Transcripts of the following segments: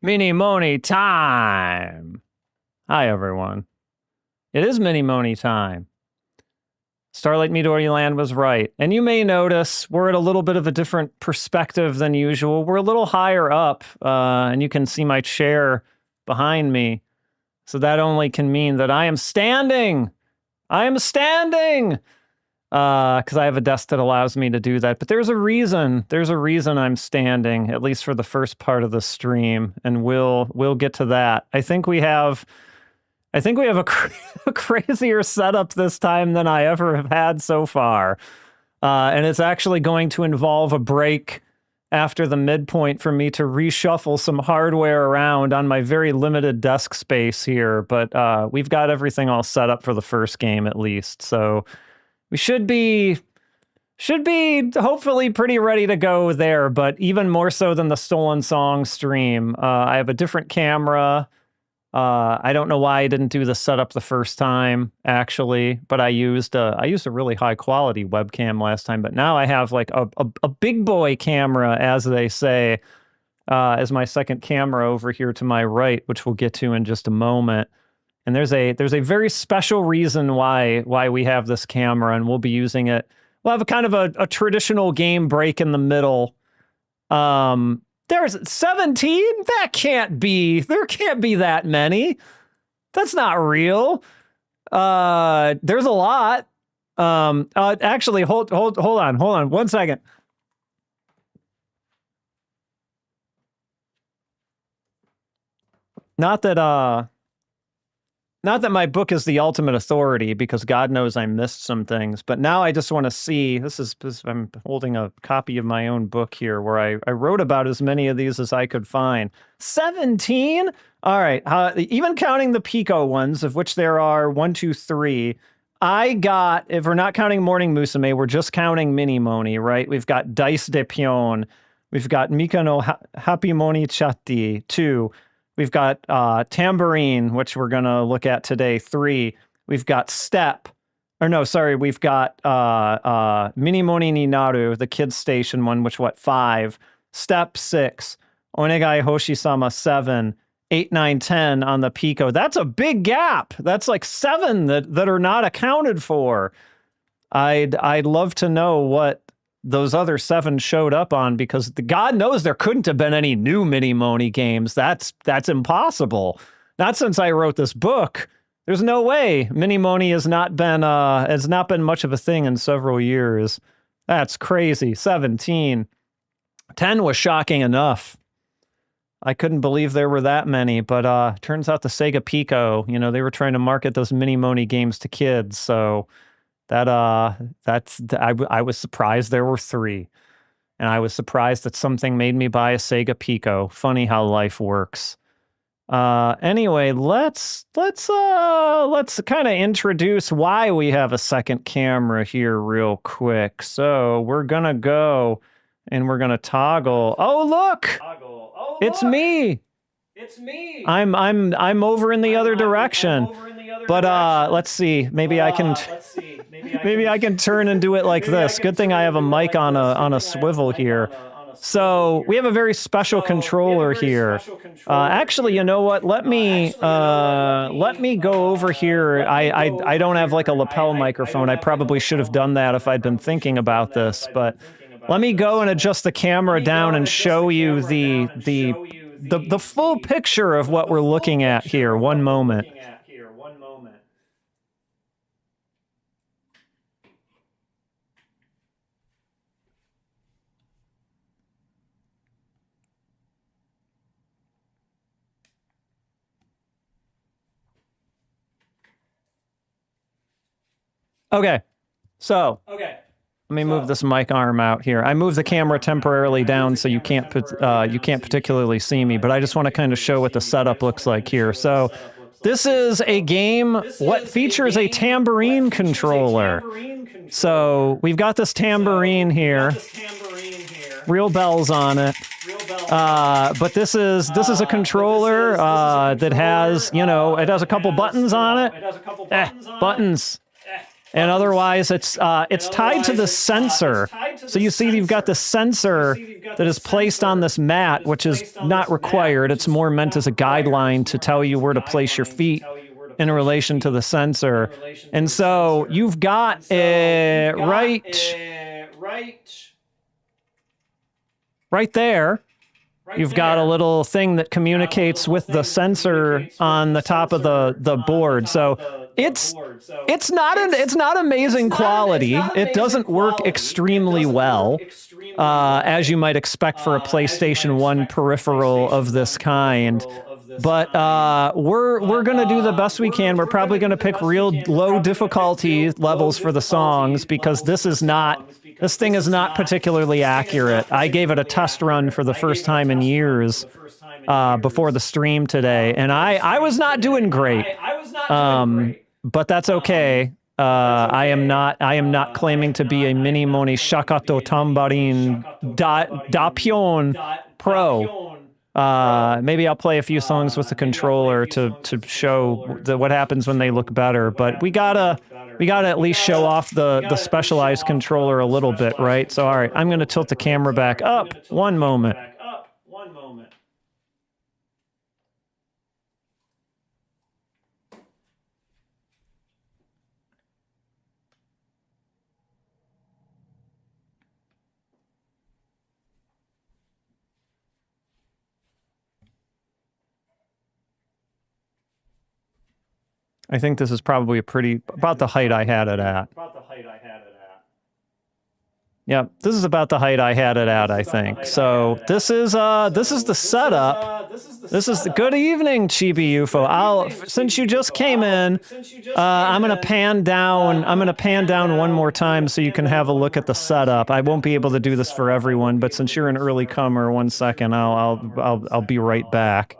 Mini Moni time! Hi, everyone. It is Mini Moni time. Starlight Midori Land was right. And you may notice we're at a little bit of a different perspective than usual. We're a little higher up, and you can see my chair behind me. So that only can mean that I am standing! I am standing! Because I have a desk that allows me to do that. But there's a reason. There's a reason I'm standing, at least for the first part of the stream, and we'll get to that. I think we have a crazier setup this time than I ever have had so far. And it's actually going to involve a break after the midpoint for me to reshuffle some hardware around on my very limited desk space here. But we've got everything all set up for the first game at least. So we should be hopefully pretty ready to go there, but even more so than the Stolen Song stream. I have a different camera. I don't know why I didn't do the setup the first time, actually, but I used a really high quality webcam last time, but now I have like a big boy camera, as they say, as my second camera over here to my right, which we'll get to in just a moment. And there's a very special reason why we have this camera, and we'll be using it. We'll have a kind of a traditional game break in the middle. There's 17? That can't be. There can't be that many. That's not real. There's a lot. Actually, hold on 1 second. Not that my book is the ultimate authority, because God knows I missed some things, but now I just want to see, I'm holding a copy of my own book here where I wrote about as many of these as I could find. 17? All right, even counting the Pico ones, of which there are 1, 2, 3, I got, if we're not counting Morning Musume, we're just counting Mini Moni, right? We've got Dice de Pyon, we've got Mika no Happy Moni Chatty, 2, we've got Tambourine, which we're going to look at today, 3. We've got we've got Mini Moni ni Naru, the kids station one, which 5. Step 6. Onegai Hoshi-sama 7. 8, 9, 10 on the Pico. That's a big gap. That's like 7 that are not accounted for. I'd love to know what those other 7 showed up on, because God knows there couldn't have been any new Mini Moni games. That's impossible. Not since I wrote this book. There's no way. Mini Moni has not been much of a thing in several years. That's crazy. 17. 10 was shocking enough. I couldn't believe there were that many, but turns out the Sega Pico, they were trying to market those Mini Moni games to kids, so I was surprised there were 3. And I was surprised that something made me buy a Sega Pico. Funny how life works. Anyway, let's kind of introduce why we have a second camera here real quick. So we're gonna go and we're gonna toggle. Oh look! It's me! It's me! I'm over in the other direction. But let's see. Maybe I can turn and do it like this. Good thing I have a mic on a swivel here. So we have a very special controller here. Actually, you know what? Let me go over here. I don't have like a lapel microphone. I probably should have done that if I'd been thinking about this. But let me go and adjust the camera down and show you the full picture of what we're looking at here. One moment. Okay, so let me move this mic arm out here. I moved the camera temporarily down so you can't particularly see me, but I just want to kind of show what the setup looks like here. So this is a game what features a tambourine controller. So we've got this tambourine here, real bells on it. But this is a controller that has, it has a couple buttons on it. Buttons. And otherwise, it's tied to the sensor. So you see, you've got the sensor that is placed on this mat, which is not required. It's more meant as a guideline to tell you where to place your feet in relation to the sensor. And so you've got right there. You've got a little thing that communicates with the sensor on the top of the board. So it's not amazing quality. It doesn't work extremely well, as you might expect for a PlayStation 1 peripheral of this kind. But we're gonna do the best we can. We're probably gonna pick real low difficulty levels for the songs because this thing is not particularly accurate. I gave it a test run for the first time in years before the stream today, and I was not doing great. But that's okay. I am not claiming to be a mini Moni Shakatto Tambourine da Pyon Pro. Maybe I'll play a few songs with the controller to show what happens when they look better. But we gotta at least show off the specialized controller a little bit, right? So all right, I'm gonna tilt the camera back up. One moment. I think this is probably about the height I had it at. Yeah, this is about the height I had it at, I think. So this is the setup. This is the good evening, Chibi UFO. Since you just came in, I'm gonna pan down. I'm gonna pan down one more time so you can have a look at the setup. I won't be able to do this for everyone, but since you're an early comer, 1 second, I'll be right back.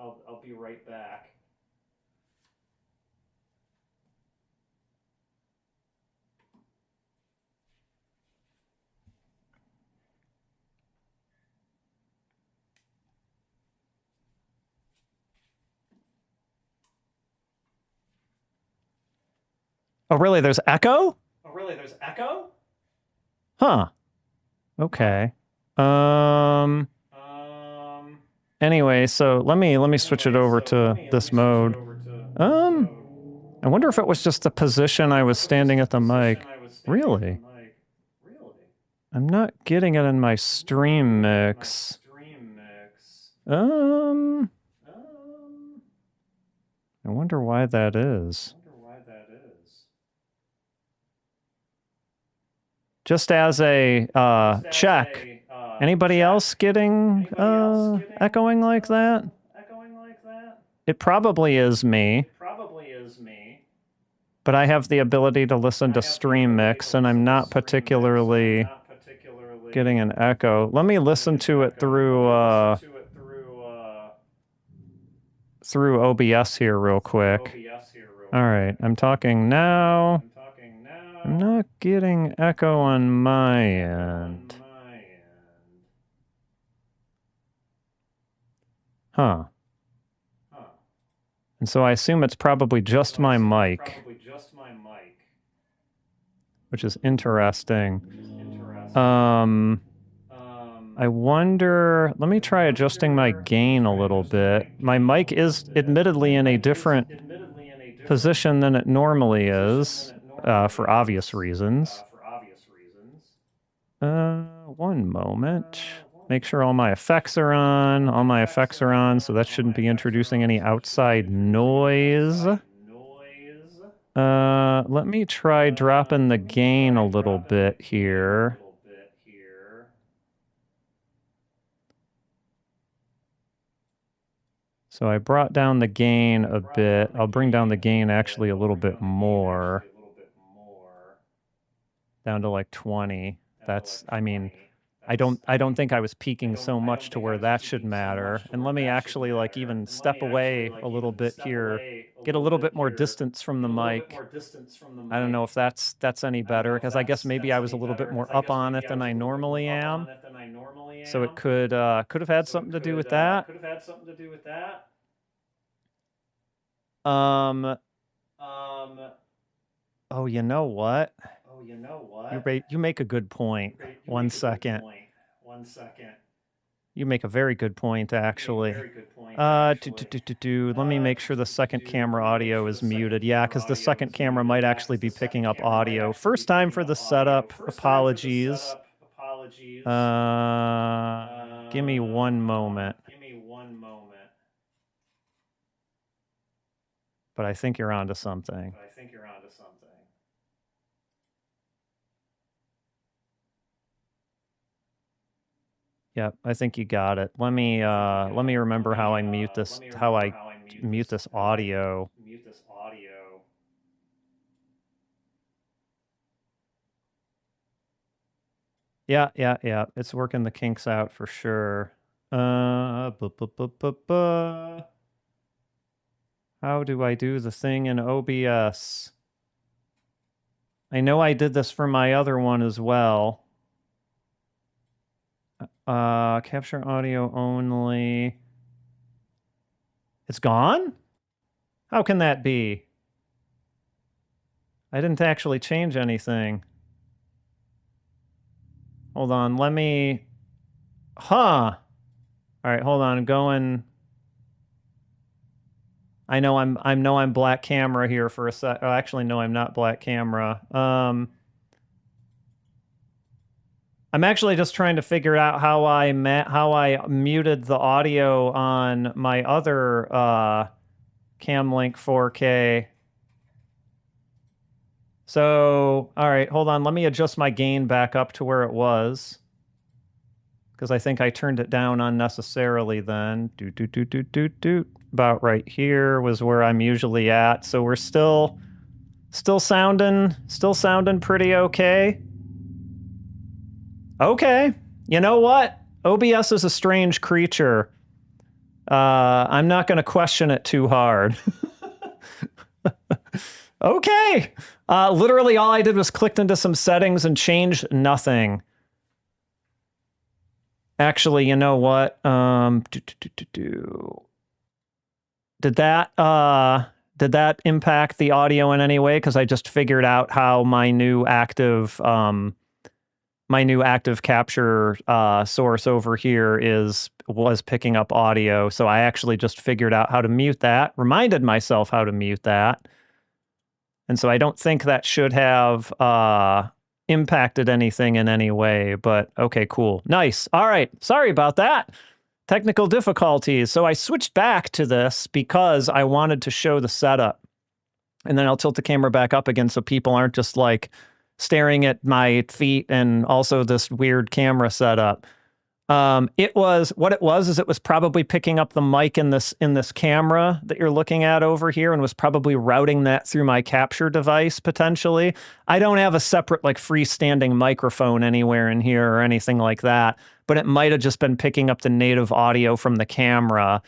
Oh, really? There's echo? Huh. Okay. Anyway, so let me switch it over to this mode. I wonder if it was just the position I was standing at the mic. Really? I'm not getting it in my stream mix. I wonder why that is. Just as a check, anybody else getting echoing like that? It probably is me. But I have the ability to listen to stream mix, and I'm not particularly getting an echo. Let me listen to it through OBS here real quick. All right, I'm talking now. I'm not getting echo on my end. Huh. And so I assume it's probably just my mic, which is interesting. I wonder, let me try adjusting my gain a little bit. My mic is admittedly in a different position than it normally is, for obvious reasons. 1 moment. Make sure all my effects are on. All my effects are on, so that shouldn't be introducing any outside noise. Let me try dropping the gain a little bit here. So I brought down the gain a bit. I'll bring down the gain actually a little bit more. Down to like 20. That's, I mean, I don't think I was peaking so much to where that should matter. And let me actually like even step away a little bit here, get a little bit more distance from the mic. I don't know if that's any better, because I guess maybe I was a little bit more up on it than I normally am. So it could have had something to do with that. Oh, you know what? You make a good point. One second. You make a very good point, actually. Let me make sure the second camera audio is muted. Yeah, because the second camera might actually be picking up audio. First time for the setup. Apologies. Give me one moment. But I think you're onto something. Yep, I think you got it. Let me remember how I mute this, how I mute this audio. Yeah. It's working the kinks out for sure. How do I do the thing in OBS? I know I did this for my other one as well. Capture audio only. It's gone? How can that be? I didn't actually change anything. Hold on, let me... Huh. All right, hold on, I'm going... I know I'm black camera here for a sec. Oh, actually, no, I'm not black camera. I'm actually just trying to figure out how I muted the audio on my other Camlink 4K. So, all right, hold on. Let me adjust my gain back up to where it was, because I think I turned it down unnecessarily then. About right here was where I'm usually at. So we're still sounding pretty okay. Okay. You know what? OBS is a strange creature. I'm not going to question it too hard. Okay. Literally all I did was clicked into some settings and changed nothing. Actually, you know what? Did that impact the audio in any way? Because I just figured out how my new active capture source over here was picking up audio. So I actually just figured out how to mute that, reminded myself how to mute that. And so I don't think that should have impacted anything in any way, but okay, cool. Nice. All right. Sorry about that. Technical difficulties. So I switched back to this because I wanted to show the setup. And then I'll tilt the camera back up again so people aren't just like staring at my feet and also this weird camera setup. It was probably picking up the mic in this camera that you're looking at over here and was probably routing that through my capture device potentially. I don't have a separate like freestanding microphone anywhere in here or anything like that, but it might have just been picking up the native audio from the camera.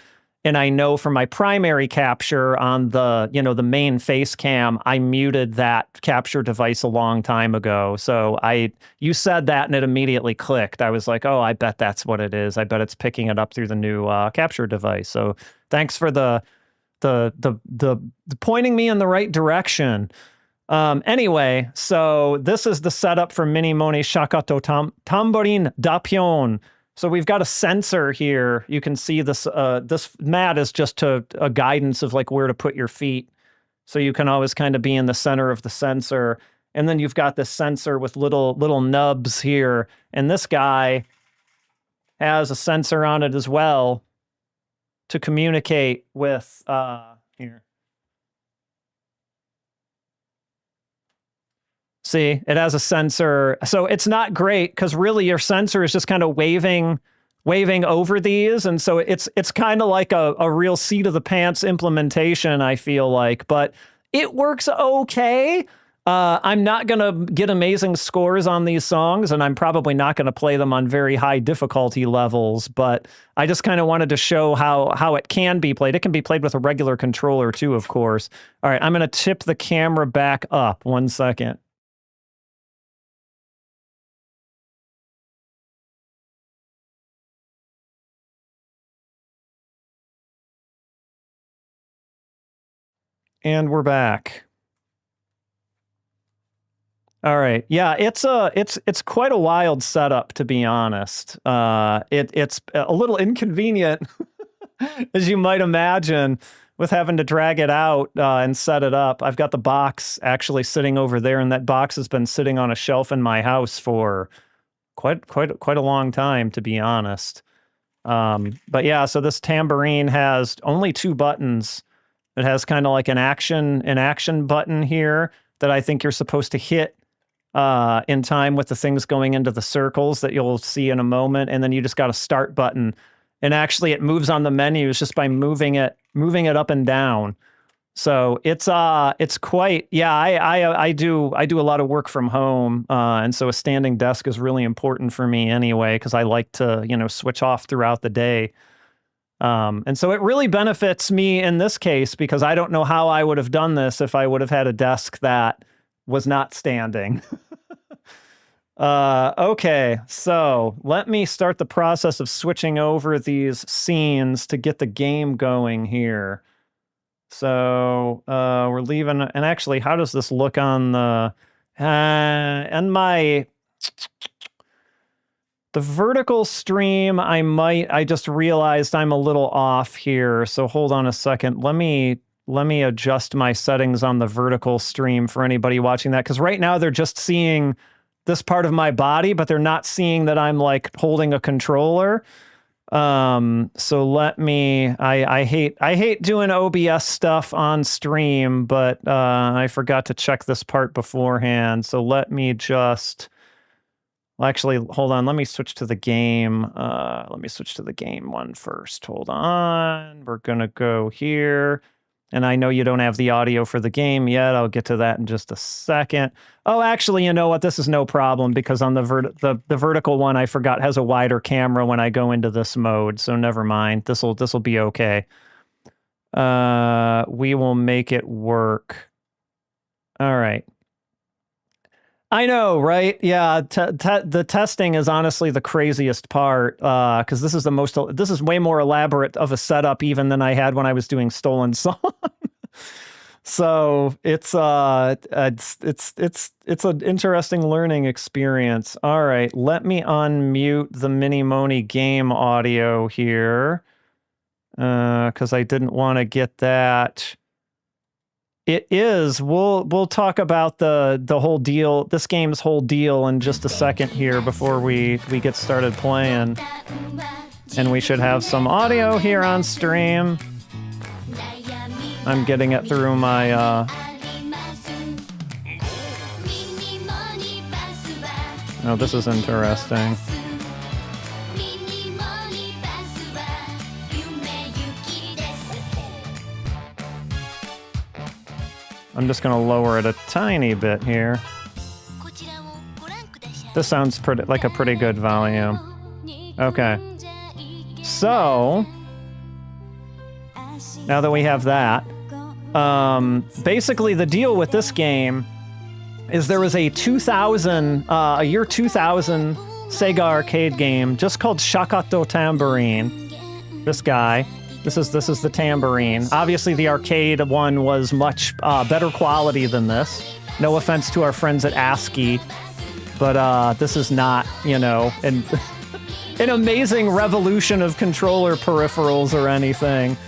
And I know from my primary capture on the, the main face cam, I muted that capture device a long time ago. So you said that and it immediately clicked. I was like, oh, I bet that's what it is. I bet it's picking it up through the new capture device. So thanks for the pointing me in the right direction. Anyway, so this is the setup for Mini Moni Shakatto Tambourine da Pyon. So we've got a sensor here. You can see this this mat is just a guidance of like where to put your feet. So you can always kind of be in the center of the sensor. And then you've got this sensor with little nubs here. And this guy has a sensor on it as well to communicate with here. See, it has a sensor. So it's not great because really your sensor is just kind of waving over these. And so it's kind of like a real seat of the pants implementation, I feel like, but it works okay. I'm not going to get amazing scores on these songs, and I'm probably not going to play them on very high difficulty levels, but I just kind of wanted to show how it can be played. It can be played with a regular controller too, of course. All right, I'm going to tip the camera back up. 1 second. And we're back. All right. Yeah, it's quite a wild setup, to be honest. It's a little inconvenient, as you might imagine, with having to drag it out and set it up. I've got the box actually sitting over there, and that box has been sitting on a shelf in my house for quite a long time, to be honest. But yeah, so this tambourine has only 2 buttons. It has kind of like an action button here that I think you're supposed to hit in time with the things going into the circles that you'll see in a moment, and then you just got a start button. And actually, it moves on the menus just by moving it up and down. So it's quite, yeah. I do a lot of work from home, and so a standing desk is really important for me anyway, because I like to switch off throughout the day. And so it really benefits me in this case, because I don't know how I would have done this if I would have had a desk that was not standing. Okay, so let me start the process of switching over these scenes to get the game going here. So we're leaving, and actually, how does this look on the the vertical stream? I just realized I'm a little off here, so hold on a second. Let me adjust my settings on the vertical stream for anybody watching that, because right now they're just seeing this part of my body, but they're not seeing that I'm like holding a controller. So let me, I hate doing OBS stuff on stream, but I forgot to check this part beforehand. So let me just, well, actually, hold on. Let me switch to the game. Let me switch to the game one first. Hold on. We're going to go here. And I know you don't have the audio for the game yet. I'll get to that in just a second. Oh, actually, you know what? This is no problem, because on the vertical one, I forgot, has a wider camera when I go into this mode. So never mind. This'll be okay. We will make it work. All right. I know, right? Yeah, the testing is honestly the craziest part, because this is way more elaborate of a setup even than I had when I was doing Stolen Song. So it's an interesting learning experience. All right, let me unmute the Mini Moni game audio here, because I didn't want to get that. It is. We'll talk about the whole deal, this game's whole deal, in just a second here before we get started playing. And we should have some audio here on stream. I'm getting it through my Oh, this is interesting. I'm just going to lower it a tiny bit here. This sounds like a pretty good volume. Okay. So, now that we have that, basically the deal with this game is there was a year 2000 Sega arcade game just called Shakatto Tambourine. This guy. This is the Tambourine. Obviously, the arcade one was much better quality than this. No offense to our friends at ASCII, but this is not, an amazing revolution of controller peripherals or anything.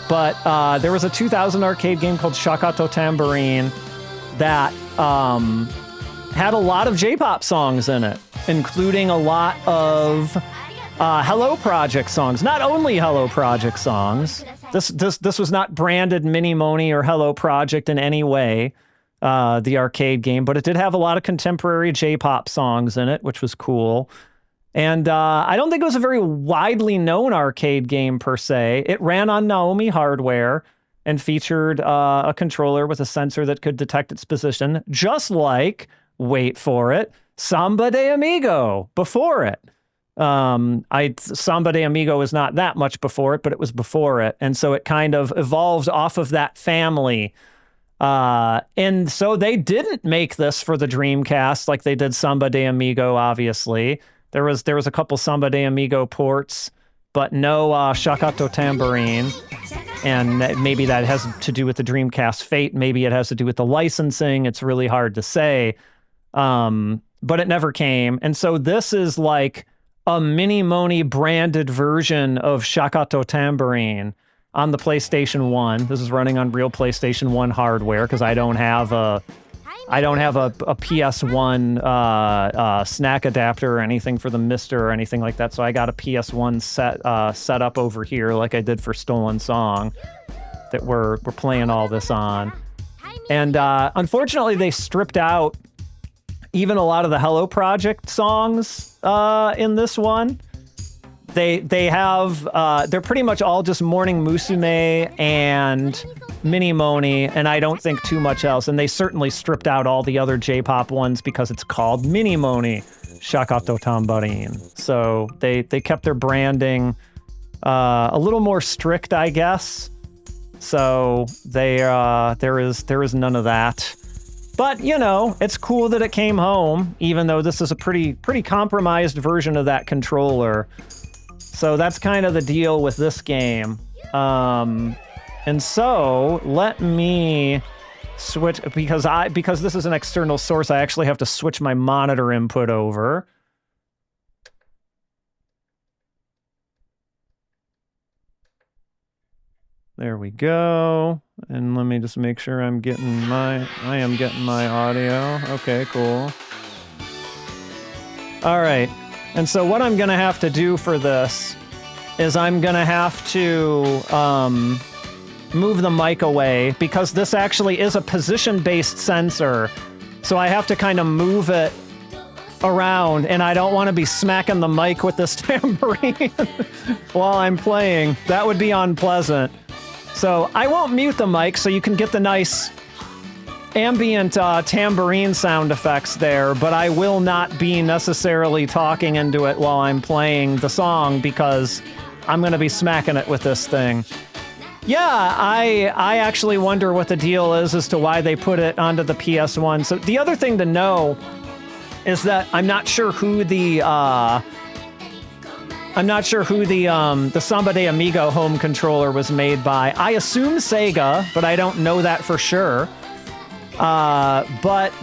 But there was a 2000 arcade game called Shakatto Tambourine that had a lot of J-pop songs in it, including a lot of Hello Project songs. Not only Hello Project songs. This was not branded Mini Moni or Hello Project in any way, the arcade game, but it did have a lot of contemporary J-pop songs in it, which was cool. And I don't think it was a very widely known arcade game per se. It ran on Naomi hardware and featured a controller with a sensor that could detect its position, just like, wait for it, Samba de Amigo before it. Samba de Amigo was not that much before it, but it was before it. And so it kind of evolved off of that family. And so they didn't make this for the Dreamcast like they did Samba de Amigo, obviously. There was a couple Samba de Amigo ports, but no Shakatto Tambourine. And maybe that has to do with the Dreamcast fate. Maybe it has to do with the licensing. It's really hard to say. but it never came. And so this is like a mini Moni branded version of Shakatto Tambourine on the PlayStation 1. This is running on real PlayStation 1 hardware because I don't have a PS1 snack adapter or anything for the Mister or anything like that. So I got a PS1 set up over here like I did for Stolen Song that we're playing all this on. And unfortunately, they stripped out even a lot of the Hello Project songs in this one. They have they're pretty much all just Morning Musume and Mini Moni, and I don't think too much else. And they certainly stripped out all the other J-pop ones because it's called Mini Moni Shakatto Tambourine. So they kept their branding a little more strict, I guess. So there is none of that. But, you know, it's cool that it came home, even though this is a pretty compromised version of that controller. So that's kind of the deal with this game. And so let me switch, because this is an external source, I actually have to switch my monitor input over. There we go. And let me just make sure I am getting my audio. Okay, cool. All right. And so what I'm going to have to do for this is I'm going to have to move the mic away because this actually is a position-based sensor. So I have to kind of move it around, and I don't want to be smacking the mic with this tambourine while I'm playing. That would be unpleasant. So I won't mute the mic so you can get the nice ambient tambourine sound effects there, but I will not be necessarily talking into it while I'm playing the song because I'm going to be smacking it with this thing. Yeah, I actually wonder what the deal is as to why they put it onto the PS1. So the other thing to know is that I'm not sure who the Samba de Amigo home controller was made by. I assume Sega, but I don't know that for sure. But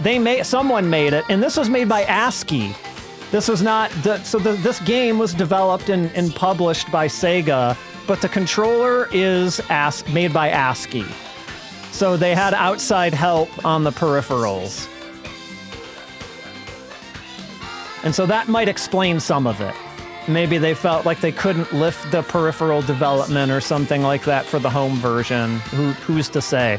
someone made it, and this was made by ASCII. This was not this game was developed and published by Sega, but the controller is made by ASCII. So they had outside help on the peripherals. And so that might explain some of it. Maybe they felt like they couldn't lift the peripheral development or something like that for the home version. Who's to say?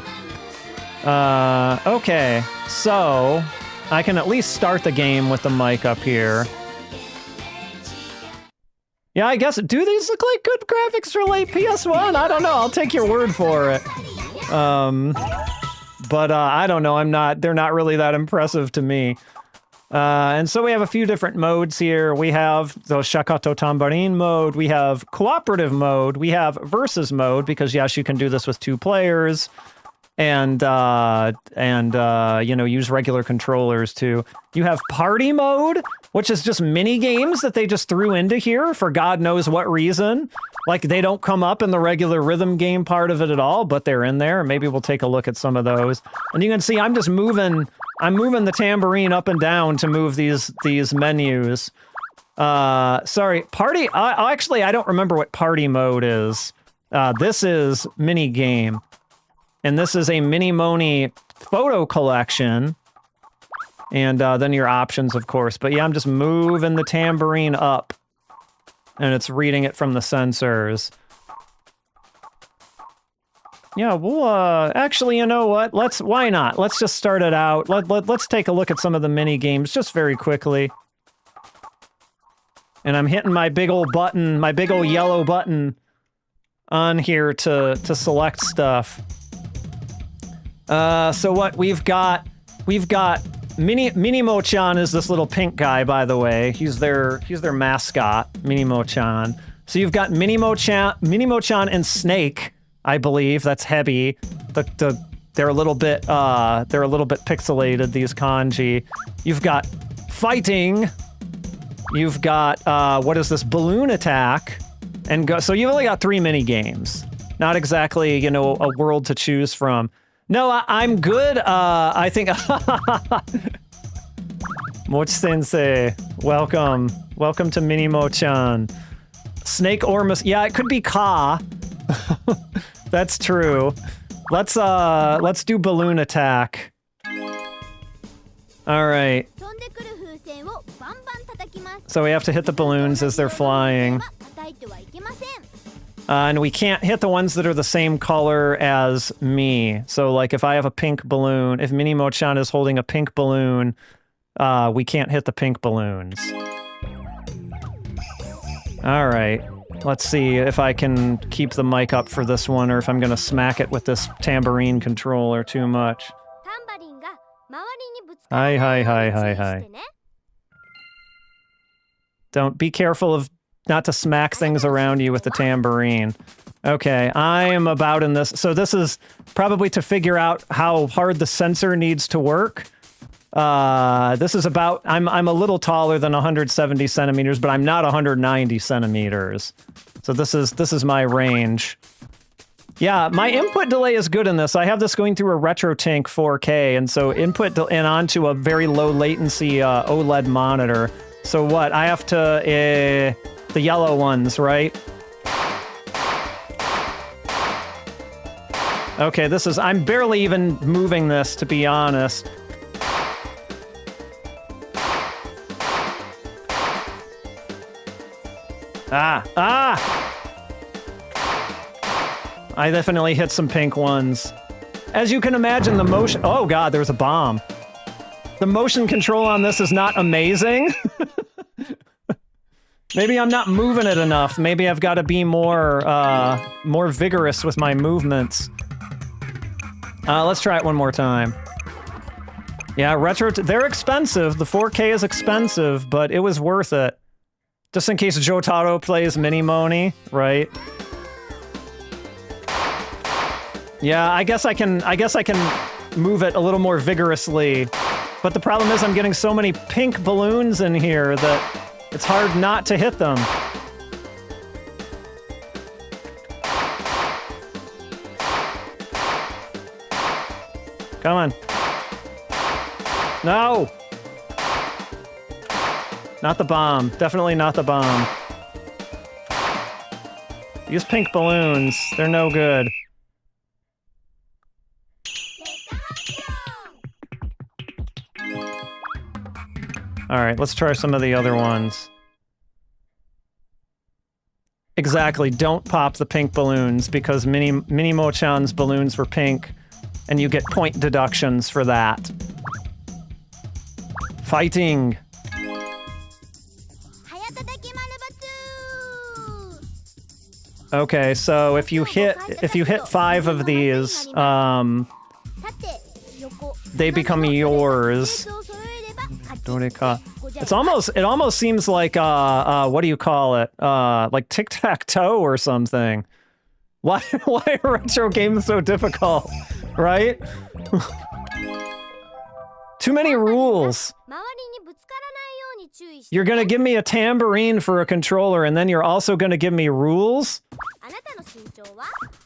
Okay, so I can at least start the game with the mic up here. Yeah, I guess, do these look like good graphics for late PS1? I don't know, I'll take your word for it. But I don't know, they're not really that impressive to me. And so we have a few different modes here. We have the Shakatto Tambourine mode, we have cooperative mode, we have versus mode, because yes, you can do this with 2 players, and you know, use regular controllers too. You have party mode, which is just mini games that they just threw into here for God knows what reason. Like, they don't come up in the regular rhythm game part of it at all, but they're in there. Maybe we'll take a look at some of those. And you can see I'm moving the tambourine up and down to move these menus. Sorry, party, actually, I don't remember what party mode is. This is mini game. And this is a Mini Moni photo collection. And then your options, of course. But yeah, I'm just moving the tambourine up. And it's reading it from the sensors. Yeah, we'll, actually, you know what? Why not? Let's just start it out. Let's take a look at some of the mini games just very quickly. And I'm hitting my big old button, my big old yellow button on here to select stuff. So what we've got Minimo-chan is this little pink guy, by the way. He's their mascot, Minimo-chan. So you've got Minimo-chan and Snake, I believe. That's Hebi. They're a little bit pixelated, these kanji. You've got fighting. You've got what is this, balloon attack, and so you've only got 3 mini games. Not exactly, you know, a world to choose from. No, I'm good. I think Mochi Sensei, welcome. Welcome to Minimo-chan. Snake or yeah, it could be Ka. That's true. Let's do balloon attack. All right. So we have to hit the balloons as they're flying. And we can't hit the ones that are the same color as me. So, like, if I have a pink balloon, if Minimo-chan is holding a pink balloon, we can't hit the pink balloons. All right. Let's see if I can keep the mic up for this one, or if I'm gonna smack it with this tambourine controller too much. Hi. Don't be careful of not to smack things around you with the tambourine. Okay, I am about in this. So this is probably to figure out how hard the sensor needs to work. This is about, I'm a little taller than 170 centimeters, but I'm not 190 centimeters. So this is my range. Yeah, my input delay is good in this. I have this going through a RetroTink 4K, and so input and onto a very low latency OLED monitor. So what? I have to, the yellow ones, right? Okay, this is, I'm barely even moving this, to be honest. I definitely hit some pink ones. As you can imagine, the motion... Oh god, there's a bomb. The motion control on this is not amazing. Maybe I'm not moving it enough. Maybe I've got to be more vigorous with my movements. Let's try it one more time. Yeah, they're expensive. The 4K is expensive, but it was worth it. Just in case Jotaro plays Mini Moni, right? Yeah, I guess I can move it a little more vigorously. But the problem is I'm getting so many pink balloons in here that it's hard not to hit them. Come on. No! Not the bomb. Definitely not the bomb. Use pink balloons. They're no good. Alright, let's try some of the other ones. Exactly, don't pop the pink balloons, because Minimo-chan's balloons were pink, and you get point deductions for that. Fighting! Okay, so if you hit 5 of these, they become yours. It almost seems like what do you call it? Like tic-tac-toe or something. Why are retro games so difficult? Right? Too many rules. You're gonna give me a tambourine for a controller, and then you're also gonna give me rules?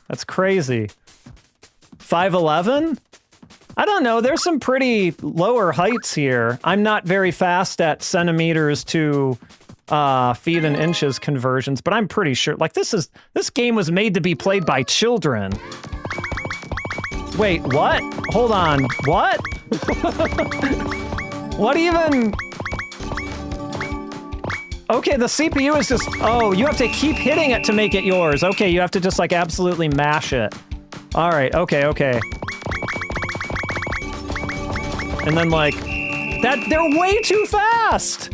That's crazy. 5'11"? I don't know, there's some pretty lower heights here. I'm not very fast at centimeters to feet and inches conversions, but I'm pretty sure, like, this game was made to be played by children. Wait, what? Hold on, what? What even? Okay, the CPU is just, oh, you have to keep hitting it to make it yours. Okay, you have to just, like, absolutely mash it. All right, okay. And then, like, they're way too fast!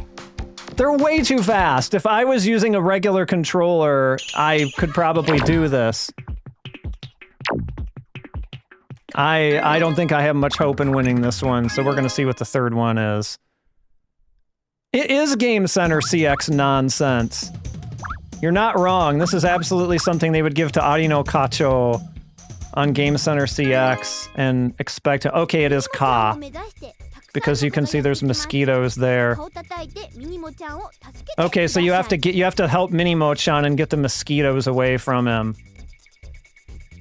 They're way too fast. If I was using a regular controller, I could probably do this. I don't think I have much hope in winning this one, so we're gonna see what the third one is. It is Game Center CX nonsense. You're not wrong. This is absolutely something they would give to Arino Kacho on Game Center CX and expect to... Okay, it is Ka. Because you can see there's mosquitoes there. Okay, so you have to help Minimo-chan and get the mosquitoes away from him.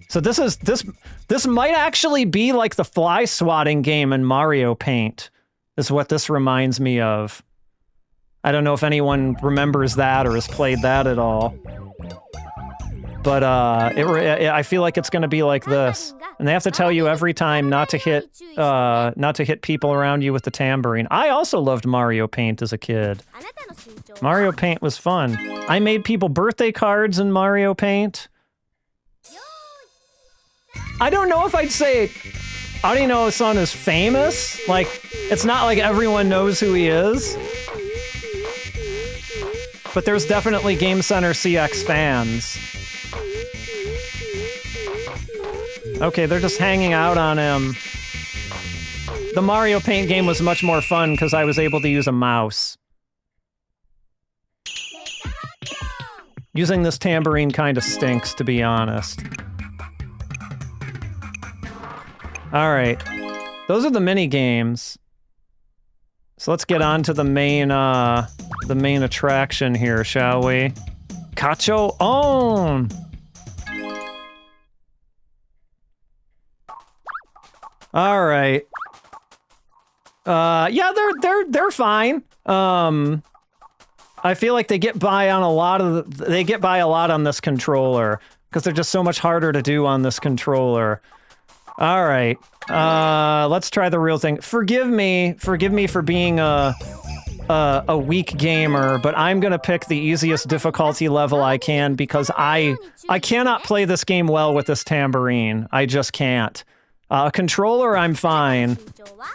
So this might actually be like the fly swatting game in Mario Paint. is what this reminds me of. I don't know if anyone remembers that or has played that at all. But I feel like it's going to be like this. And they have to tell you every time not to hit people around you with the tambourine. I also loved Mario Paint as a kid. Mario Paint was fun. I made people birthday cards in Mario Paint. I don't know if I'd say Arino-san is famous. Like, it's not like everyone knows who he is. But there's definitely Game Center CX fans. Okay, they're just hanging out on him. The Mario Paint game was much more fun because I was able to use a mouse. Using this tambourine kind of stinks, to be honest. Alright. Those are the mini games. So let's get on to the main attraction here, shall we? Kacho On! All right. Yeah, they're fine. I feel like they get by on a lot on this controller because they're just so much harder to do on this controller. All right. Let's try the real thing. Forgive me for being a weak gamer, but I'm gonna pick the easiest difficulty level I can because I cannot play this game well with this tambourine. I just can't. A controller, I'm fine,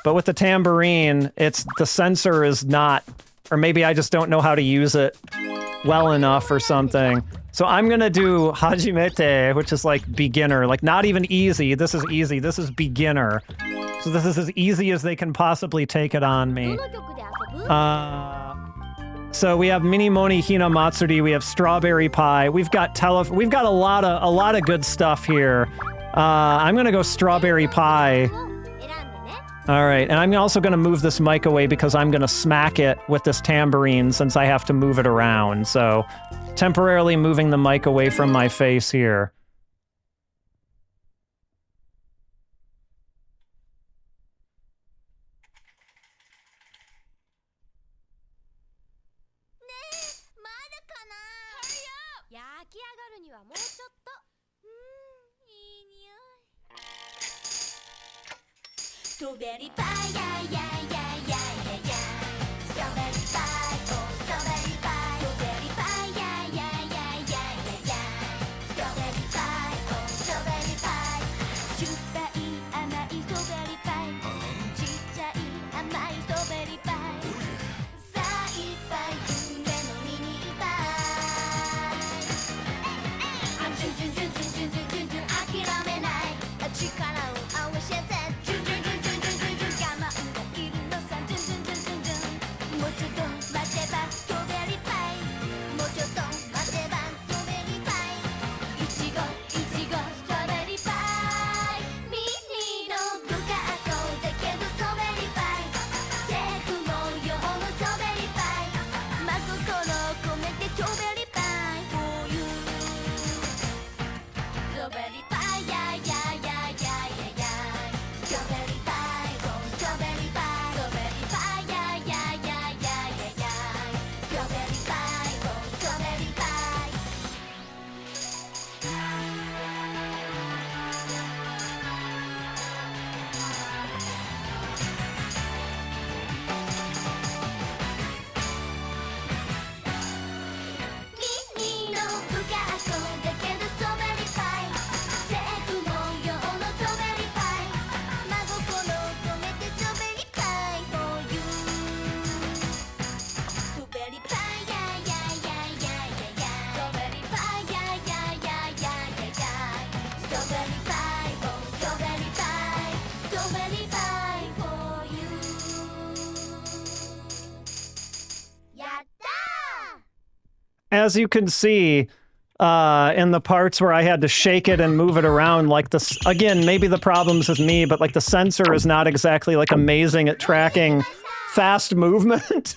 but with the tambourine, the sensor is not, or maybe I just don't know how to use it well enough or something. So I'm gonna do Hajimete, which is like beginner, like not even easy. This is easy. This is beginner. So this is as easy as they can possibly take it on me. So we have Mini Moni Hina Matsuri. We have Strawberry Pie. We've got a lot of good stuff here. I'm gonna go Strawberry Pie. All right, and I'm also gonna move this mic away because I'm gonna smack it with this tambourine since I have to move it around. So, temporarily moving the mic away from my face here. Strawberry pie, yeah, yeah, yeah, yeah, yeah, yeah. Strawberry pie, oh, strawberry pie. Strawberry pie, yeah, yeah, yeah, yeah, yeah, yeah. Strawberry pie, oh, strawberry pie. 酸っぱい甘いストロベリーパイ。ちっちゃい甘いストロベリーパイ。さあいっぱい夢のミニパイ。あ、ジュンジュンジュンジュンジュンジュンジュンジュン諦めない。力を合わせて。As you can see, in the parts where I had to shake it and move it around, like this, again, maybe the problem's with me, but like the sensor is not exactly like amazing at tracking fast movement.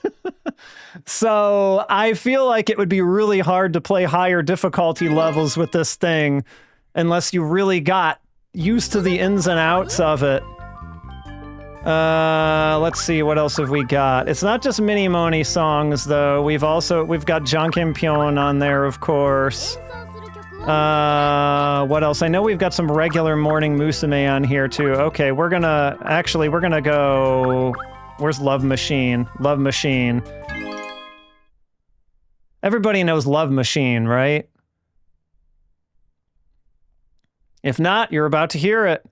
So I feel like it would be really hard to play higher difficulty levels with this thing unless you really got used to the ins and outs of it. Let's see, what else have we got? It's not just Mini Moni songs, though. We've got Janken Pyon on there, of course. What else? I know we've got some regular Morning Musume on here, too. Okay, we're gonna go... Where's Love Machine? Love Machine. Everybody knows Love Machine, right? If not, you're about to hear it.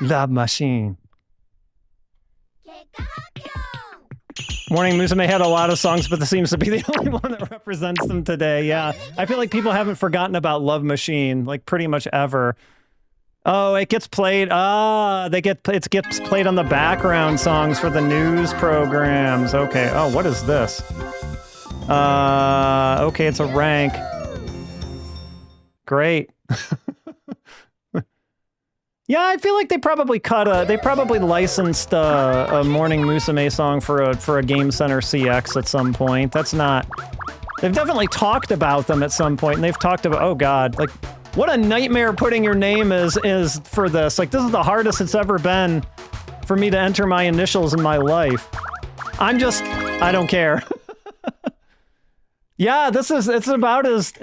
Love Machine. Morning Musume had a lot of songs, but this seems to be the only one that represents them today. Yeah, I feel like people haven't forgotten about Love Machine, like pretty much ever. Oh, it gets played. It gets played on the background songs for the news programs. Okay. Oh, what is this? Okay, it's a rank. Great. Yeah, I feel like they probably licensed a Morning Musume song for a Game Center CX at some point. That's not... They've definitely talked about them at some point, and they've talked about... Oh god, like, what a nightmare putting your name is for this. Like, this is the hardest it's ever been for me to enter my initials in my life. I don't care. Yeah, it's about as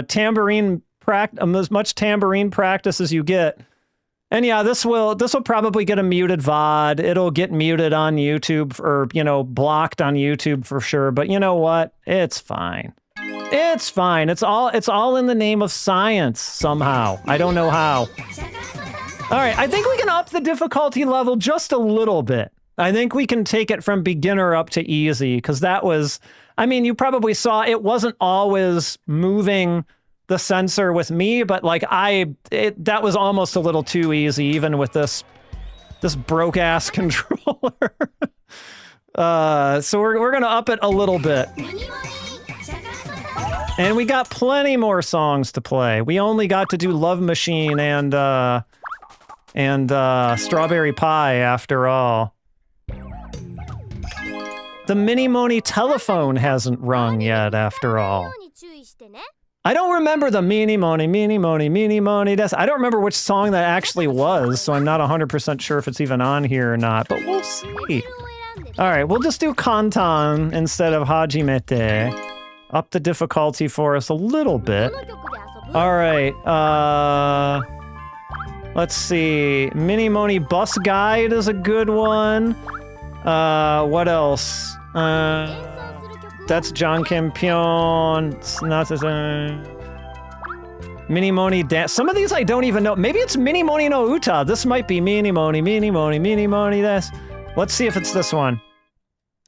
tambourine as much tambourine practice as you get. And yeah, this will probably get a muted VOD. It'll get muted on YouTube or, blocked on YouTube for sure. But you know what? It's fine. It's fine. It's all in the name of science somehow. I don't know how. All right, I think we can up the difficulty level just a little bit. I think we can take it from beginner up to easy, because that was, you probably saw it wasn't always moving the sensor with me, but like that was almost a little too easy, even with this broke ass controller. So we're gonna up it a little bit, and we got plenty more songs to play. We only got to do Love Machine and Strawberry Pie after all. The Mini Moni telephone hasn't rung yet after all. I don't remember the Mini Moni. I don't remember which song that actually was, so I'm not 100% sure if it's even on here or not, but we'll see. All right, we'll just do Kantan instead of Hajimete. Up the difficulty for us a little bit. All right, let's see. Mini Moni Bus Guide is a good one. What else? That's John Kim Pyon. It's not Mini Moni dance. Some of these I don't even know. Maybe it's Mini Moni no Uta. This might be Mini Moni, Mini Moni, Mini Moni this. Let's see if it's this one.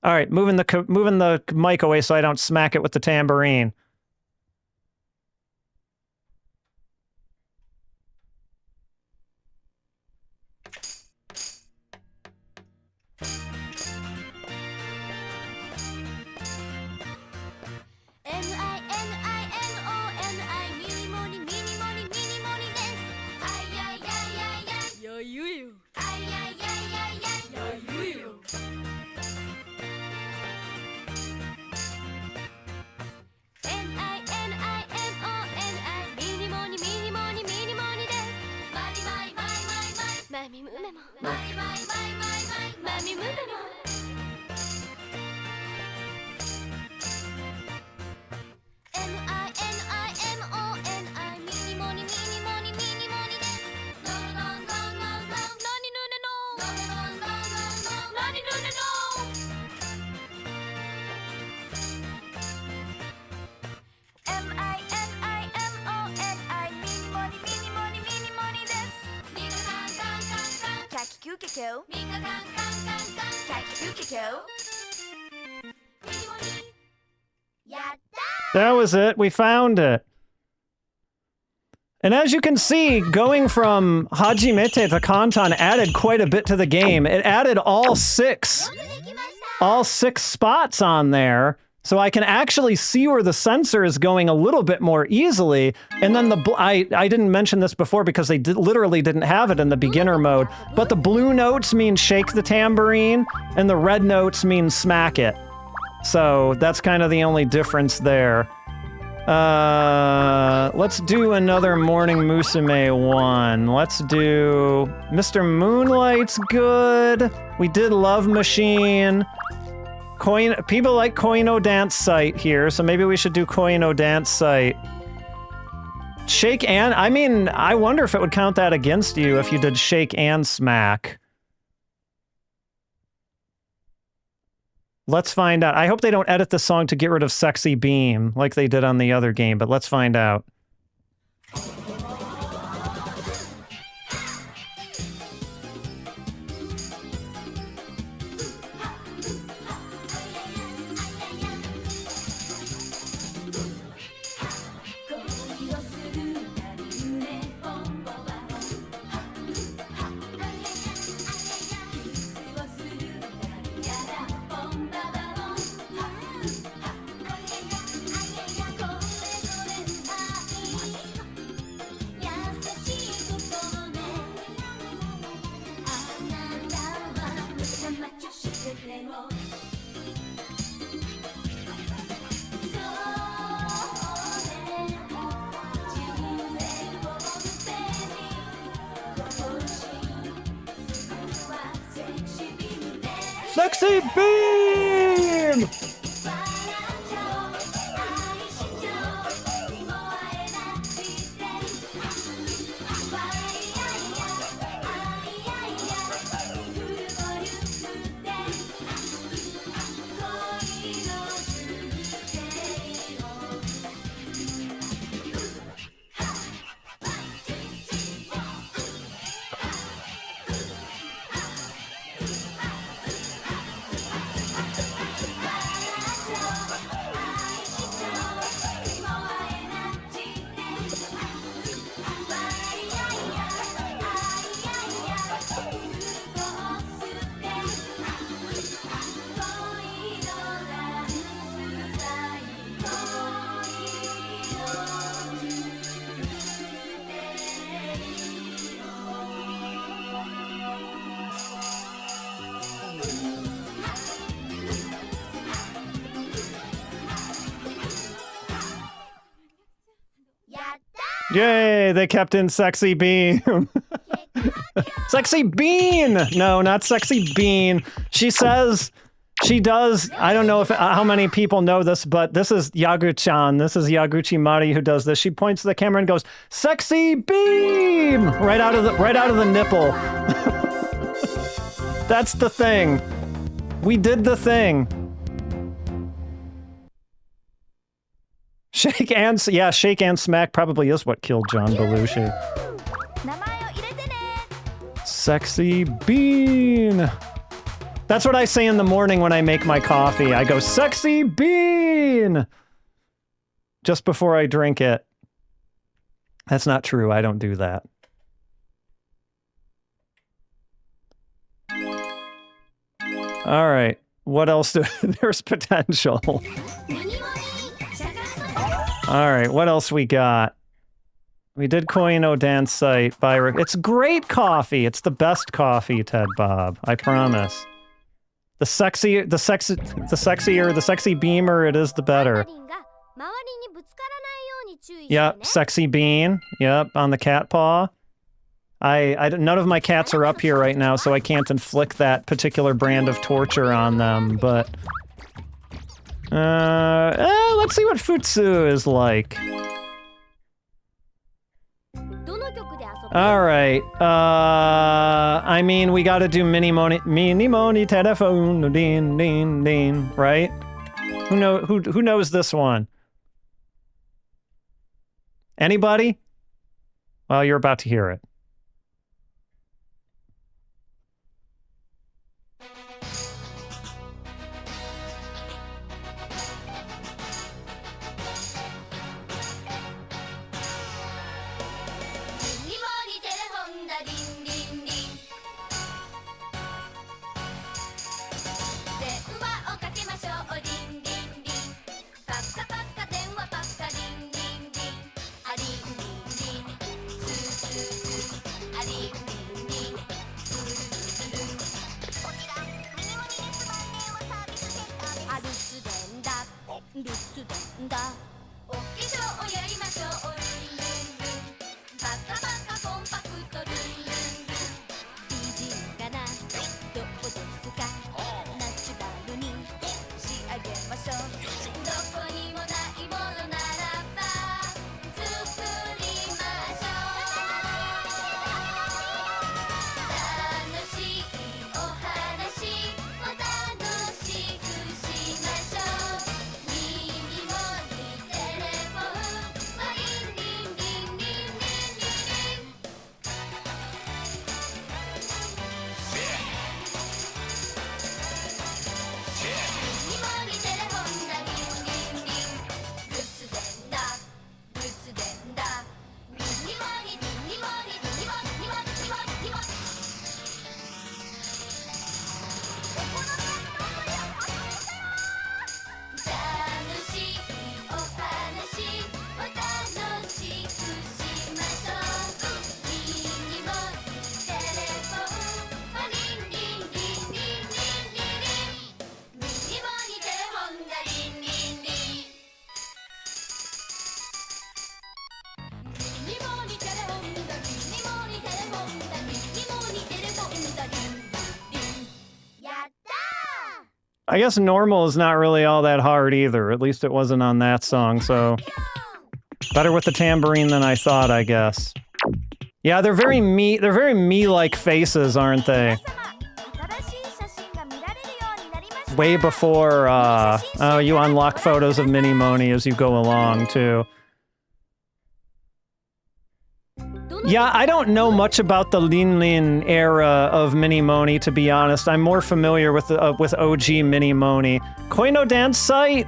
All right, moving the mic away so I don't smack it with the tambourine. That was it. We found it. And as you can see, going from Hajimete to Kantan added quite a bit to the game. It added all six spots on there, so I can actually see where the sensor is going a little bit more easily. And then I didn't mention this before because they literally didn't have it in the beginner mode, but the blue notes mean shake the tambourine, and the red notes mean smack it. So that's kind of the only difference there. Let's do another Morning Musume one. Let's do Mr. Moonlight's good. We did Love Machine. People like Koino Dance Site here, so maybe we should do Koino Dance Site. Shake and, I mean, I wonder if it would count that against you if you did Shake and Smack. Let's find out. I hope they don't edit the song to get rid of Sexy Beam like they did on the other game, but let's find out. Sexy Beam! Yay, they kept in Sexy Beam. Sexy Bean! No, not Sexy Bean. She says, she does, I don't know if how many people know this, but this is Yagu-chan. This is Yaguchi Mari who does this. She points to the camera and goes, Sexy Beam! Right out of the nipple. That's the thing. We did the thing. Shake and smack probably is what killed John Belushi. 名前を入れてね Sexy bean. That's what I say in the morning when I make my coffee. I go, sexy bean! Just before I drink it. That's not true. I don't do that. All right. What else? There's potential. All right. What else we got? We did Koino Dance Site by Rick. It's great coffee. It's the best coffee, Ted Bob. I promise. The sexier, the sexy beamer it is, the better. マリンが周りにぶつからないように注意してね Yep, sexy bean. Yep, on the cat paw. None of my cats are up here right now, so I can't inflict that particular brand of torture on them, but... let's see what Futsu is like. どの曲で遊ぶ Alright, I mean, we gotta do mini moni telephone, din, din, din, right? Who knows this one? Anybody? Well, you're about to hear it. I guess normal is not really all that hard either. At least it wasn't on that song, so... Better with the tambourine than I thought, I guess. Yeah, they're very me-like faces, aren't they? Way before, oh, you unlock photos of Mini Moni as you go along, too. Yeah, I don't know much about the Lin Lin era of Mini Moni, to be honest. I'm more familiar with OG Mini Moni. Koino Dance Site,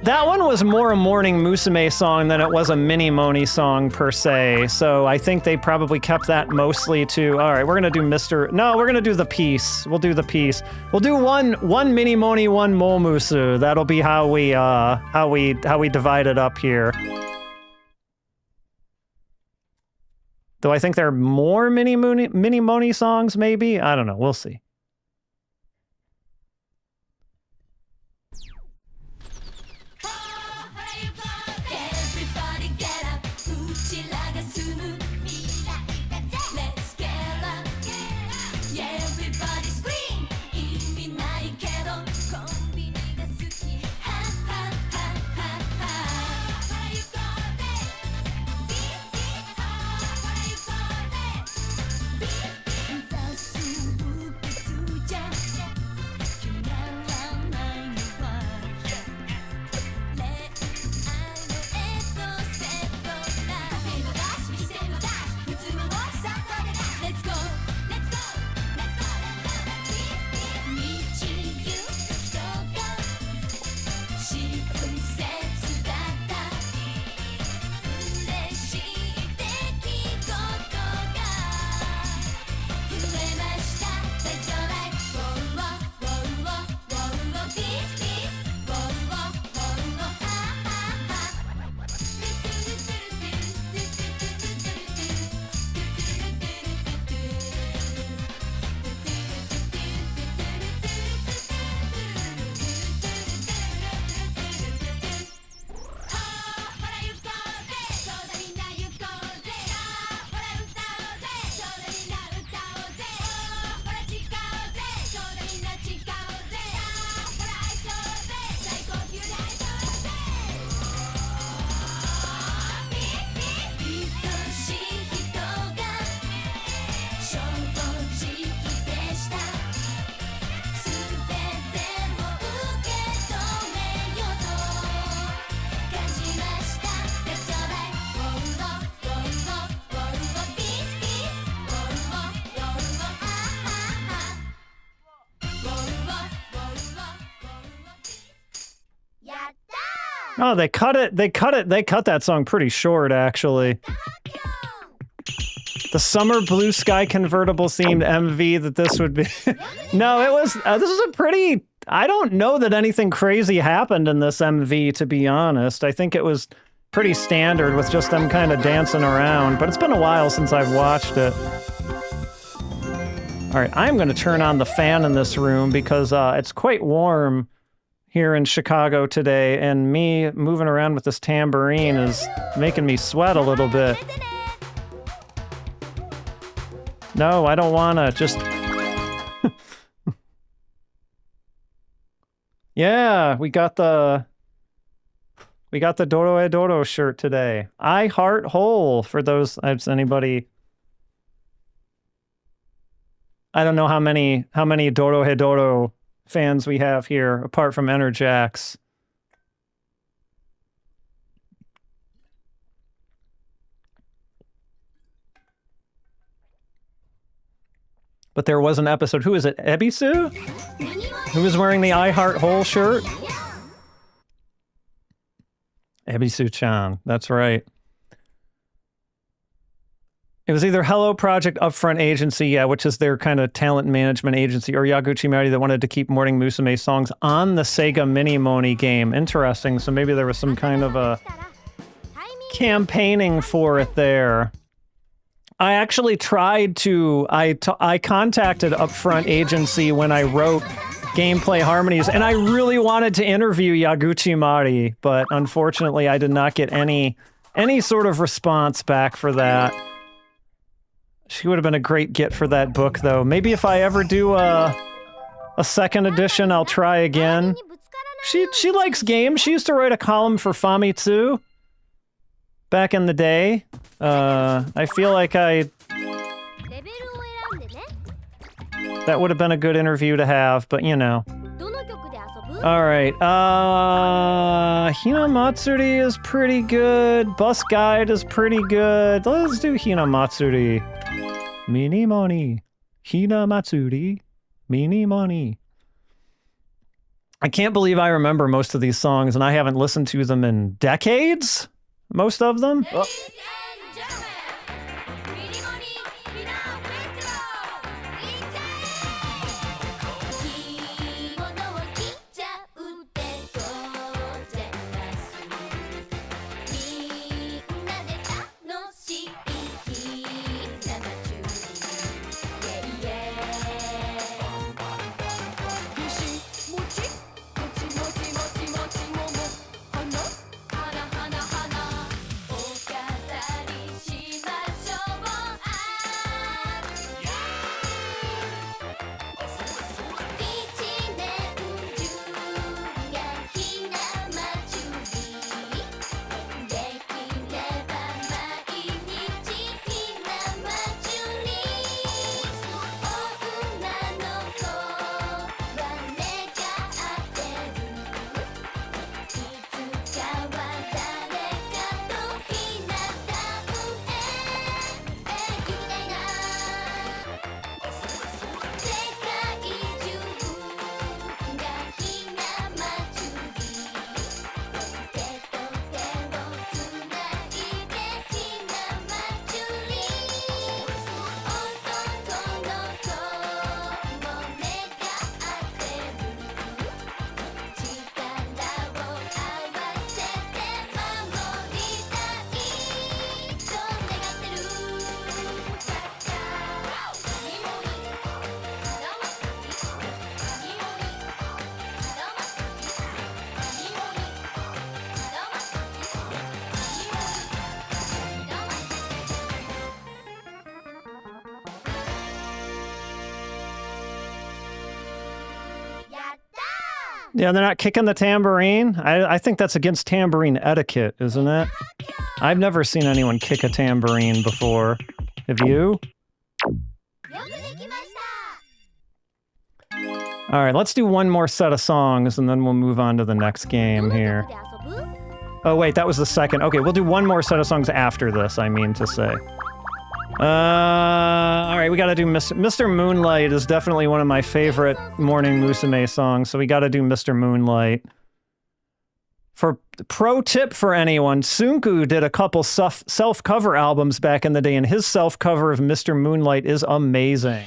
that one was more a Morning Musume song than it was a Mini Moni song, per se. So I think they probably kept that mostly to, alright, we're gonna do no, we're gonna do the piece. We'll do the piece. We'll do one Mini Moni, one Momusu. That'll be how we divide it up here. Though I think there are more Mini Moni songs, maybe? I don't know. We'll see. Oh, they cut that song pretty short, actually. The summer blue sky convertible themed MV that this would be. No, it was, this is a pretty, I don't know that anything crazy happened in this MV, to be honest. I think it was pretty standard with just them kind of dancing around, but it's been a while since I've watched it. All right, I'm going to turn on the fan in this room because it's quite warm here in Chicago today, and me moving around with this tambourine is making me sweat a little bit. No, I don't wanna, just... Yeah, we got the Doro e Doro shirt today. I heart whole, for those, if anybody... I don't know how many Doro e Doro fans we have here, apart from Enerjax. But there was an episode, who is it, Ebisu? Who was wearing the I Heart Whole shirt? Ebisu-chan, that's right. It was either Hello Project Upfront Agency, yeah, which is their kind of talent management agency, or Yaguchi Mari that wanted to keep Morning Musume songs on the Sega Mini Moni game. Interesting, so maybe there was some kind of a campaigning for it there. I actually tried to, I contacted Upfront Agency when I wrote Gameplay Harmonies, and I really wanted to interview Yaguchi Mari, but unfortunately I did not get any sort of response back for that. She would have been a great get for that book, though. Maybe if I ever do a second edition, I'll try again. She likes games. She used to write a column for Famitsu back in the day. I feel like that would have been a good interview to have, but you know. Alright, Hinamatsuri is pretty good. Bus Guide is pretty good. Let's do Hinamatsuri. Mini Moni. Hinamatsuri. Mini Moni. I can't believe I remember most of these songs, and I haven't listened to them in decades? Most of them? Oh. Yeah, they're not kicking the tambourine. I think that's against tambourine etiquette, isn't it? I've never seen anyone kick a tambourine before. Have you? Alright, let's do one more set of songs and then we'll move on to the next game here. Oh wait, that was the second. Okay, we'll do one more set of songs after this, I mean to say. Alright, we gotta do Mr. Moonlight is definitely one of my favorite Morning Musume songs, so we gotta do Mr. Moonlight. For pro tip for anyone, Tsunku did a couple self-cover albums back in the day, and his self-cover of Mr. Moonlight is amazing.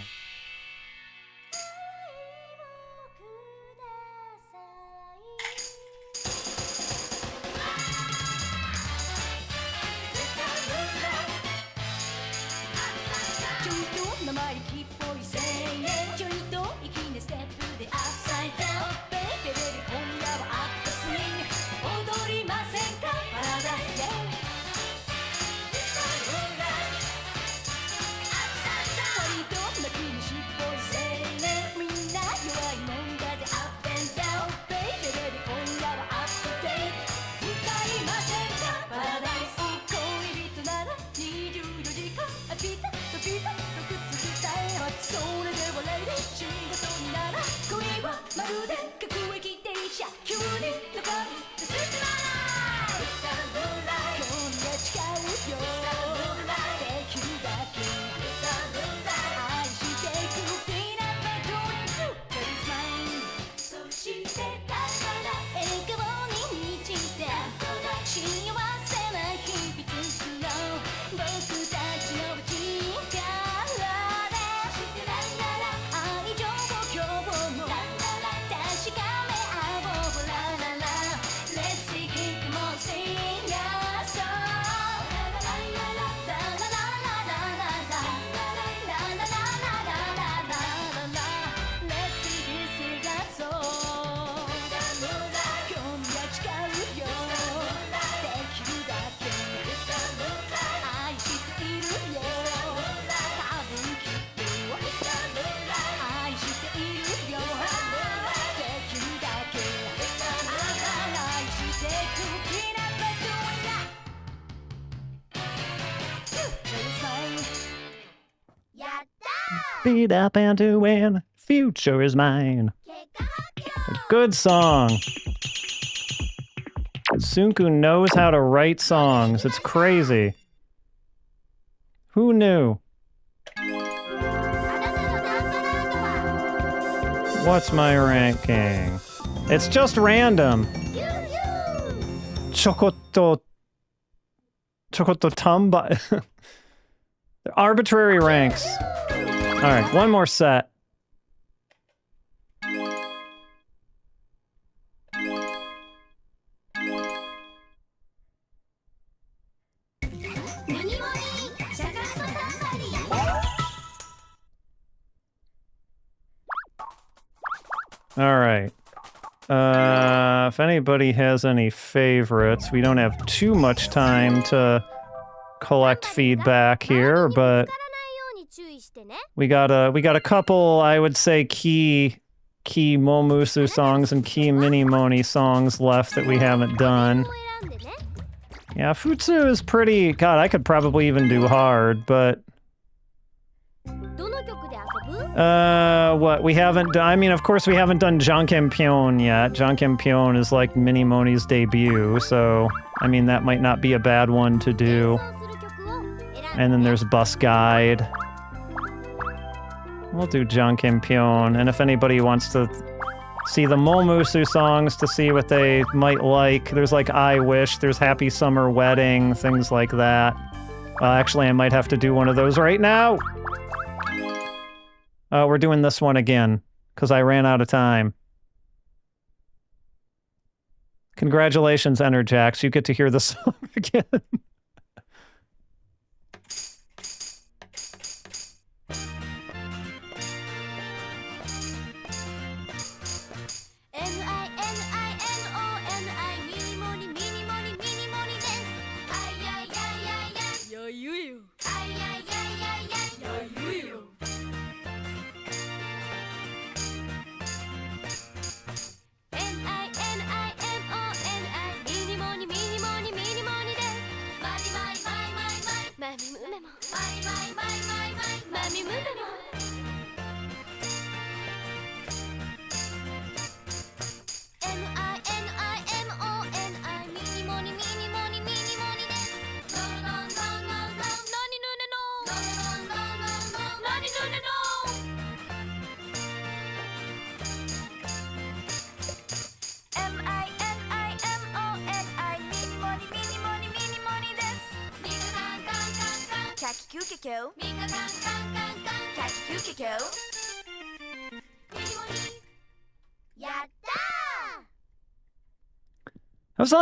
Beat up and to win, future is mine. A good song. Tsunku knows how to write songs. It's crazy. Who knew? What's my ranking? It's just random. Shakatto Tamba. Arbitrary ranks. Alright, one more set. Alright. If anybody has any favorites, we don't have too much time to collect feedback here, but we got a couple, I would say, key Momusu songs and key Mini Moni songs left that we haven't done. Yeah, Futsu is pretty... God, I could probably even do hard, but... what we haven't done... I mean, of course we haven't done Janken Pyon yet. Janken Pyon is like Mini Moni's debut, so... I mean, that might not be a bad one to do. And then there's Bus Guide. We'll do Janken Pyon, and if anybody wants to see the Momusu songs to see what they might like, there's like I Wish, there's Happy Summer Wedding, things like that. Actually, I might have to do one of those right now! We're doing this one again, because I ran out of time. Congratulations, Enerjax, you get to hear the song again. Kyo. Mika kan kan Kyo. Yatta!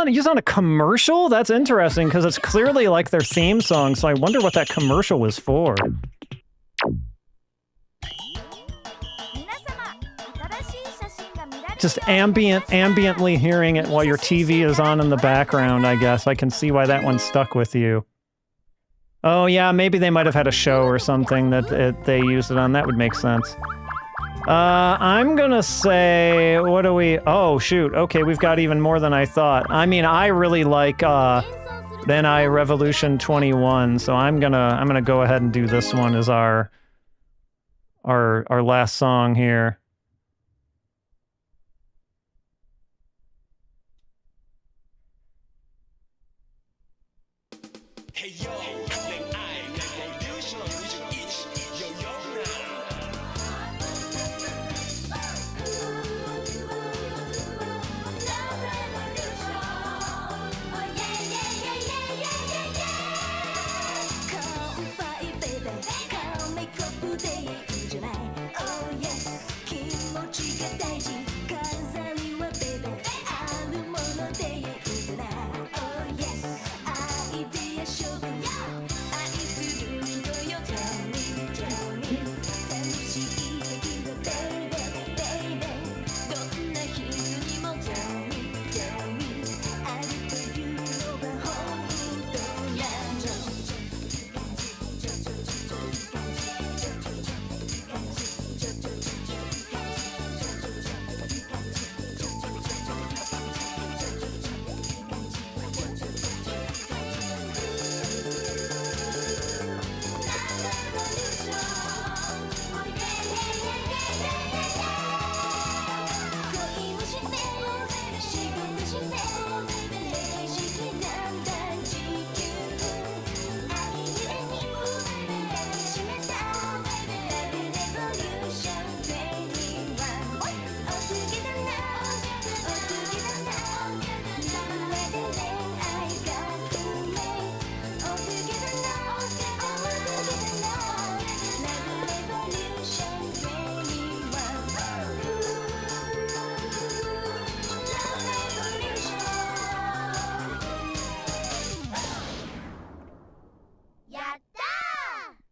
He's on a commercial? That's interesting, because it's clearly like their theme song, so I wonder what that commercial was for. Just ambiently hearing it while your TV is on in the background, I guess. I can see why that one stuck with you. Oh yeah, maybe they might have had a show or something that they used it on. That would make sense. I'm gonna say, what do we... Oh, shoot. Okay, we've got even more than I thought. I mean, I really like, Then I Revolution 21, so I'm gonna go ahead and do this one as our last song here. Hey yo, revolution, yo yo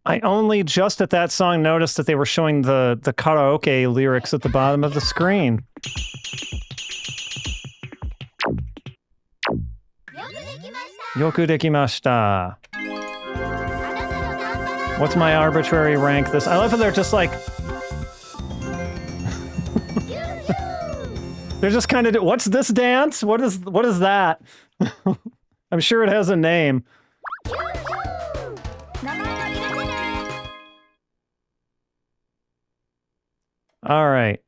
I only just at that song noticed that they were showing the karaoke lyrics at the bottom of the screen. Yoku dekimashita. What's my arbitrary rank this? I love how they're just like... they're just kind of... What's this dance? What is that? I'm sure it has a name. All right.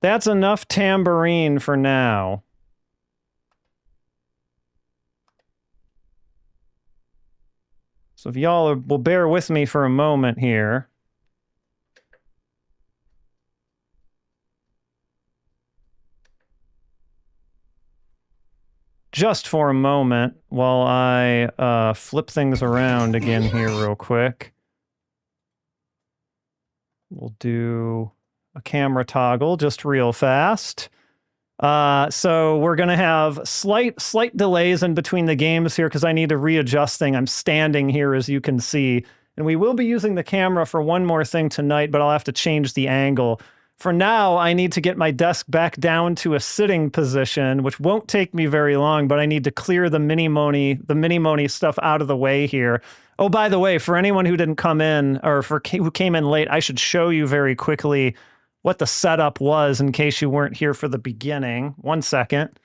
That's enough tambourine for now. So if y'all will bear with me for a moment here. Just for a moment while I flip things around again here real quick. We'll do a camera toggle just real fast. So we're going to have slight delays in between the games here because I need to readjust things. I'm standing here, as you can see. And we will be using the camera for one more thing tonight, but I'll have to change the angle. For now, I need to get my desk back down to a sitting position, which won't take me very long, but I need to clear the mini Moni stuff out of the way here. Oh, by the way, for anyone who didn't come in, or who came in late, I should show you very quickly what the setup was in case you weren't here for the beginning. 1 second.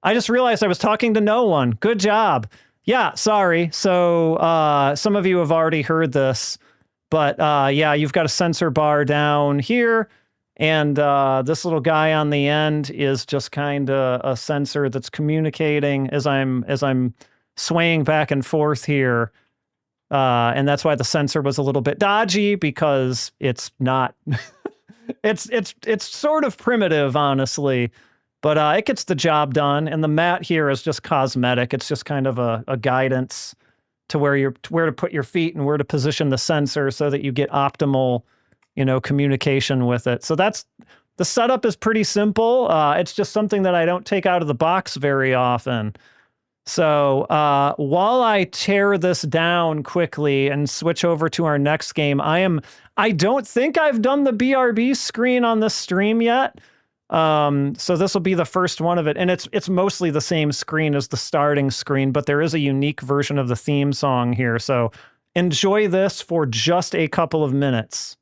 I just realized I was talking to no one. Good job. Yeah, sorry. So some of you have already heard this, but yeah, you've got a sensor bar down here, and this little guy on the end is just kind of a sensor that's communicating as I'm swaying back and forth here. And that's why the sensor was a little bit dodgy, because it's not it's sort of primitive, honestly, but it gets the job done. And the mat here is just cosmetic. It's just kind of a guidance to where to put your feet and where to position the sensor so that you get optimal, communication with it. So the setup is pretty simple. It's just something that I don't take out of the box very often. So while I tear this down quickly and switch over to our next game, I don't think I've done the BRB screen on this stream yet. So this will be the first one of it, and it's mostly the same screen as the starting screen, but there is a unique version of the theme song here. So enjoy this for just a couple of minutes.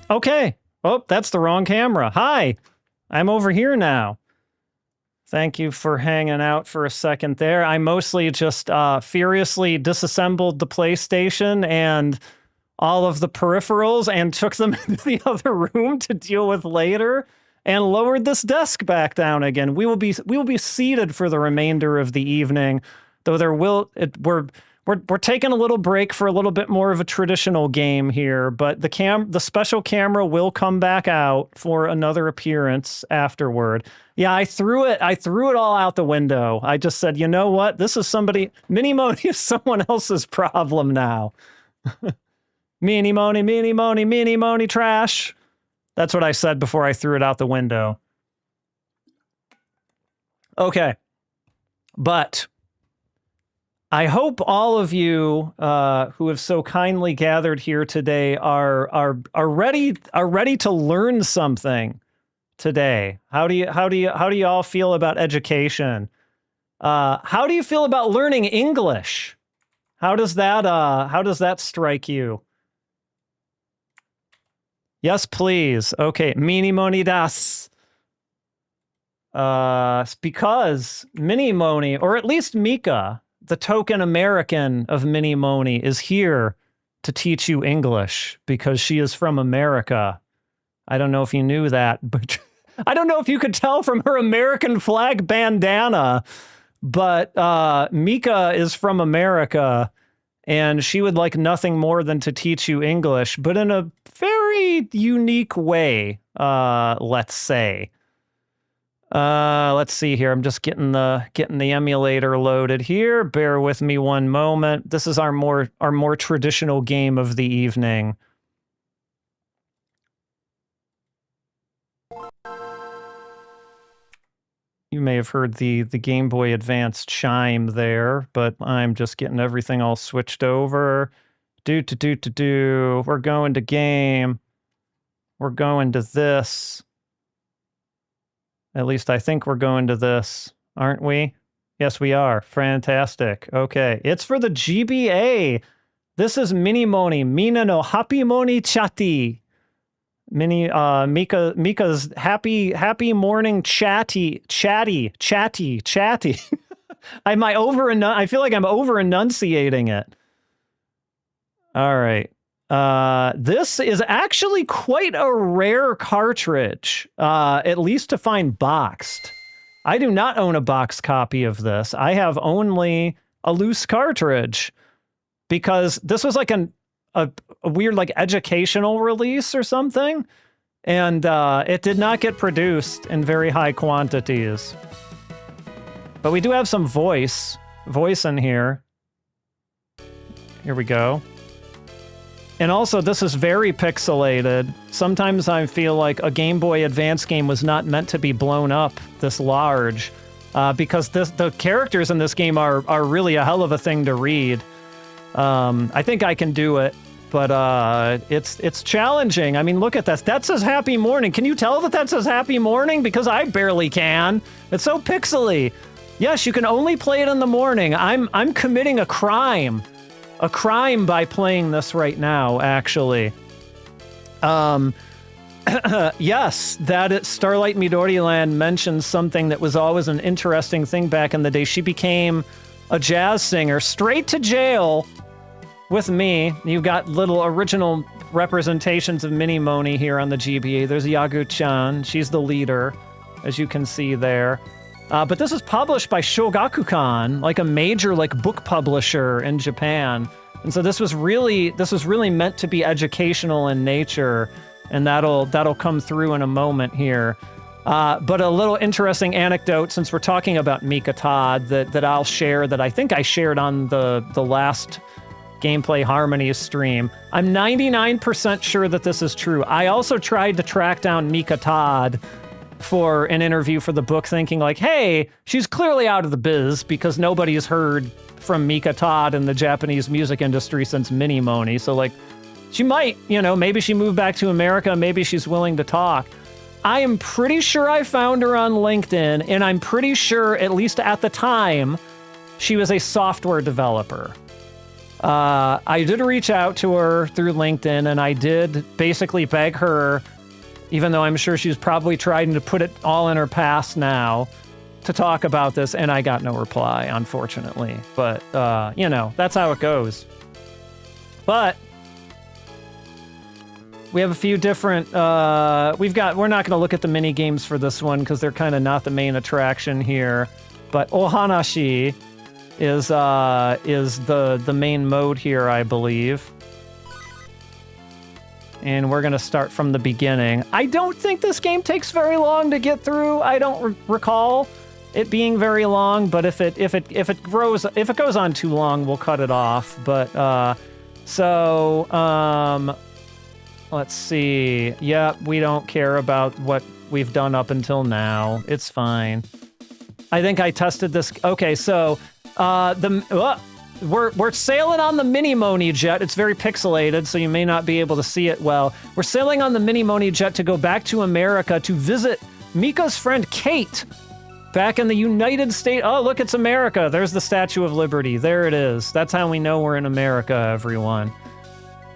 Okay. Oh, that's the wrong camera. Hi, I'm over here now. Thank you for hanging out for a second there. I mostly just furiously disassembled the PlayStation and all of the peripherals and took them into the other room to deal with later, and lowered this desk back down again. We will be seated for the remainder of the evening, though we're we're taking a little break for a little bit more of a traditional game here, but the special camera will come back out for another appearance afterward. Yeah, I threw it all out the window. I just said, you know what? This is Mini Moni is someone else's problem now. Mini Moni, trash. That's what I said before I threw it out the window. Okay. But I hope all of you who have so kindly gathered here today are ready to learn something today. How do you all feel about education? How do you feel about learning English? How does that strike you? Yes, please. Okay, Mini Moni das. Because Mini Moni, or at least Mika, the token American of Mini Moni, is here to teach you English because she is from America. I don't know if you knew that, but I don't know if you could tell from her American flag bandana, but Mika is from America, and she would like nothing more than to teach you English, but in a very unique way, let's say. Let's see here. I'm just getting the emulator loaded here. Bear with me one moment. This is our more traditional game of the evening. You may have heard the Game Boy Advance chime there, but I'm just getting everything all switched over. We're going to game. We're going to this. At least I think we're going to this, aren't we? Yes, we are. Fantastic. Okay. It's for the GBA. This is Mini Moni. Mina no Happy Moni Chatty. Mika's happy morning chatty. I feel like I'm over enunciating it. All right. This is actually quite a rare cartridge, at least to find boxed. I do not own a boxed copy of this. I have only a loose cartridge because this was like a weird like educational release or something, and it did not get produced in very high quantities. But we do have some voice in here. Here we go. And also, this is very pixelated. Sometimes I feel like a Game Boy Advance game was not meant to be blown up this large, because the characters in this game are really a hell of a thing to read. I think I can do it, but it's challenging. I mean, look at this. That says Happy Morning. Can you tell that says Happy Morning? Because I barely can. It's so pixely. Yes, you can only play it in the morning. I'm committing a crime. A crime by playing this right now, actually. Yes, Starlight Midori Land mentions something that was always an interesting thing back in the day. She became a jazz singer, straight to jail with me. You've got little original representations of Mini Moni here on the GBA. There's Yagu-chan. She's the leader, as you can see there. But this is published by Shogakukan, like a major like book publisher in Japan. And so this was really meant to be educational in nature, and that'll come through in a moment here. But a little interesting anecdote, since we're talking about Mika Todd, that I'll share, that I think I shared on the last Gameplay Harmonies stream. I'm 99% sure that this is true. I also tried to track down Mika Todd for an interview for the book, thinking like, hey, she's clearly out of the biz because nobody's heard from Mika Todd in the Japanese music industry since Mini Moni. So like, she might, maybe she moved back to America, maybe she's willing to talk. I am pretty sure I found her on LinkedIn, and I'm pretty sure, at least at the time, she was a software developer. I did reach out to her through LinkedIn, and I did basically beg her, even though I'm sure she's probably trying to put it all in her past now, to talk about this, and I got no reply, unfortunately. But, that's how it goes. But we have a few different, we're not going to look at the mini games for this one because they're kind of not the main attraction here. But Ohanashi, is the main mode here, I believe. And we're gonna start from the beginning. I don't think this game takes very long to get through. I don't recall it being very long, but if it goes on too long, we'll cut it off. But let's see. Yep, we don't care about what we've done up until now. It's fine. I think I tested this. Okay, so we're sailing on the mini Moni jet. It's very pixelated, so you may not be able to see it well. We're sailing on the mini Moni jet to go back to America to visit Mika's friend Kate back in the United States. Oh, look, it's America. There's the Statue of Liberty. There it is. That's how we know we're in America, everyone.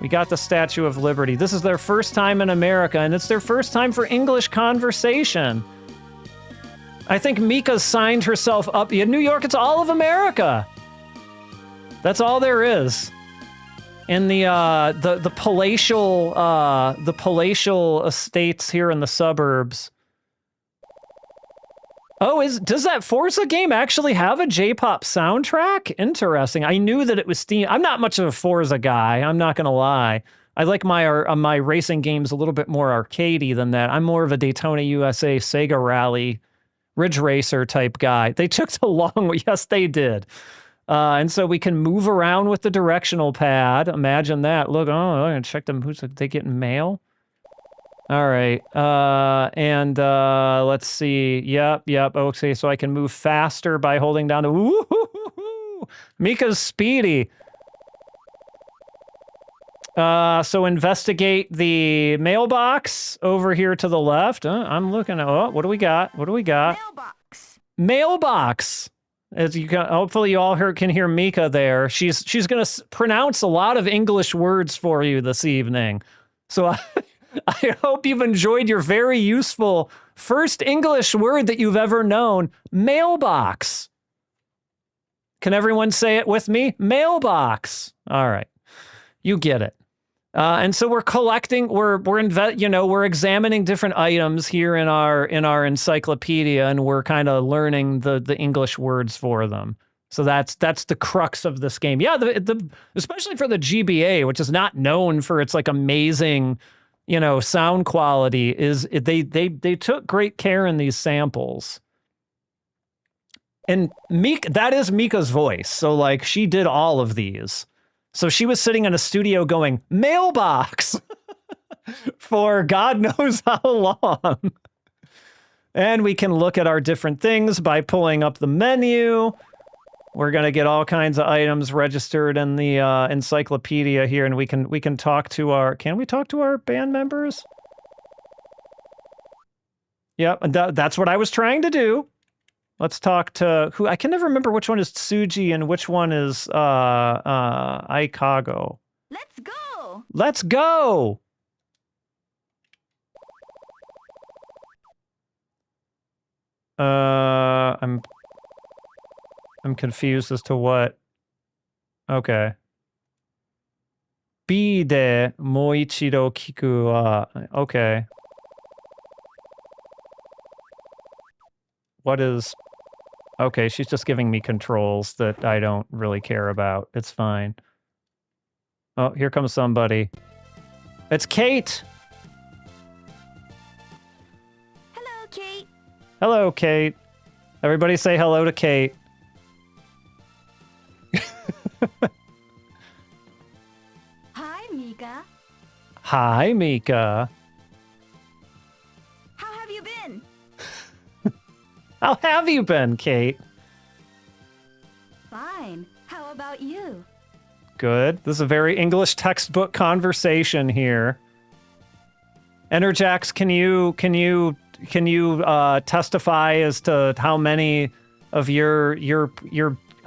We got the Statue of Liberty. This is their first time in America, and it's their first time for English conversation. I think Mika signed herself up. In New York, it's all of America. That's all there is. In the palatial estates here in the suburbs. Oh, does that Forza game actually have a J-pop soundtrack? Interesting. I knew that it was Steam. I'm not much of a Forza guy. I'm not gonna lie. I like my racing games a little bit more arcadey than that. I'm more of a Daytona USA, Sega Rally, Ridge Racer type guy. They took so long. Yes, they did. And so we can move around with the directional pad. Imagine that. Look, I'm gonna check them. They getting mail? All right. Let's see. Yep. Okay, so I can move faster by holding down the. Woo-hoo-hoo-hoo. Mika's speedy. So investigate the mailbox over here to the left. I'm looking at. Oh, what do we got? Mailbox. As you can, hopefully you all can hear Mika there. She's gonna pronounce a lot of English words for you this evening. So I hope you've enjoyed your very useful first English word that you've ever known, mailbox. Can everyone say it with me? Mailbox. All right, you get it. And so we're collecting, we're examining different items here in our encyclopedia, and we're kind of learning the English words for them. So that's the crux of this game. Yeah, especially for the GBA, which is not known for its like amazing, sound quality, they took great care in these samples. And that is Mika's voice. So like she did all of these. So she was sitting in a studio going, mailbox, for God knows how long. And we can look at our different things by pulling up the menu. We're going to get all kinds of items registered in the encyclopedia here, and we can talk to our... Can we talk to our band members? Yep, and that's what I was trying to do. Let's talk to who I can never remember which one is Tsuji and which one is Aikago. Let's go. Let's go. I'm confused as to what. Okay. B de moichiro kiku wa. Okay. What is... Okay, she's just giving me controls that I don't really care about. It's fine. Oh, here comes somebody. It's Kate! Hello, Kate. Hello, Kate. Everybody say hello to Kate. Hi, Mika. Hi, Mika. How have you been? How have you been, Kate? Fine. How about you? Good. This is a very English textbook conversation here. Enerjax, can you testify as to how many of your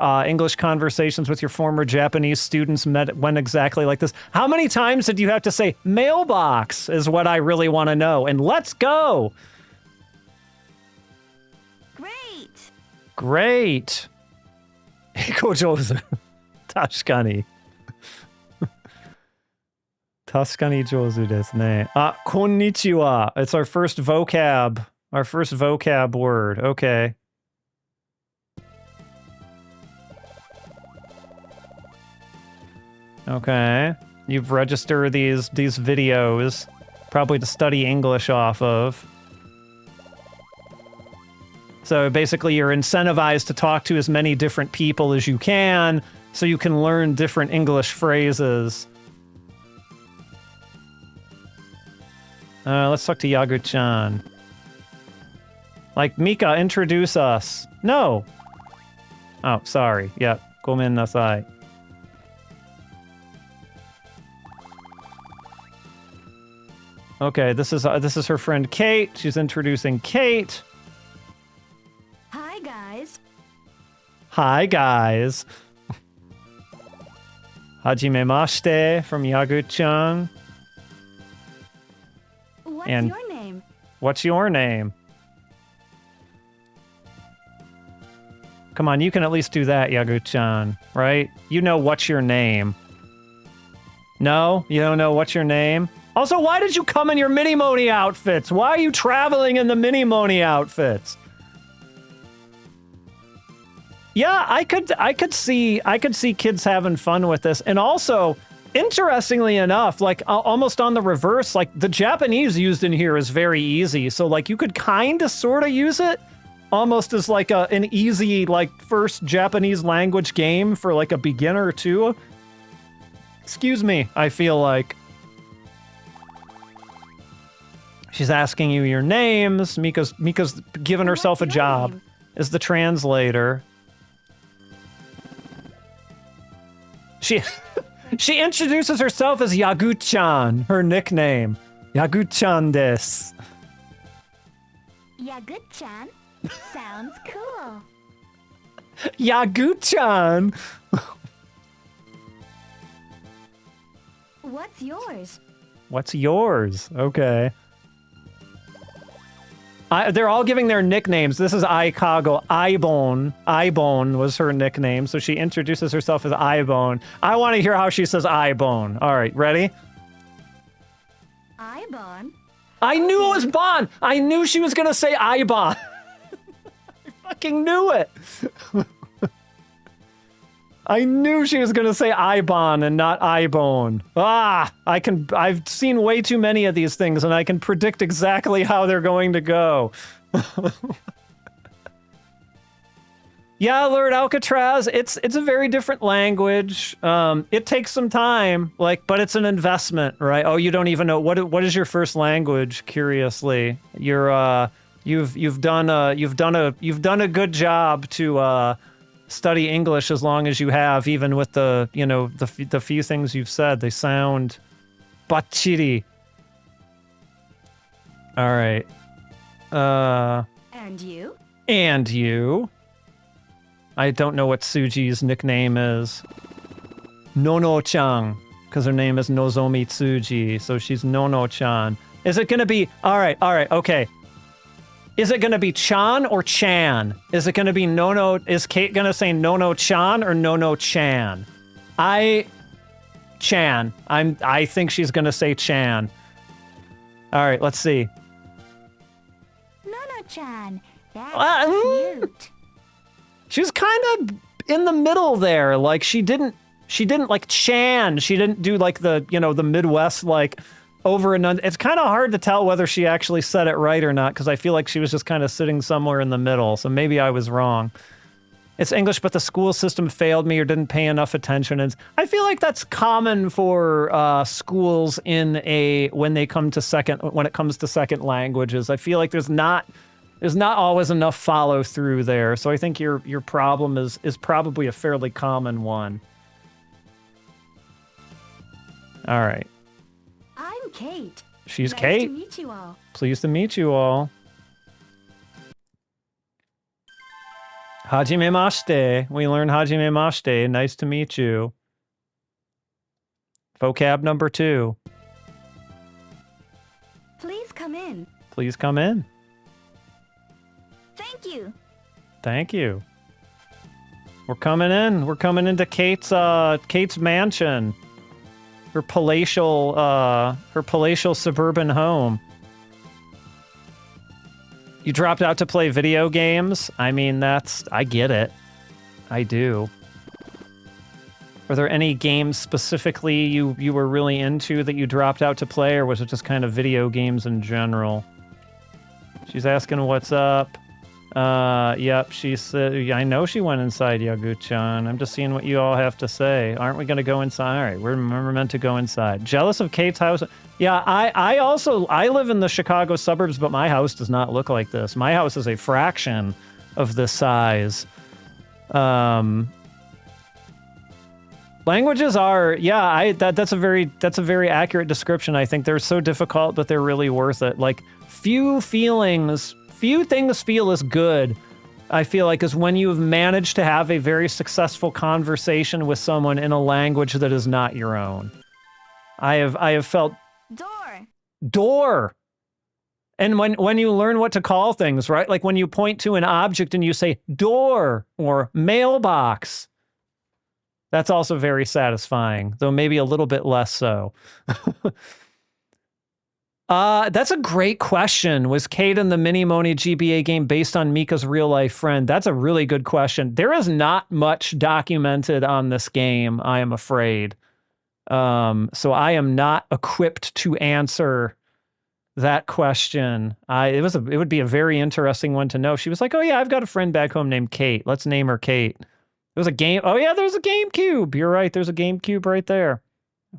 English conversations with your former Japanese students went exactly like this? How many times did you have to say mailbox is what I really want to know, and let's go. Great. 英語上手。確かに。確かに上手ですね。あ、こんにちは。It's our first vocab word. Okay. Okay. You've registered these videos, probably to study English off of. So basically you're incentivized to talk to as many different people as you can, so you can learn different English phrases. Let's talk to Yagu-chan. Like, Mika, introduce us. No. Oh, sorry. Yep. Gomen nasai. Okay, this is her friend Kate. She's introducing Kate. Hi, guys. Hi, guys. Hajimemashite from Yagu-chan. What's And- your name? What's your name? Come on, you can at least do that, Yagu-chan, right? You know what's your name. No? You don't know what's your name? Also, why did you come in your Mini-Moni outfits? Why are you traveling in the Mini-Moni outfits? Yeah, I could see kids having fun with this. And also, interestingly enough, like almost on the reverse, like the Japanese used in here is very easy. So like you could kind of sort of use it almost as like an easy like first Japanese language game for like a beginner too. Excuse me, I feel like. She's asking you your names. Mika's given herself a What's your job name? as the translator. She introduces herself as Yagu-chan, her nickname. Yagu-chan desu. Yeah, good, Chan. Sounds cool. Yagu-chan! What's yours? What's yours? Okay. They're all giving their nicknames. This is Aikago. Ibone. Ibone was her nickname, so she introduces herself as Ibone. I want to hear how she says Ibone. All right, ready? Ibon. I knew it was Bon! I knew she was gonna say Ibon! I fucking knew it! I knew she was gonna say Ibon and not Ibone. I've seen way too many of these things and I can predict exactly how they're going to go. Yeah, Lord Alcatraz, it's a very different language. It takes some time, like, but it's an investment, right? Oh, you don't even know what is your first language? Curiously, you've done a good job to study English as long as you have, even with the few things you've said. They sound bachiri. All right. And you? And you. I don't know what Tsuji's nickname is. Nono-chan, because her name is Nozomi Tsuji, so she's Nono-chan. Is it gonna be... All right, okay. Is it gonna be Chan or Chan? Is it gonna be Nono... Is Kate gonna say Nono-chan or Nono-chan? I think she's gonna say Chan. All right, let's see. Nono-chan. That's cute. She was kind of in the middle there. Like she didn't like Chan. She didn't do like the Midwest like over and under. It's kind of hard to tell whether she actually said it right or not because I feel like she was just kind of sitting somewhere in the middle. So maybe I was wrong. It's English, but the school system failed me or didn't pay enough attention. And I feel like that's common for schools when it comes to second languages. I feel like there's not always enough follow through there. So I think your problem is probably a fairly common one. All right. I'm Kate. She's Nice Kate. to meet you all. Pleased to meet you all. Hajimemashite. We learned Hajimemashite. Nice to meet you. Vocab number 2. Please come in. Please come in. Thank you. Thank you. We're coming in. We're coming into Kate's mansion. Her palatial suburban home. You dropped out to play video games? I mean, I get it. I do. Were there any games specifically you were really into that you dropped out to play, or was it just kind of video games in general? She's asking what's up. Yep, she said, I know she went inside, Yagu-chan. I'm just seeing what you all have to say. Aren't we going to go inside? All right, we're meant to go inside. Jealous of Kate's house? Yeah, I live in the Chicago suburbs, but my house does not look like this. My house is a fraction of this size. Languages are, yeah, that's a very accurate description. I think they're so difficult, but they're really worth it. Like, few things feel as good, I feel like, as when you've managed to have a very successful conversation with someone in a language that is not your own. I have felt door. And when you learn what to call things, right? Like when you point to an object and you say door or mailbox. That's also very satisfying, though maybe a little bit less so. That's a great question. Was Kate in the Mini Moni GBA game based on Mika's real-life friend? That's a really good question. There is not much documented on this game, I am afraid. So I am not equipped to answer that question. It would be a very interesting one to know. She was like, oh yeah, I've got a friend back home named Kate. Let's name her Kate. There was a game. Oh yeah, there's a GameCube. You're right. There's a GameCube right there.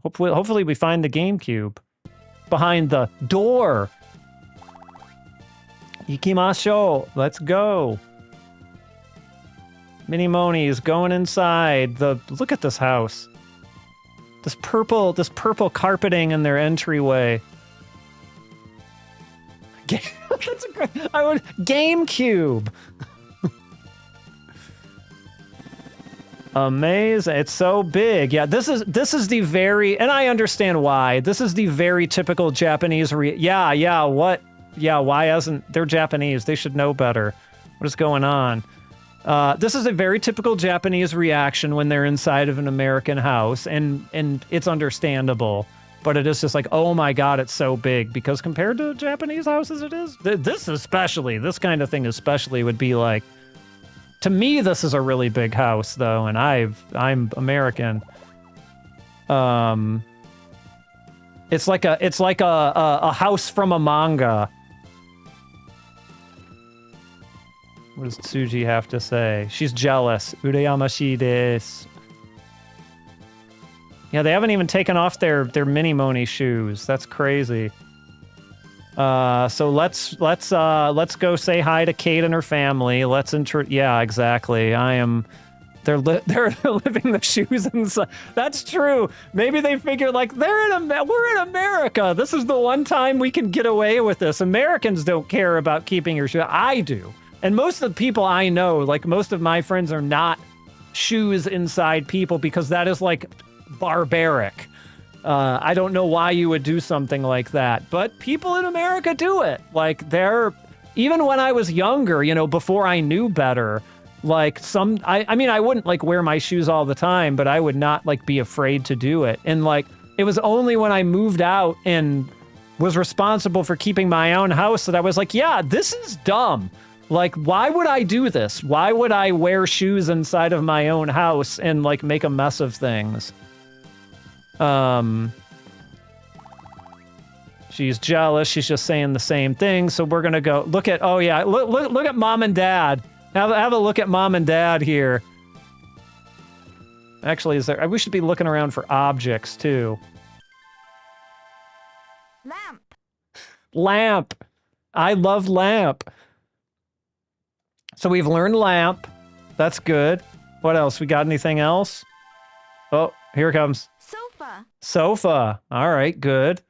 Hopefully we find the GameCube behind the door. Ikimashou. Let's go. Mini Moni is going inside. Look at this house. This purple carpeting in their entryway. That's a great. GameCube. Amazing. It's so big. Yeah, this is the very, and I understand why. This is the very typical Japanese why isn't, they're Japanese. They should know better. What is going on? This is a very typical Japanese reaction when they're inside of an American house, and it's understandable. But it is just like, oh my god, it's so big. Because compared to Japanese houses, it is. This kind of thing especially would be like, to me, this is a really big house, though, and I'm American. It's like a house from a manga. What does Tsuji have to say? She's jealous. Urayamashi desu. Yeah, they haven't even taken off their Mini Moni shoes. That's crazy. So let's go say hi to Kate and her family. Yeah, exactly. They're living the shoes inside. That's true. Maybe they figure like we're in America. This is the one time we can get away with this. Americans don't care about keeping your shoes. I do. And most of the people I know, like most of my friends, are not shoes inside people because that is like barbaric. I don't know why you would do something like that, but people in America do it. Like even when I was younger, before I knew better, like I mean, I wouldn't like wear my shoes all the time, but I would not like be afraid to do it. And like, it was only when I moved out and was responsible for keeping my own house that I was like, yeah, this is dumb. Like, why would I do this? Why would I wear shoes inside of my own house and like make a mess of things? She's jealous. She's just saying the same thing. So we're gonna go look at. Oh yeah, look at mom and dad. Have a look at mom and dad here. Actually, we should be looking around for objects too. Lamp. I love lamp. So we've learned lamp. That's good. What else? We got anything else? Oh, here it comes. Sofa. All right, good.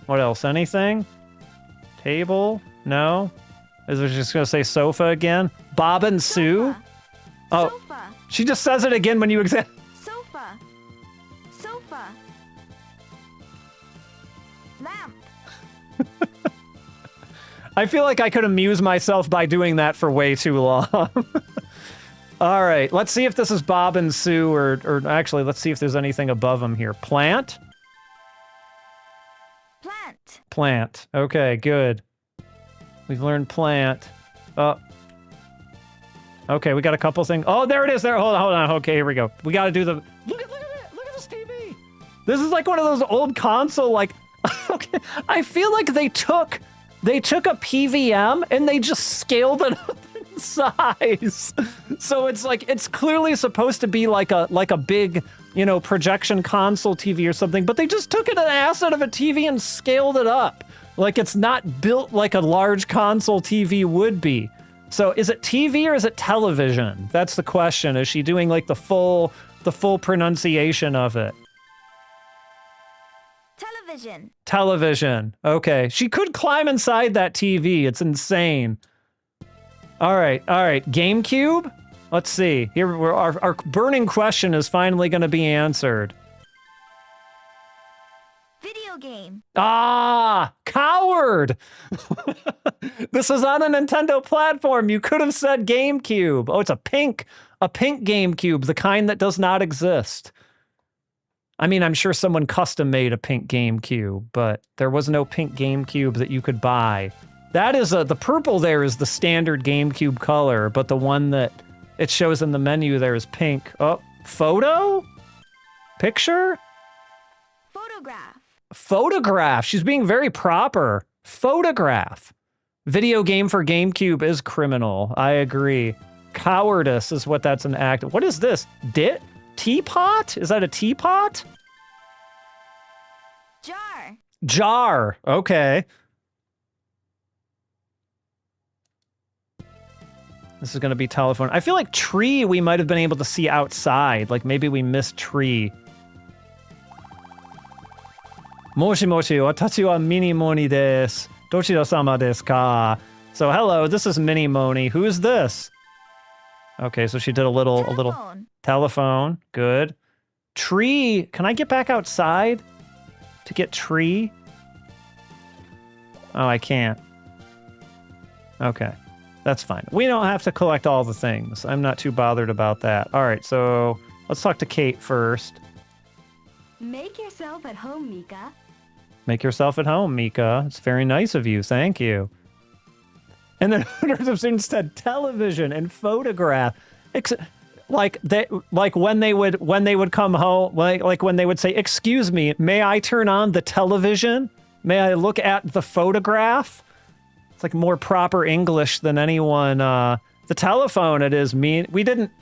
What else? Anything? Table? No? Is it just going to say sofa again? Bob and Sue? Oh, sofa. She just says it again when you examine. Sofa. Lamp. I feel like I could amuse myself by doing that for way too long. All right, let's see if this is Bob and Sue, or actually, let's see if there's anything above them here. Plant? Plant. Okay, good. We've learned plant. Oh. Okay, we got a couple things. Oh, there it is. There. Hold on. Okay, here we go. We got to do the. Look at it. Look at this TV. This is like one of those old console like. Okay, I feel like they took a PVM and they just scaled it up in size. So it's like it's clearly supposed to be like a big, you know, projection console TV or something, but they just took an asset of a TV and scaled it up. Like it's not built like a large console TV would be. So is it TV or is it television? That's the question. Is she doing like the full pronunciation of it? Television. Television. Okay. She could climb inside that TV. It's insane. All right. GameCube? Let's see. Here, our burning question is finally going to be answered. Video game. Ah, coward! This is on a Nintendo platform. You could have said GameCube. Oh, it's a pink GameCube, the kind that does not exist. I mean, I'm sure someone custom made a pink GameCube, but there was no pink GameCube that you could buy. That is the purple there is the standard GameCube color, but the one that it shows in the menu there is pink. Oh, photo? Picture? Photograph. She's being very proper. Photograph. Video game for GameCube is criminal. I agree. Cowardice is what that's an act. What is this? Teapot? Is that a teapot? Jar. Okay. This is going to be telephone. I feel like tree we might have been able to see outside. Like maybe we missed tree. Moshi moshi, watashi wa mini Moni desu. Dochiro-sama desu ka? So hello, this is Mini Moni. Who is this? Okay, so she did a little telephone. Good. Tree. Can I get back outside to get tree? Oh, I can't. Okay, that's fine. We don't have to collect all the things. I'm not too bothered about that. All right, so let's talk to Kate first. Make yourself at home, Mika. Make yourself at home, Mika. It's very nice of you. Thank you. And then hundreds of students said television and photograph. Like when they would come home, like when they would say, "Excuse me, may I turn on the television? May I look at the photograph?" It's like more proper English than anyone. The telephone, it is me.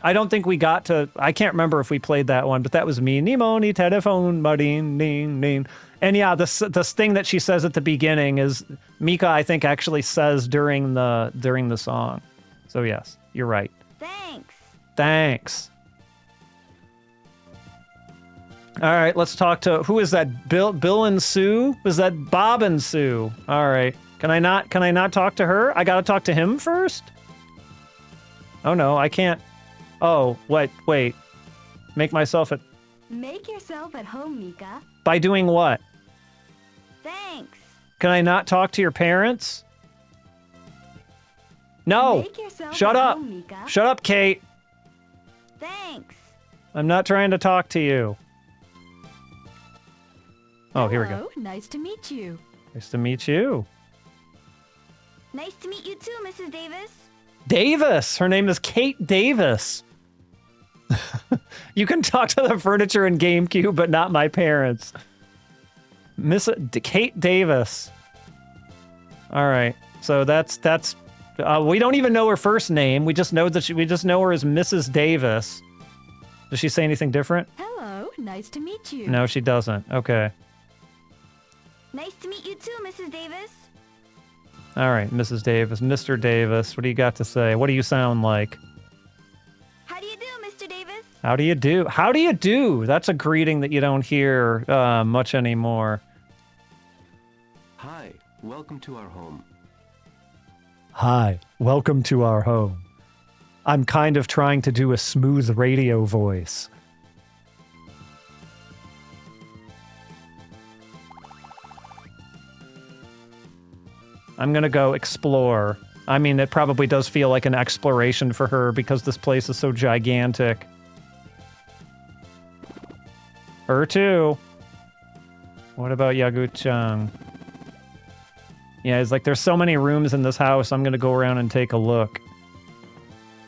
I don't think we got to, I can't remember if we played that one, but that was me. Nimoni telephone, ding, ding, ding. And yeah, this thing that she says at the beginning is Mika, I think, actually says during the song. So yes, you're right. Thanks. All right, let's talk to, who is that? Bill and Sue? Was that Bob and Sue? All right. Can I not talk to her? I gotta talk to him first? Oh no, I can't. Oh, wait. Make yourself at home, Mika. By doing what? Thanks. Can I not talk to your parents? No. Shut up. Home, Mika. Shut up, Kate. Thanks. I'm not trying to talk to you. Oh, here we go. Hello, nice to meet you. Nice to meet you. Nice to meet you too, Mrs. Davis. Davis. Her name is Kate Davis. You can talk to the furniture in GameCube, but not my parents. Kate Davis. All right. So that's we don't even know her first name. We just know her as Mrs. Davis. Does she say anything different? Hello, nice to meet you. No, she doesn't. Okay. Nice to meet you too, Mrs. Davis. All right, Mrs. Davis. Mr. Davis, what do you got to say? What do you sound like? How do you do, Mr. Davis? How do you do? How do you do? That's a greeting that you don't hear much anymore. Hi, welcome to our home. Hi, welcome to our home. I'm kind of trying to do a smooth radio voice. I'm gonna go explore. I mean, it probably does feel like an exploration for her because this place is so gigantic. Her too. What about Yagu-chan? Yeah, it's like there's so many rooms in this house. I'm gonna go around and take a look.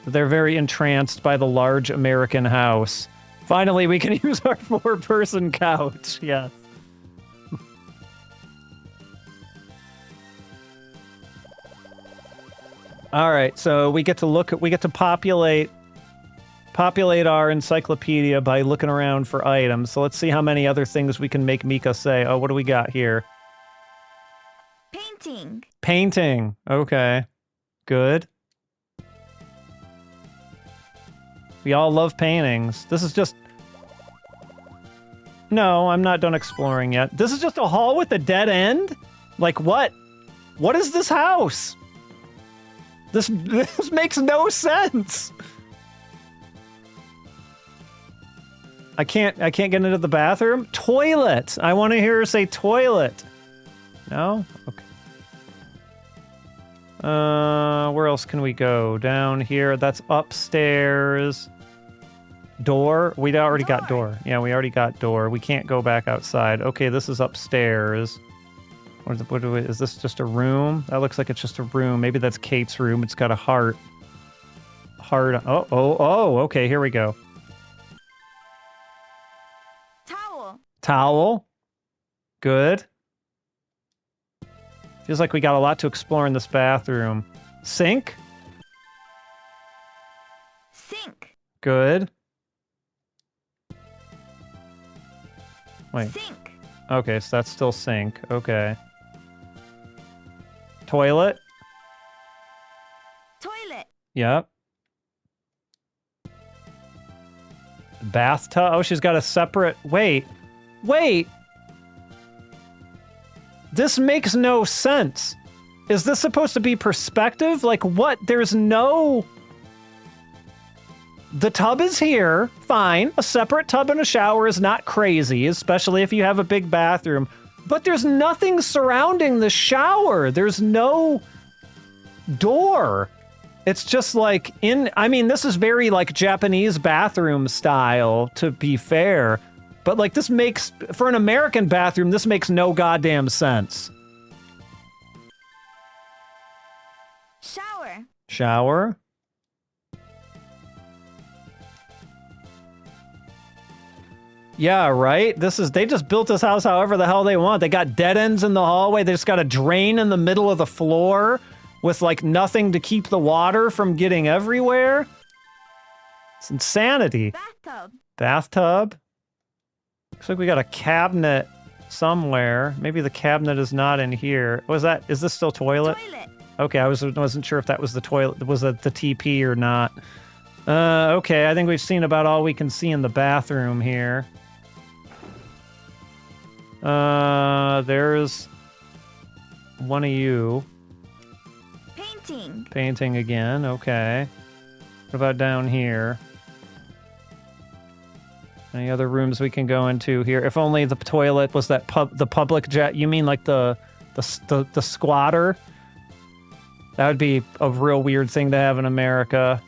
They're very entranced by the large American house. Finally, we can use our 4-person couch. Yes. All right, so we get to populate our encyclopedia by looking around for items. So let's see how many other things we can make Mika say. Oh, what do we got here? Painting. Painting. Okay. Good. We all love paintings. This is just... No, I'm not done exploring yet. This is just a hall with a dead end? Like what? What is this house? This makes no sense. I can't get into the bathroom. Toilet. I want to hear her say toilet. No? Okay. Where else can we go? Down here. That's upstairs. Door. We already got door. Yeah, we already got door. We can't go back outside. Okay, this is upstairs. Is this just a room? That looks like it's just a room. Maybe that's Kate's room. It's got a heart. Heart. Oh, okay, here we go. Towel. Towel. Good. Feels like we got a lot to explore in this bathroom. Sink. Sink. Good. Wait. Sink. Okay, so that's still sink. Okay. Toilet. Toilet. Yep. Bathtub. Oh, she's got a separate... Wait. This makes no sense. Is this supposed to be perspective? Like, what? There's no... The tub is here. Fine. A separate tub and a shower is not crazy, especially if you have a big bathroom. But there's nothing surrounding the shower. There's no door. It's just like I mean, this is very like Japanese bathroom style, to be fair. But like this makes, for an American bathroom, this makes no goddamn sense. Shower. Shower. Yeah, right? They just built this house however the hell they want. They got dead ends in the hallway. They just got a drain in the middle of the floor with like nothing to keep the water from getting everywhere. It's insanity. Bathtub. Bathtub. Looks like we got a cabinet somewhere. Maybe the cabinet is not in here. Is this still toilet? Toilet. Okay, I wasn't sure if that was the toilet. Was it the TP or not? Okay, I think we've seen about all we can see in the bathroom here. There's one of you. Painting. Painting again, okay. What about down here? Any other rooms we can go into here? If only the toilet was the public jet. You mean like the squatter? That would be a real weird thing to have in America.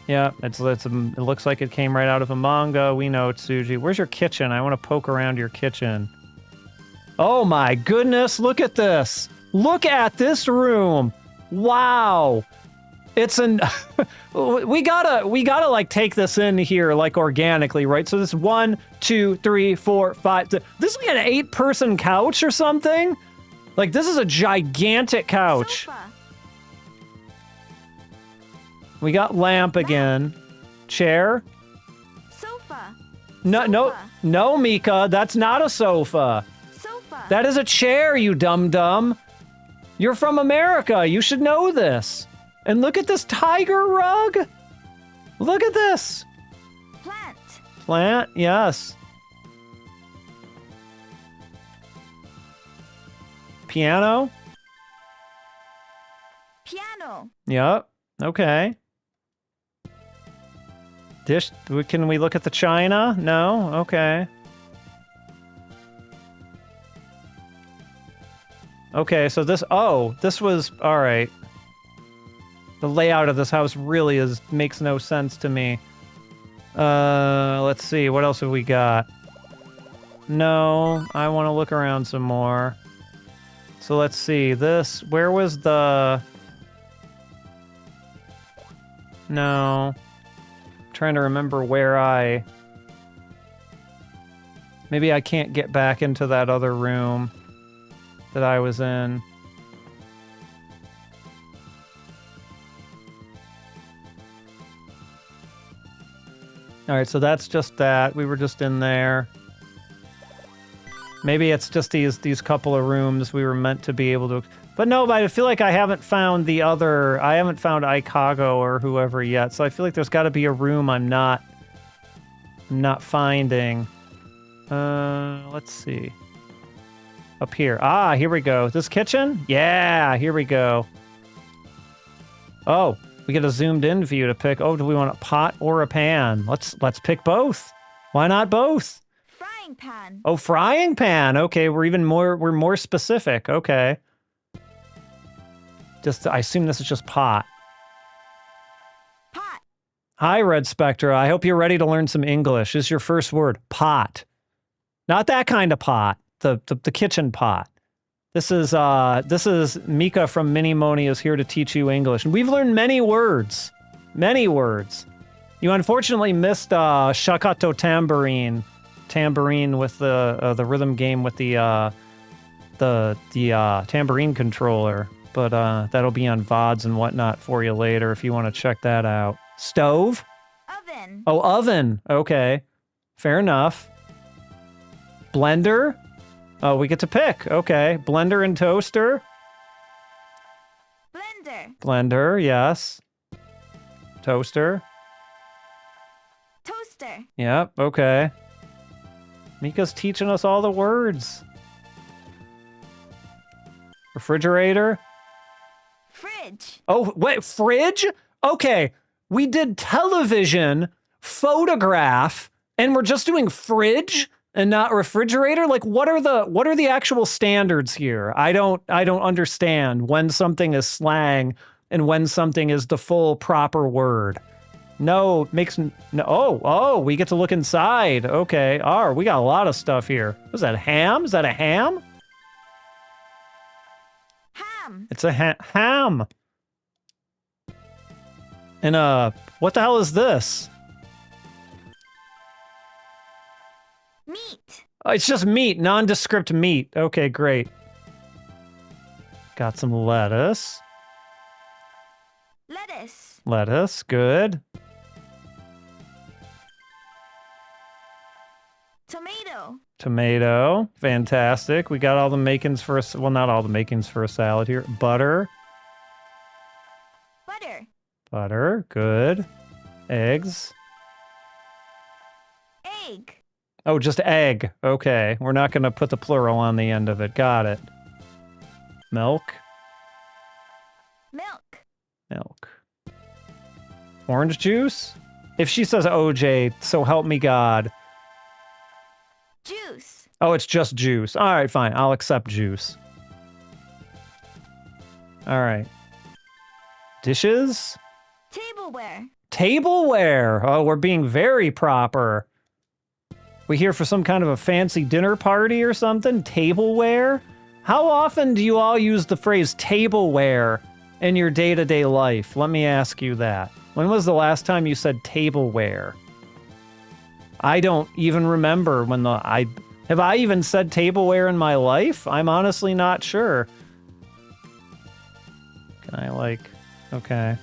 Yeah, it looks like it came right out of a manga. We know, Tsuji. Where's your kitchen? I want to poke around your kitchen. Oh my goodness, look at this. Look at this room. Wow. It's we gotta like take this in here like organically, right? So this 1, 2, 3, 4, 5. This is like an 8-person couch or something. Like this is a gigantic couch. Sofa. We got lamp again. Chair. Sofa. No, Mika, that's not a sofa. Sofa. That is a chair, you dum-dum. You're from America. You should know this. And look at this tiger rug. Look at this. Plant. Plant, yes. Piano. Piano. Yep. Okay. Dish. Can we look at the china? No? Okay. Okay, so this was, all right. The layout of this house really makes no sense to me. Let's see, what else have we got? No, I want to look around some more. So let's see, where was the No. Trying to remember where I... Maybe I can't get back into that other room that I was in. Alright, so that's just that. We were just in there. Maybe it's just these couple of rooms we were meant to be able to... But no, but I feel like I haven't found the other... I haven't found Ikago or whoever yet, so I feel like there's got to be a room I'm not finding. Let's see. Up here. Ah, here we go. This kitchen? Yeah, here we go. Oh, we get a zoomed in view to pick. Oh, do we want a pot or a pan? Let's pick both. Why not both? Frying pan. Oh, frying pan. Okay, we're more specific. Okay. I assume this is just pot. Pot. Hi, Red Spectra. I hope you're ready to learn some English. This is your first word. Pot. Not that kind of pot. The kitchen pot. This is Mika from Mini Moni is here to teach you English. And we've learned many words. Many words. You unfortunately missed Shakatto Tambourine. Tambourine with the rhythm game with the tambourine controller. But that'll be on VODs and whatnot for you later if you want to check that out. Stove? Oven. Oh, oven. Okay. Fair enough. Blender? Oh, we get to pick. Okay. Blender and toaster? Blender. Blender, yes. Toaster? Toaster. Yep, okay. Mika's teaching us all the words. Refrigerator? Fridge. Oh, wait, fridge? Okay, we did television, photograph, and we're just doing fridge and not refrigerator? Like, what are the actual standards here? I don't understand when something is slang and when something is the full proper word. No, makes no. Oh, we get to look inside. Okay, we got a lot of stuff here. Was that ham? Is that a ham? Ham. It's a ham. And what the hell is this? Meat. Oh, it's just meat, nondescript meat. Okay, great. Got some lettuce. Lettuce. Lettuce, good. Tomato. Tomato, fantastic. We got all the makings for a, well, not all the makings for a salad here. Butter. Butter. Butter, good. Eggs. Egg. Oh, just egg. Okay, we're not going to put the plural on the end of it. Got it. Milk. Milk. Milk. Orange juice? If she says OJ, so help me God. Juice. Oh, it's just juice. All right, fine. I'll accept juice. All right. Dishes? Tableware. Tableware. Oh, we're being very proper. We here for some kind of a fancy dinner party or something? Tableware? How often do you all use the phrase tableware in your day-to-day life? Let me ask you that. When was the last time you said tableware? I don't even remember when have I even said tableware in my life? I'm honestly not sure. Can I okay.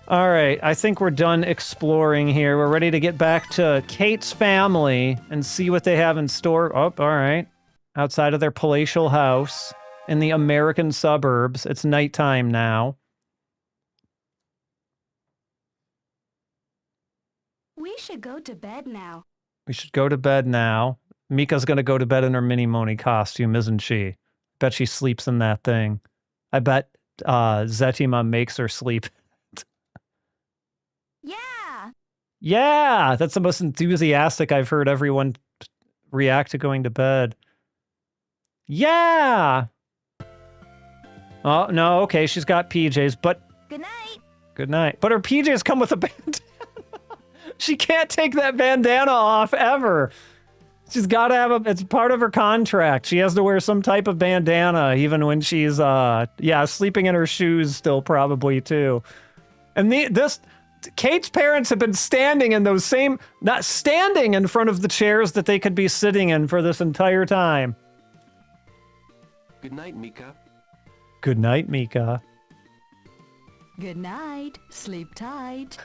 All right, I think we're done exploring here. We're ready to get back to Kate's family and see what they have in store. Oh, all right. Outside of their palatial house in the American suburbs. It's nighttime now. We should go to bed now. We should go to bed now. Mika's gonna go to bed in her Mini Moni costume, isn't she? Bet she sleeps in that thing. I bet Zetima makes her sleep. Yeah. Yeah, that's the most enthusiastic I've heard everyone react to going to bed. Yeah. Oh, no, okay, she's got PJs, but... Good night. Good night. But her PJs come with a bandana. She can't take that bandana off, ever. She's got to have it's part of her contract. She has to wear some type of bandana even when she's, sleeping in her shoes still probably too. And Kate's parents have been standing in those not standing in front of the chairs that they could be sitting in for this entire time. Good night, Mika. Good night, Mika. Good night. Sleep tight.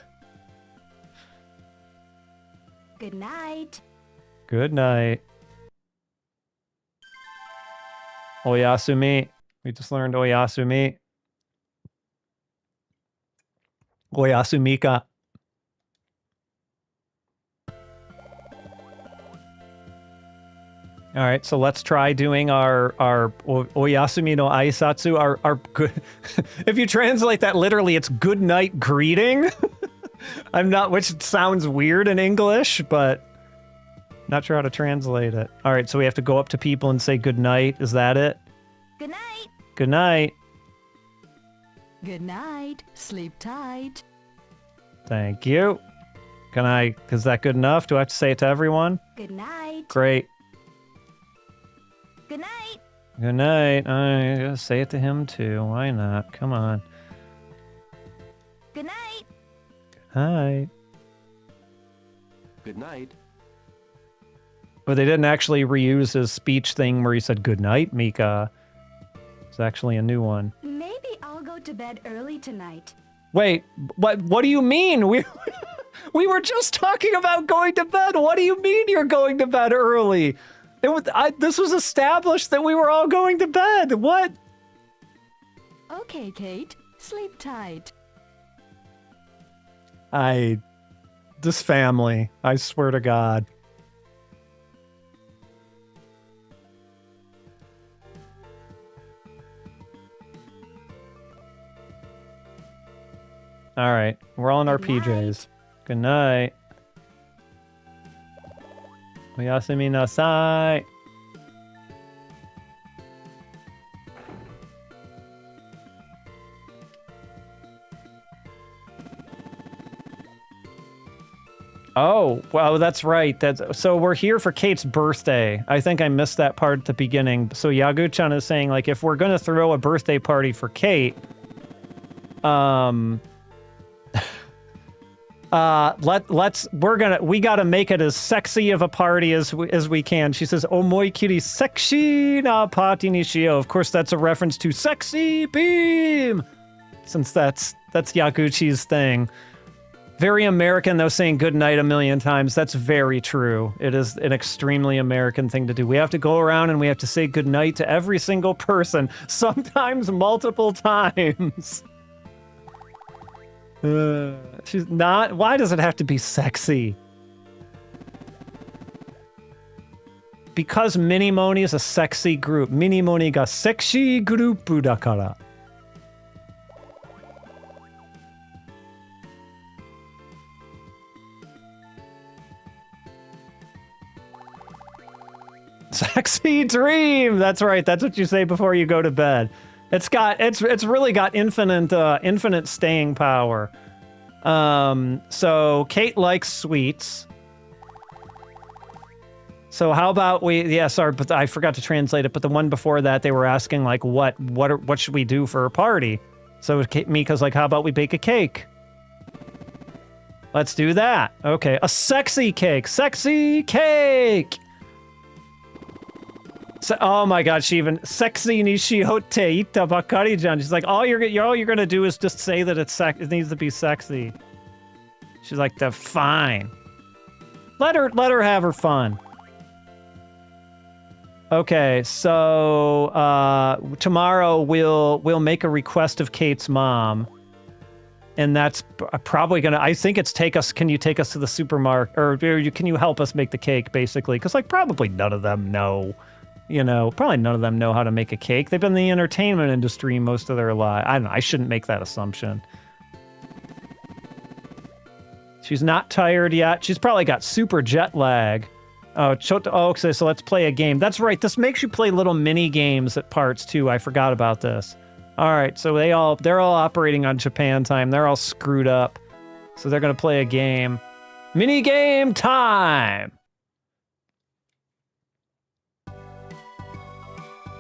Good night. Good night. Oyasumi. We just learned Oyasumi. Oyasumika. All right, so let's try doing our Oyasumi no Aisatsu, our good. If you translate that literally, it's good night greeting. Which sounds weird in English, but not sure how to translate it. All right, so we have to go up to people and say good night. Is that it? Good night. Good night. Good night. Sleep tight. Thank you. Is that good enough? Do I have to say it to everyone? Good night. Great. Good night. Good night. I gotta say it to him too. Why not? Come on. Good night. Hi. Good night. But they didn't actually reuse his speech thing where he said good night, Mika. It's actually a new one. Maybe I'll go to bed early tonight. Wait, what do you mean? We were just talking about going to bed. What do you mean you're going to bed early? This was established that we were all going to bed. What? Okay, Kate. Sleep tight. This family, I swear to God. All right, we're all in our Good PJs. Good night. Oyasumi nasai. Oh, well, that's right. So we're here for Kate's birthday. I think I missed that part at the beginning. So Yagu-chan is saying, like, if we're gonna throw a birthday party for Kate, we gotta make it as sexy of a party as we can. She says, "Omoikiri sexy na party ni shio." Of course, that's a reference to Sexy Beam, since that's Yaguchi's thing. Very American, though, saying good night a million times. That's very true. It is an extremely American thing to do. We have to go around and we have to say good night to every single person, sometimes multiple times. She's not. Why does it have to be sexy? Because Mini Moni is a sexy group. Mini Moni ga sexy groupu dakara. Sexy dream. That's right. That's what you say before you go to bed. It's really got infinite staying power. So Kate likes sweets. So how about but I forgot to translate it, but the one before that they were asking like what should we do for a party? So Mika's like, how about we bake a cake? Let's do that. Okay, a sexy cake. Sexy cake. So, oh my God, she even sexy nishihote ita bakari-jan. She's like, all you're gonna do is just say that it needs to be sexy. She's like, fine. Let her have her fun. Okay, so tomorrow we'll make a request of Kate's mom, and that's probably gonna. I think it's can you take us to the supermarket, or can you help us make the cake, basically? Because like probably none of them know. Probably none of them know how to make a cake. They've been in the entertainment industry most of their life. I don't know. I shouldn't make that assumption. She's not tired yet. She's probably got super jet lag. Oh, okay, so let's play a game. That's right. This makes you play little mini games at parts too. I forgot about this. All right, so they're all operating on Japan time. They're all screwed up. So they're going to play a game. Mini game time.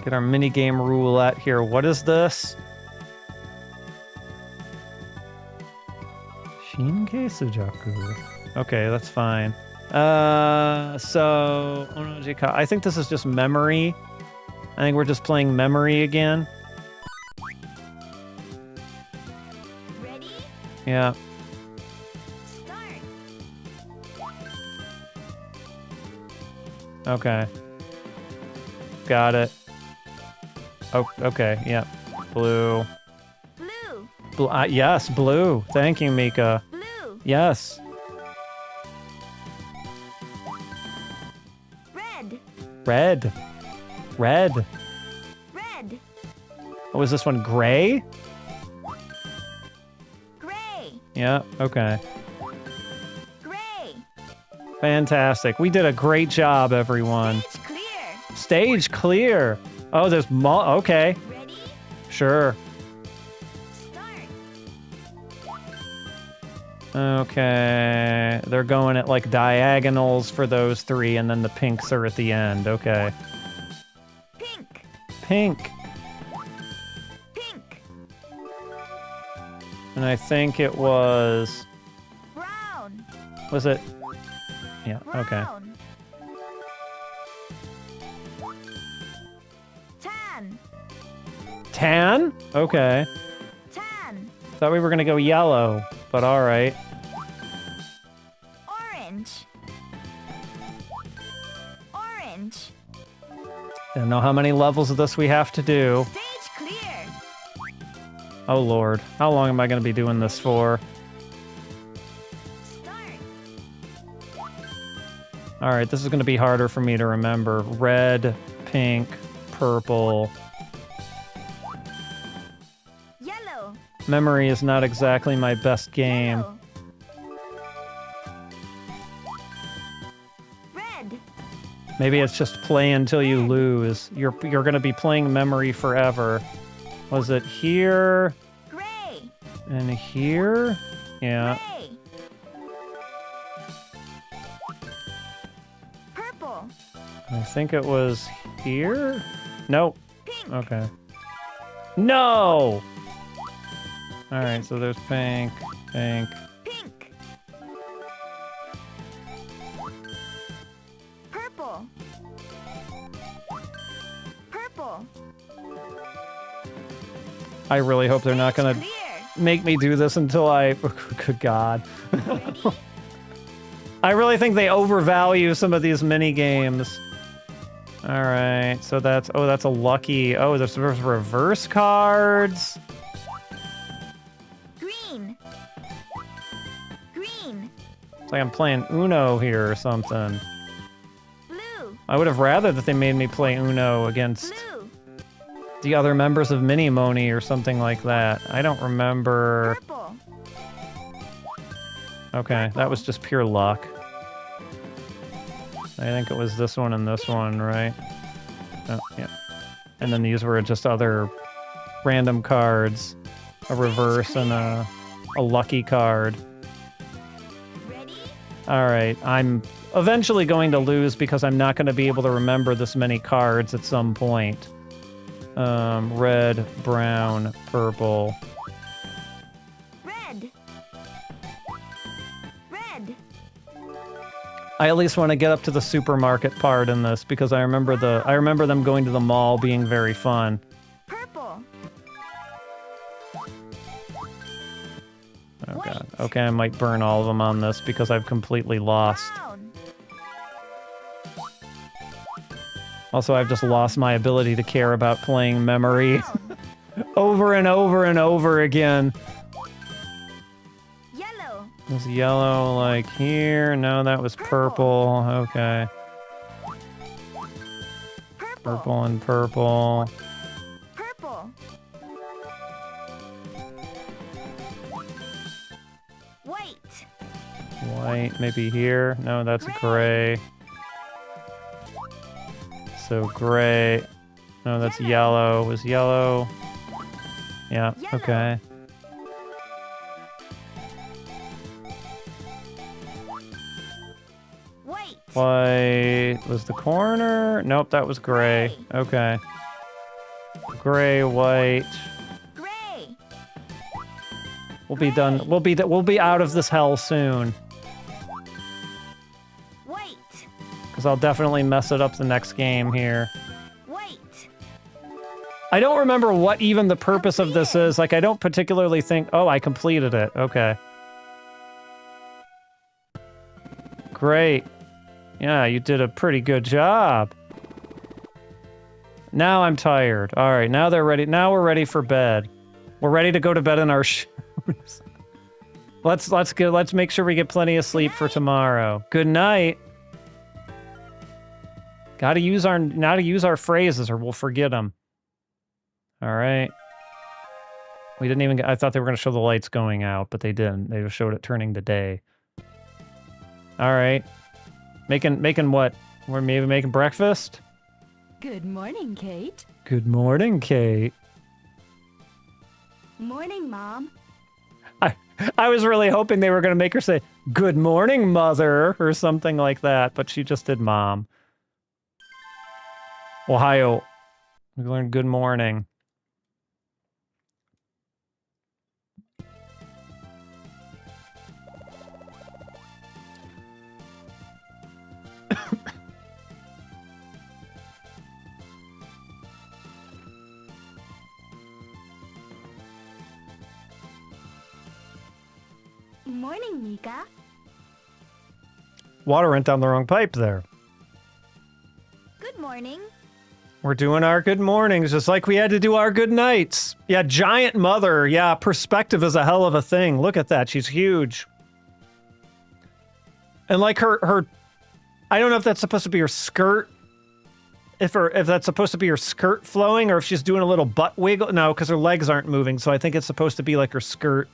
Get our minigame roulette here. What is this? Shinkei Sujaku. Okay, that's fine. So Onojika. I think this is just memory. I think we're just playing memory again. Ready? Yeah. Start. Okay. Got it. Oh, okay. Yeah. Blue. Blue. Yes, blue. Thank you, Mika. Blue. Yes. Red. Red. Red. Red. Oh, was this one gray? Gray. Yeah, okay. Gray. Fantastic. We did a great job, everyone. Stage clear. Stage clear. Oh, there's okay. Ready? Sure. Start. Okay. They're going at like diagonals for those three, and then the pinks are at the end. Okay. Pink. Pink. Pink. And I think it was... Brown. Was it? Yeah, okay. Brown. Tan. Tan? Okay. Tan. Thought we were gonna go yellow, but alright. Orange. Orange. Don't know how many levels of this we have to do. Stage clear. Oh lord. How long am I gonna be doing this for? Start. Alright, this is gonna be harder for me to remember. Red, pink, purple. Yellow. Memory is not exactly my best game. Yellow. Red. Maybe it's just play until you lose. You're gonna be playing memory forever. Was it here Gray. and here? Yeah. Gray. Purple. I think it was here? Nope. Pink. Okay. No! Alright, so there's pink, pink. Pink. Purple. Purple. I really hope they're not gonna Clear. make me do this until I... Good God. Ready? I really think they overvalue some of these mini games. Alright, so that's... Oh, that's a lucky... Oh, there's reverse cards. Green. Green. It's like I'm playing Uno here or something. Blue. I would have rather that they made me play Uno against Blue. the other members of Mini Moni or something like that. I don't remember... Purple. Okay, that was just pure luck. I think it was this one and this one, right? Oh, yeah. And then these were just other random cards. A reverse and a lucky card. Ready? Alright, I'm eventually going to lose because I'm not going to be able to remember this many cards at some point. Red, brown, purple. Red. Red. I at least want to get up to the supermarket part in this because I remember them going to the mall being very fun. Purple. Oh god. Okay, I might burn all of them on this because I've completely lost. Brown. Also, I've just lost my ability to care about playing memory Brown. over and over and over again. Yellow. There's yellow like here. No, that was purple. Okay. Purple. Purple and purple. Purple. White. White, maybe here. No, that's gray. So gray. No, that's yellow. Was yellow. Yeah, Yellow. okay. White. White was the corner. Nope, that was gray. Gray. Okay. Gray, white. Gray. We'll be done. We'll be out of this hell soon. White. Because I'll definitely mess it up the next game here. White. I don't remember what even the purpose of this is. Like, I don't particularly think... Oh, I completed it. Okay. Great. Yeah, you did a pretty good job. Now I'm tired. All right, now they're ready. Now we're ready for bed. We're ready to go to bed in our shoes. Let's make sure we get plenty of sleep for tomorrow. Good night. Now to use our phrases or we'll forget them. All right. We didn't even I thought they were going to show the lights going out, but they didn't. They just showed it turning to day. All right. Making what? We're maybe making breakfast? Good morning, Kate. Good morning, Kate. Morning, Mom. I was really hoping they were going to make her say, "Good morning, Mother," or something like that, but she just did Mom. Ohio. We learned good morning. Morning, Mika. Water went down the wrong pipe there. Good morning. We're doing our good mornings, just like we had to do our good nights. Yeah, giant mother. Yeah, perspective is a hell of a thing. Look at that. She's huge. And like her I don't know if that's supposed to be her skirt. If that's supposed to be her skirt flowing or if she's doing a little butt wiggle. No, because her legs aren't moving, so I think it's supposed to be like her skirt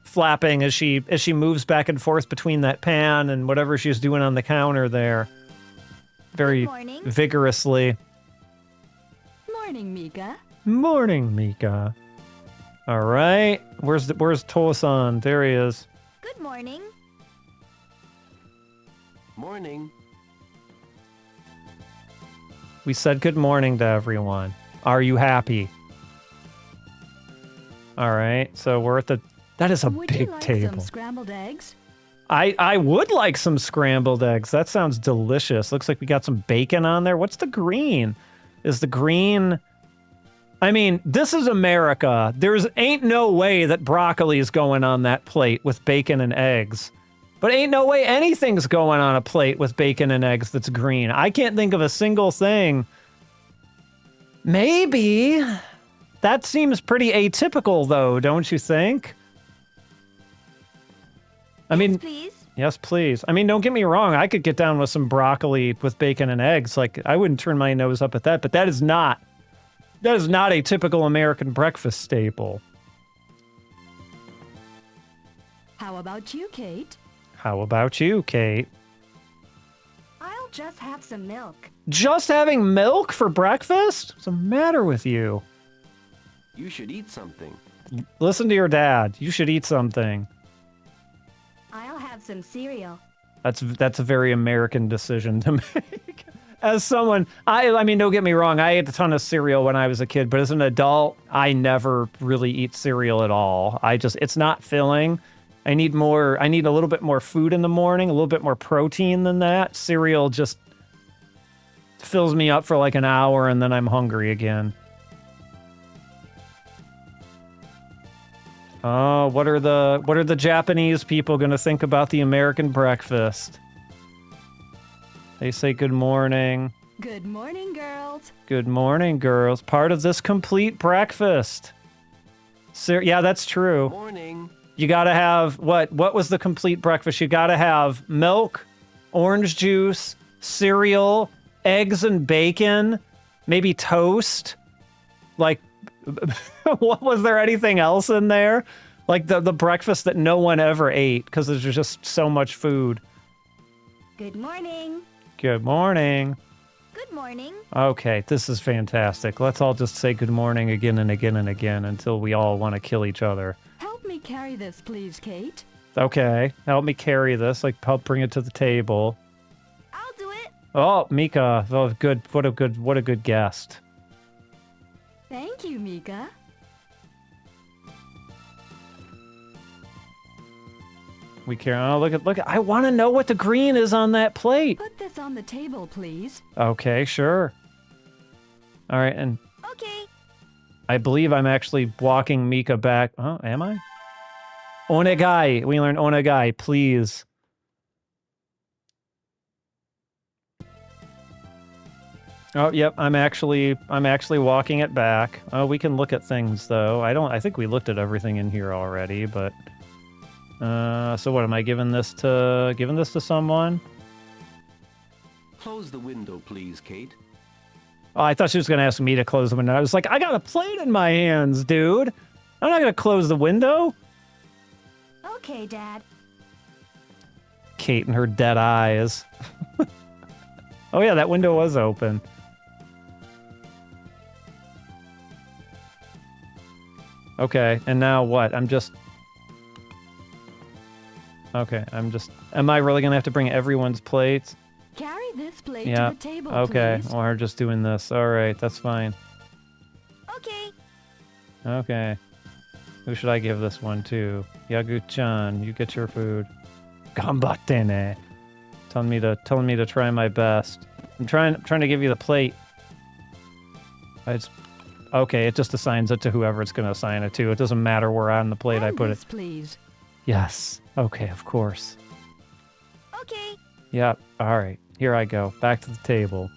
flapping as she moves back and forth between that pan and whatever she's doing on the counter there. Very vigorously. Morning, Mika. Morning, Mika. All right. Where's Tosan? There he is. Good morning. Morning. We said good morning to everyone. Are you happy? All right. So we're at the... That is a Would big you like table. some scrambled eggs? I would like some scrambled eggs. That sounds delicious. Looks like we got some bacon on there. What's the green? Is the green... I mean, this is America. Ain't no way that broccoli is going on that plate with bacon and eggs. But ain't no way anything's going on a plate with bacon and eggs that's green. I can't think of a single thing. Maybe. That seems pretty atypical, though, don't you think? I mean, Please. yes, please. I mean, don't get me wrong. I could get down with some broccoli with bacon and eggs. Like, I wouldn't turn my nose up at that, but that is not a typical American breakfast staple. How about you, Kate? How about you, Kate? I'll just have some milk. Just having milk for breakfast? What's the matter with you? You should eat something. Listen to your dad. You should eat something. I'll have some cereal. That's a very American decision to make. As someone, I mean, don't get me wrong. I ate a ton of cereal when I was a kid, but as an adult, I never really eat cereal at all. It's not filling. I need a little bit more food in the morning, a little bit more protein than that. Cereal just fills me up for like an hour and then I'm hungry again. Oh, what are the Japanese people going to think about the American breakfast? They say good morning. Good morning, girls. Good morning, girls. Part of this complete breakfast. Yeah, that's true. Morning. You gotta have, what was the complete breakfast? You gotta have milk, orange juice, cereal, eggs and bacon, maybe toast. Like, was there anything else in there? Like the breakfast that no one ever ate because there's just so much food. Good morning. Good morning. Good morning. Okay, this is fantastic. Let's all just say good morning again and again and again until we all want to kill each other. Help me carry this, please, Kate. Okay, help me carry this. Like, help bring it to the table. I'll do it. Oh, Mika. Oh, good. What a good guest. Thank you, Mika. We care. Oh, look at. I want to know what the green is on that plate. Put this on the table, please. Okay, sure. All right, and Okay. I believe I'm actually walking Mika back. Oh, am I? Onegai. We learned onegai, please. Oh, yep. I'm actually walking it back. Oh, we can look at things though. I think we looked at everything in here already, but so what am I giving this to someone? Close the window, please, Kate. Oh, I thought she was going to ask me to close the window. I was like, I got a plate in my hands, dude. I'm not going to close the window. Okay, Dad. Kate and her dead eyes. Oh yeah, that window was open. Okay, and now what? Am I really gonna have to bring everyone's plates? Carry this plate Yeah. to the table, Okay, please. well, we're just doing this. Alright, that's fine. Okay. Okay. Who should I give this one to? Yagu-chan, you get your food. Gambatte ne. Telling me to try my best. I'm trying to give you the plate. Okay, it just assigns it to whoever it's gonna assign it to. It doesn't matter where on the plate I And put this, it. please. Yes. Okay, of course. Okay. Yep. Alright. Here I go. Back to the table.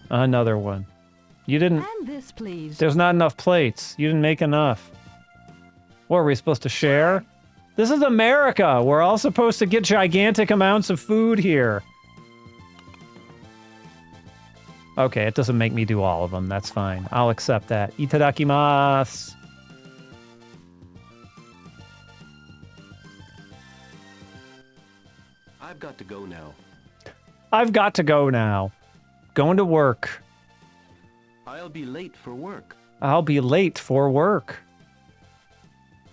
Another one. You didn't... And this, please. There's not enough plates. You didn't make enough. What, are we supposed to share? This is America! We're all supposed to get gigantic amounts of food here. Okay, it doesn't make me do all of them. That's fine. I'll accept that. Itadakimasu! I've got to go now. I've got to go now. Going to work. I'll be late for work. I'll be late for work.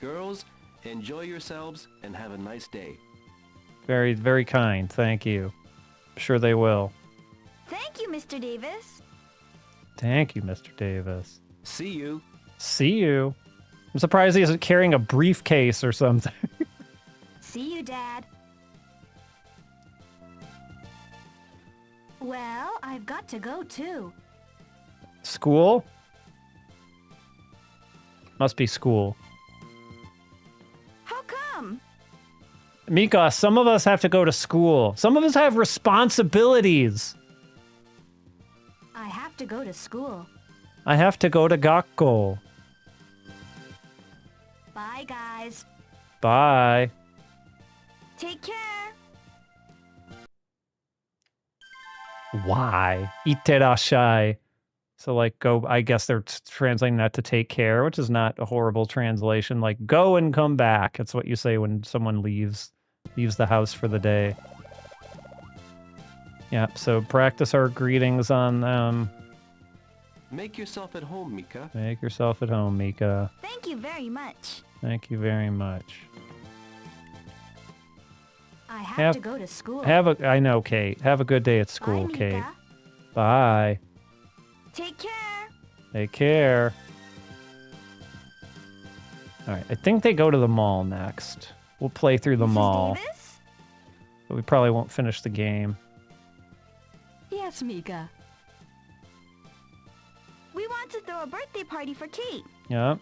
Girls, enjoy yourselves and have a nice day. Very, very kind. Thank you. Sure they will. Thank you, Mr. Davis. Thank you, Mr. Davis. See you. See you. I'm surprised he isn't carrying a briefcase or something. See you, Dad. Well, I've got to go too. School? Must be school. How come? Mika, some of us have to go to school. Some of us have responsibilities. I have to go to school. I have to go to Gakko. Bye, guys. Bye. Take care. Why? Itterashai. So, like, go, I guess they're translating that to take care, which is not a horrible translation. Like, go and come back. That's what you say when someone leaves the house for the day. Yeah, so practice our greetings on them. Make yourself at home, Mika. Make yourself at home, Mika. Thank you very much. Thank you very much. I have to go to school. I know, Kate. Have a good day at school, Bye, Kate. Mika. Bye. Take care. Take care. Alright, I think they go to the mall next. We'll play through the Mrs. mall. Davis? But we probably won't finish the game. Yes, Mika. We want to throw a birthday party for Kate. Yep.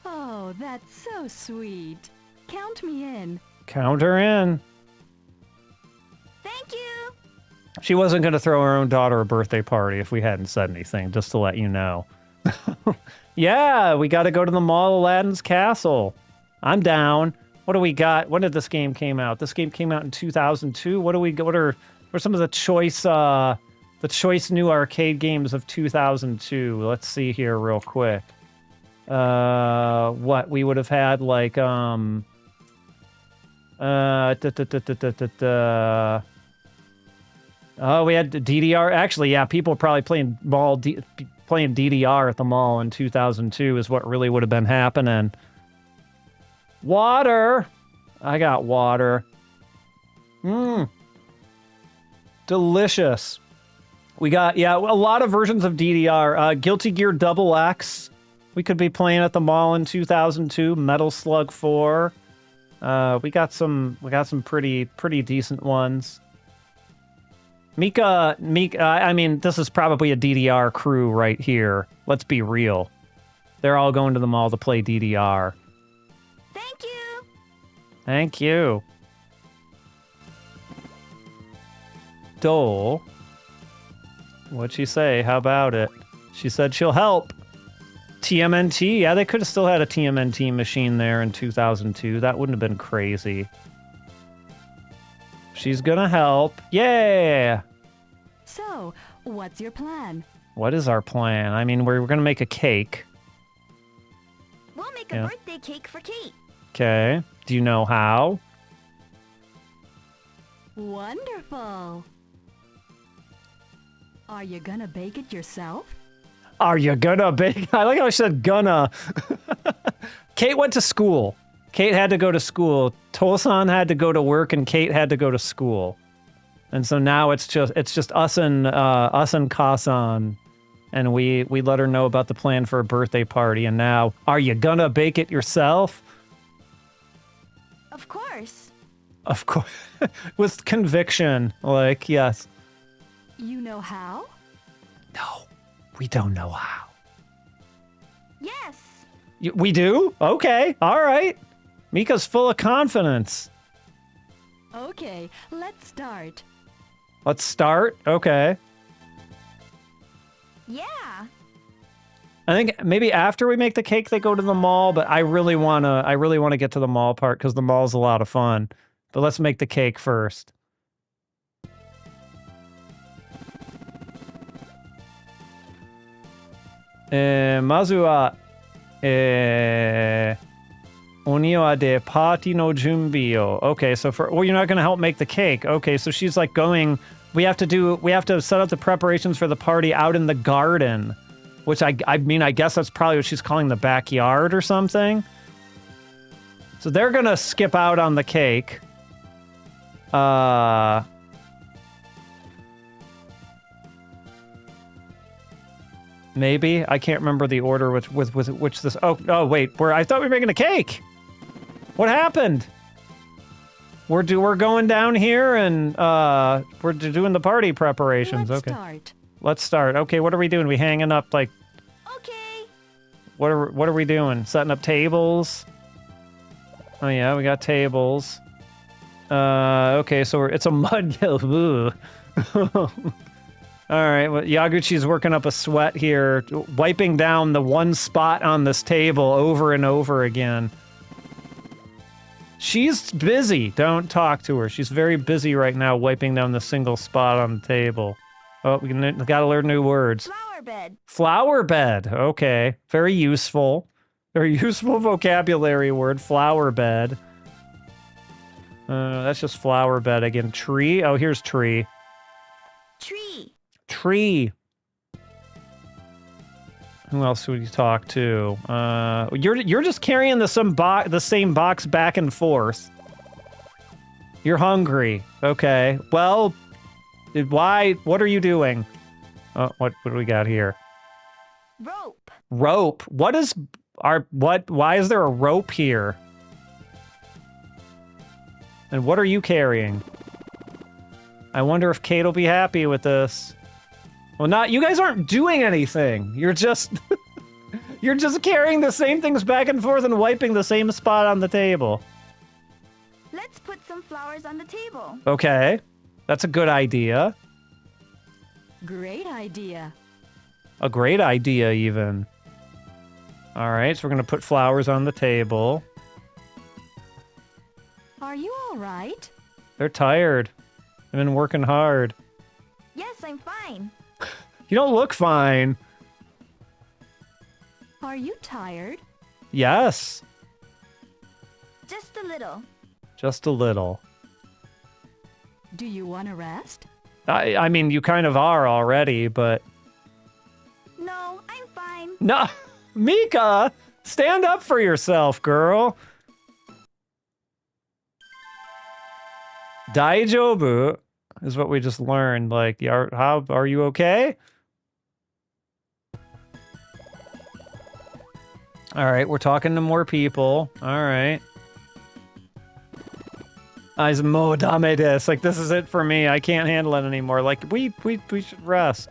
Oh, that's so sweet. Count me in. Count her in. Thank you. She wasn't going to throw her own daughter a birthday party if we hadn't said anything, just to let you know. Yeah, we got to go to the mall, Aladdin's Castle. I'm down. What do we got? When did this game came out? This game came out in 2002. What are some of the choice new arcade games of 2002? Let's see here real quick. What we would have had, like oh, we had DDR. Actually, yeah, people probably playing DDR at the mall in 2002 is what really would have been happening. Water. I got water. Delicious. We got, yeah, a lot of versions of DDR. Guilty Gear Double X. We could be playing at the mall in 2002. Metal Slug 4. We got some pretty decent ones. Mika, I mean, this is probably a DDR crew right here. Let's be real. They're all going to the mall to play DDR. Thank you. Thank you. Dole. What'd she say? How about it? She said she'll help. TMNT. Yeah, they could have still had a TMNT machine there in 2002. That wouldn't have been crazy. She's gonna help. Yeah! So, what's your plan? What is our plan? I mean, we're gonna make a cake. We'll make a birthday cake for Kate. Okay. Do you know how? Wonderful. Are you gonna bake it yourself? Are you gonna bake? I like how she said gonna. Kate went to school. Kate had to go to school. Tosan had to go to work, and Kate had to go to school. And so now it's just us and Kasan, and we let her know about the plan for a birthday party. And now, are you gonna bake it yourself? Of course. Of course, with conviction. Like, yes. You know how? No, we don't know how. Yes. We do? Okay, all right. Mika's full of confidence. Okay, let's start. Let's start. Okay. Yeah. I think maybe after we make the cake, they go to the mall. But I really wanna get to the mall part because the mall's a lot of fun. But let's make the cake first. Mazu wa oni wa de party no junbi o. Okay, so you're not gonna help make the cake. Okay, so she's like going. We have to set up the preparations for the party out in the garden, which I mean I guess that's probably what she's calling the backyard or something. So they're gonna skip out on the cake. Maybe I can't remember the order with which this. Oh wait, I thought we were making a cake. What happened? We're going down here and we're doing the party preparations. Let's okay. Start. Let's start. Okay, what are we doing? We hanging up like. Okay. What are we doing? Setting up tables. Oh yeah, we got tables. Okay, so it's a mud hill. All right, well, Yaguchi's working up a sweat here, wiping down the one spot on this table over and over again. She's busy. Don't talk to her. She's very busy right now, wiping down the single spot on the table. Oh, we gotta learn new words. Flower bed. Flower bed. Okay, very useful. Very useful vocabulary word. Flower bed. That's just flower bed again. Tree. Oh, here's tree. Tree. Tree. Who else would you talk to? You're just carrying the same box back and forth. You're hungry. Okay. Well, why? What are you doing? Oh, what do we got here? Rope. Rope. Why is there a rope here? And what are you carrying? I wonder if Kate will be happy with this. Well, you guys aren't doing anything. You're just you're just carrying the same things back and forth and wiping the same spot on the table. Let's put some flowers on the table. Okay. That's a good idea. Great idea. A great idea, even. All right, so we're going to put flowers on the table. Are you all right? They're tired. They've been working hard. Yes, I'm fine. You don't look fine. Are you tired? Yes. Just a little. Just a little. Do you want to rest? I mean, you kind of are already, but... No, I'm fine. No! Mika! Stand up for yourself, girl! Daijoubu. is what we just learned. Like, how are you okay? All right, we're talking to more people. All right. Mo dame desu. Like, this is it for me. I can't handle it anymore. Like, we should rest.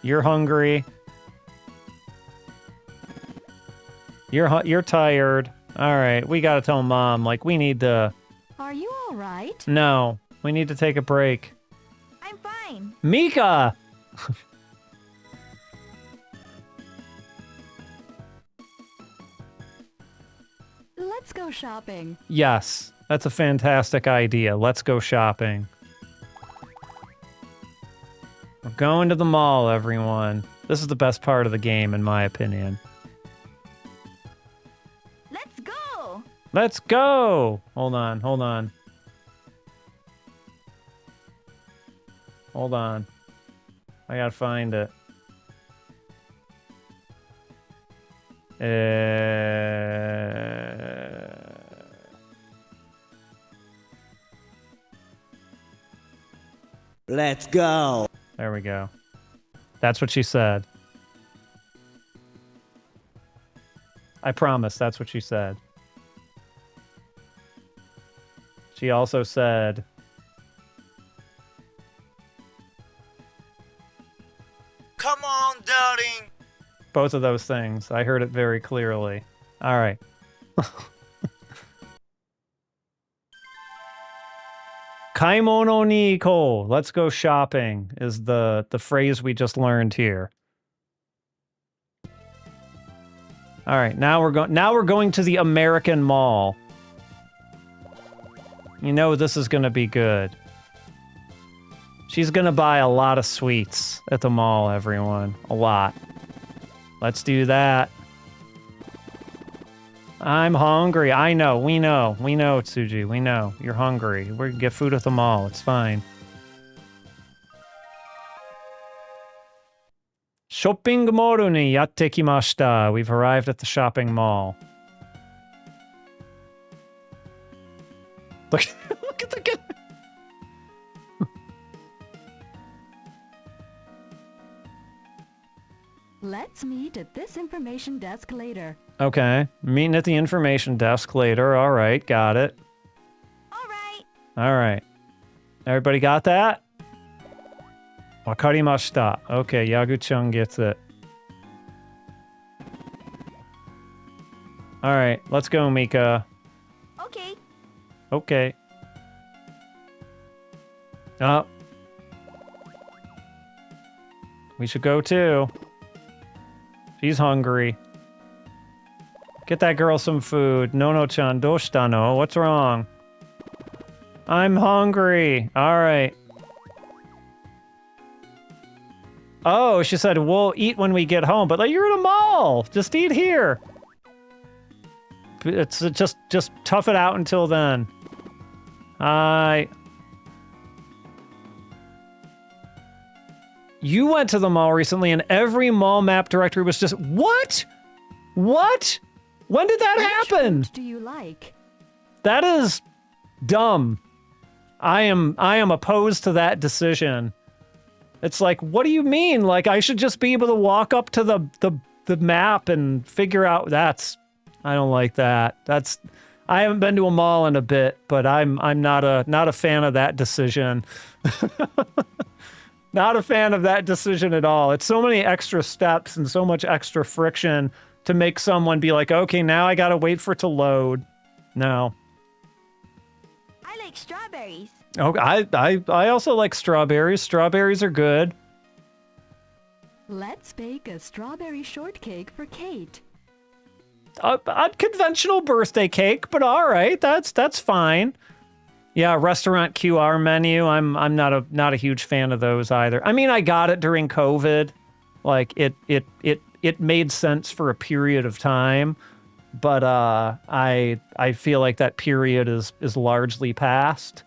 You're hungry. You're tired. All right, we gotta tell Mom. Like, we need to... Are you all right? No, we need to take a break. I'm fine. Mika! Let's go shopping. Yes, that's a fantastic idea. Let's go shopping. We're going to the mall, everyone. This is the best part of the game, in my opinion. Let's go. Let's go! Hold on, hold on. Hold on. I gotta find it. Let's go. There we go. That's what she said. I promise that's what she said. She also said... Come on, darling. both of those things. I heard it very clearly. All right. Kaimono ni iko. Let's go shopping is the phrase we just learned here. All right, now we're going to the American Mall. You know this is going to be good. She's going to buy a lot of sweets at the mall, everyone. A lot. Let's do that. I'm hungry. I know. We know. We know, Tsuji. We know. You're hungry. We're gonna get food at the mall. It's fine. Shopping mall ni yatte kimashita. We've arrived at the shopping mall. Look, look at the guy. Let's meet at this information desk later. Okay. Meeting at the information desk later. All right. Got it. All right. All right. Everybody got that? Wakarimashita. Okay, Yagu-chan gets it. All right, let's go, Mika. Okay. Okay. Oh. We should go too. She's hungry. Get that girl some food. Nono-chan, doshita no? What's wrong? I'm hungry. All right. Oh, she said, we'll eat when we get home. But like, you're in a mall. Just eat here. It's just tough it out until then. You went to the mall recently and every mall map directory was just, what? What? When did that happen? Which fruit do you like? That is dumb. I am opposed to that decision. It's like, what do you mean? Like, I should just be able to walk up to the map and figure out I don't like that. I haven't been to a mall in a bit, but I'm not a fan of that decision. Not a fan of that decision at all. It's so many extra steps and so much extra friction to make someone be like, okay, now I gotta wait for it to load. No. I like strawberries. Okay, I also like strawberries. Strawberries are good. Let's bake a strawberry shortcake for Kate. A conventional birthday cake, but all right, that's fine. Yeah, restaurant QR menu. I'm not a huge fan of those either. I mean, I got it during COVID. Like it made sense for a period of time, but I feel like that period is largely past.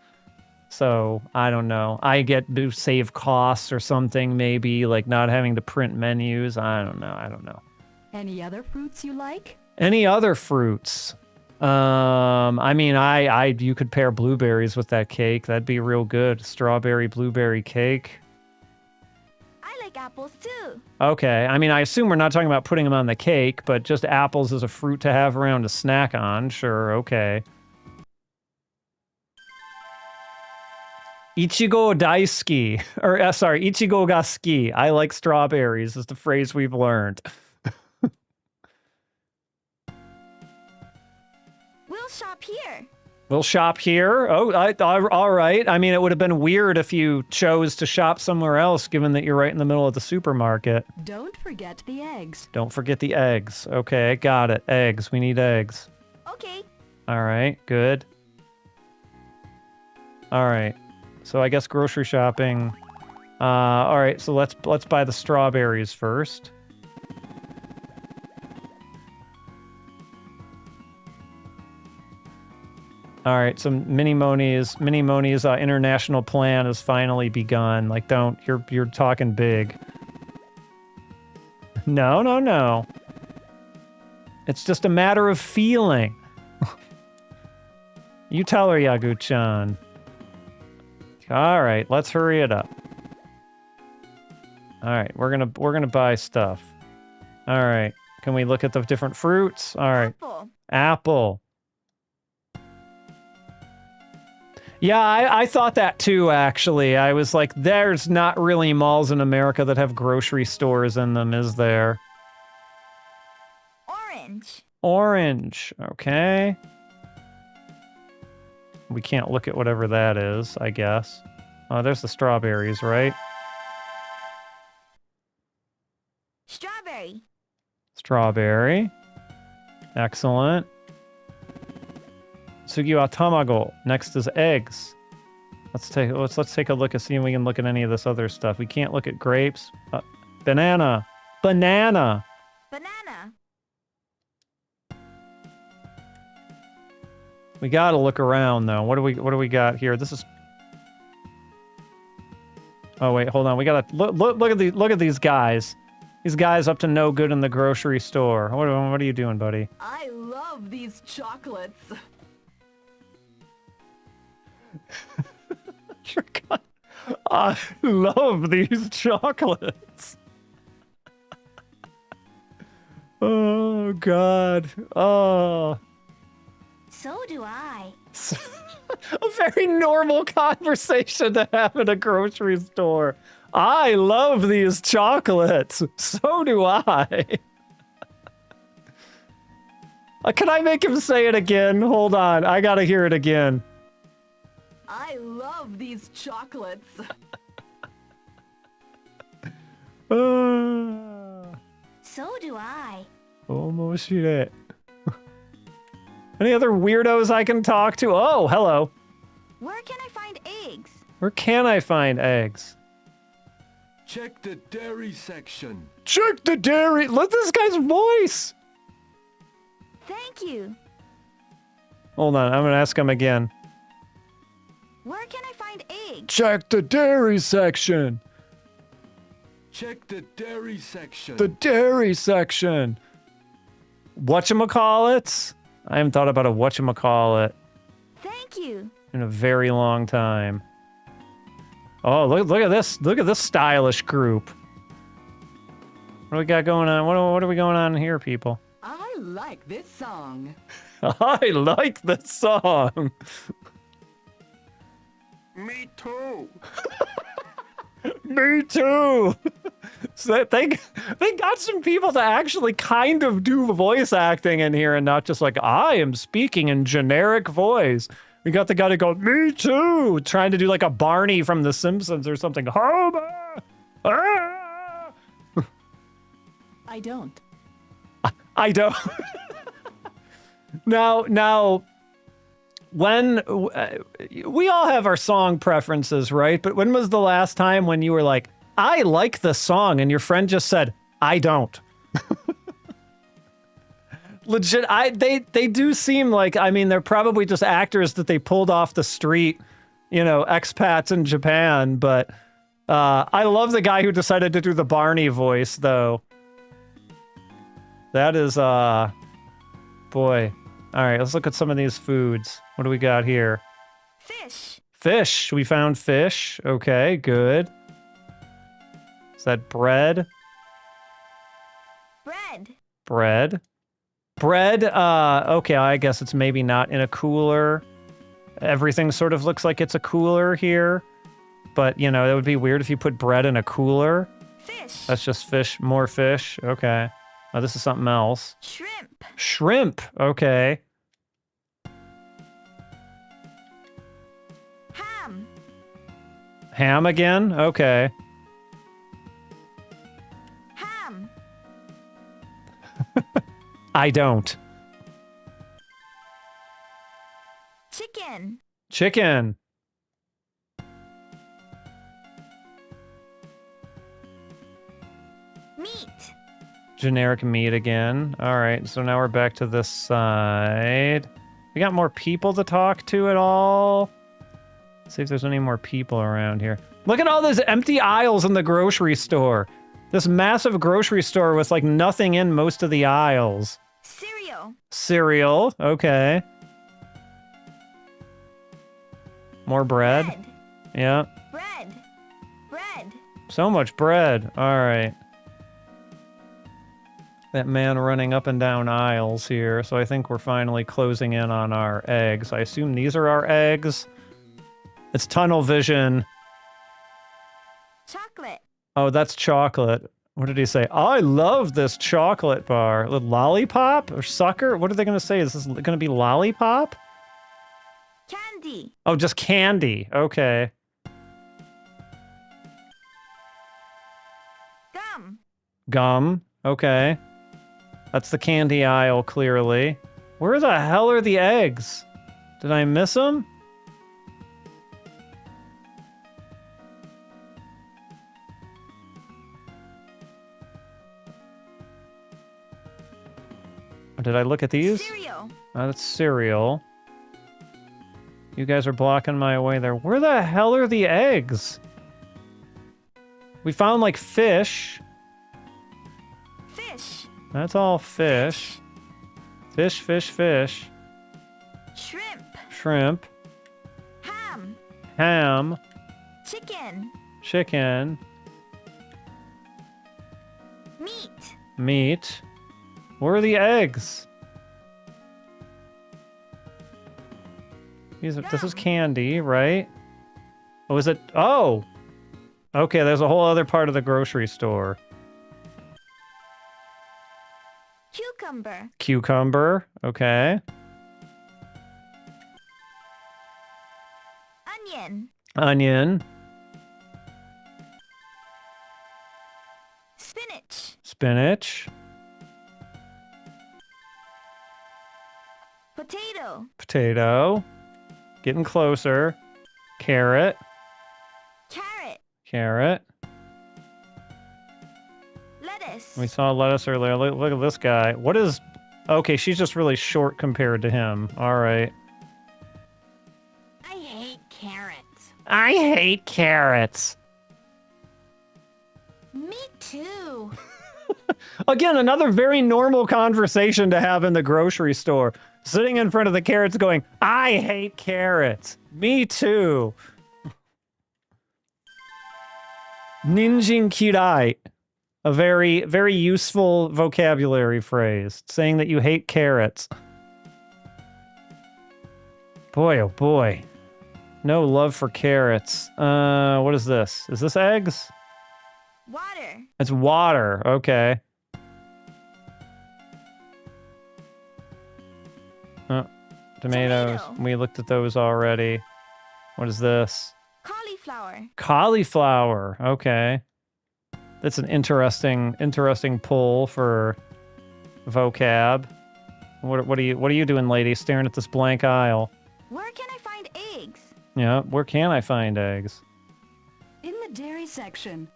So I don't know. I get to save costs or something, maybe like not having to print menus. I don't know. Any other fruits you like? Any other fruits? I mean, you could pair blueberries with that cake. That'd be real good. Strawberry blueberry cake. I like apples too. Okay, I mean, I assume we're not talking about putting them on the cake, but just apples as a fruit to have around to snack on. Sure, okay. Ichigo daisuki, or sorry, Ichigo ga suki. I like strawberries is the phrase we've learned. We'll shop here. We'll shop here? Oh, all right. I mean, it would have been weird if you chose to shop somewhere else, given that you're right in the middle of the supermarket. Don't forget the eggs. Don't forget the eggs. Okay, got it. Eggs. We need eggs. Okay. All right, good. All right. So I guess grocery shopping. All right, so let's buy the strawberries first. All right, so Mini Moni's international plan has finally begun. Like, you're talking big. No. It's just a matter of feeling. You tell her, Yagu-chan. All right, let's hurry it up. All right, we're gonna buy stuff. All right, can we look at the different fruits? All right, apple. Yeah, I thought that too, actually. I was like, there's not really malls in America that have grocery stores in them, is there? Orange. Orange, okay. We can't look at whatever that is, I guess. Oh, there's the strawberries, right? Strawberry. Strawberry. Excellent. Tsugi wa tamago. Next is eggs. Let's take a look and see if we can look at any of this other stuff. We can't look at grapes. Banana. Banana. Banana. We gotta look around though. What do we got here? This is. Oh wait, hold on. We gotta look at these guys. These guys up to no good in the grocery store. What are you doing, buddy? I love these chocolates. I love these chocolates. Oh God. Oh. So do I. A very normal conversation to have in a grocery store. I love these chocolates. So do I. Can I make him say it again? Hold on. I gotta hear it again. I love these chocolates. So do I. Almost shit. Any other weirdos I can talk to? Oh, hello. Where can I find eggs? Where can I find eggs? Check the dairy section. Check the dairy. Let this guy's voice. Thank you. Hold on. I'm going to ask him again. Where can I find eggs? Check the dairy section. Check the dairy section. The dairy section. Whatchamacallits? I haven't thought about a whatchamacallit Thank you. in a very long time. Oh, look at this. Look at this stylish group. What do we got going on? What are we going on here, people? I like this song. I like this song. Me too. Me too. So they got some people to actually kind of do voice acting in here and not just like, I am speaking in generic voice. We got the guy to go, me too, trying to do like a Barney from The Simpsons or something. Homer! Ah! I don't. I don't. Now, when we all have our song preferences, right? But when was the last time when you were like, I like the song, and your friend just said, I don't? Legit, they do seem like, I mean, they're probably just actors that they pulled off the street, you know, expats in Japan, but I love the guy who decided to do the Barney voice, though. That is, boy. All right, let's look at some of these foods. What do we got here? Fish. Fish. We found fish. Okay, good. Is that bread? Bread. Bread. Bread, okay, I guess it's maybe not in a cooler. Everything sort of looks like it's a cooler here. But, you know, that would be weird if you put bread in a cooler. Fish. That's just fish, more fish. Okay. Oh, this is something else. Shrimp. Shrimp. Okay. Ham. Ham again? Okay. Ham. I don't. Chicken. Chicken. Meat. Generic meat again. All right, so now we're back to this side. We got more people to talk to at all? See if there's any more people around here. Look at all those empty aisles in the grocery store. This massive grocery store with like nothing in most of the aisles. Cereal. Cereal, okay. More bread. Bread. Yeah, Bread. Bread. so much bread. All right. That man running up and down aisles here, so I think we're finally closing in on our eggs. I assume these are our eggs. It's tunnel vision. Chocolate. Oh, that's chocolate. What did he say? I love this chocolate bar. Lollipop or sucker? What are they going to say? Is this going to be lollipop? Candy. Oh, just candy. Okay. Gum. Gum. Okay. That's the candy aisle, clearly. Where the hell are the eggs? Did I miss them? Did I look at these? Cereal. Oh, that's cereal. You guys are blocking my way there. Where the hell are the eggs? We found, like, fish. Fish. That's all fish. Fish, fish, fish. Shrimp. Shrimp. Ham. Ham. Chicken. Chicken. Meat. Meat. Where are the eggs? This is Gum. candy, right? Oh, is it? Oh! Okay, there's a whole other part of the grocery store. Cucumber. Cucumber. Okay. Onion. Onion. Spinach. Spinach. Potato. Potato. Getting closer. Carrot. Carrot. Carrot. Lettuce. We saw lettuce earlier. Look at this guy. What is... Okay, she's just really short compared to him. All right. I hate carrots. I hate carrots. Me too. Again, another very normal conversation to have in the grocery store. Sitting in front of the carrots going, I hate carrots. Me too. Ninjin kirai. A very, very useful vocabulary phrase. Saying that you hate carrots. Boy, oh boy. No love for carrots. What is this? Is this eggs? Water. It's water. Okay. Tomatoes. Tomato. We looked at those already. What is this? Cauliflower. Cauliflower. Okay. That's an interesting pull for vocab. What are you doing, lady? Staring at this blank aisle. Where can I find eggs? Yeah, where can I find eggs? In the dairy section.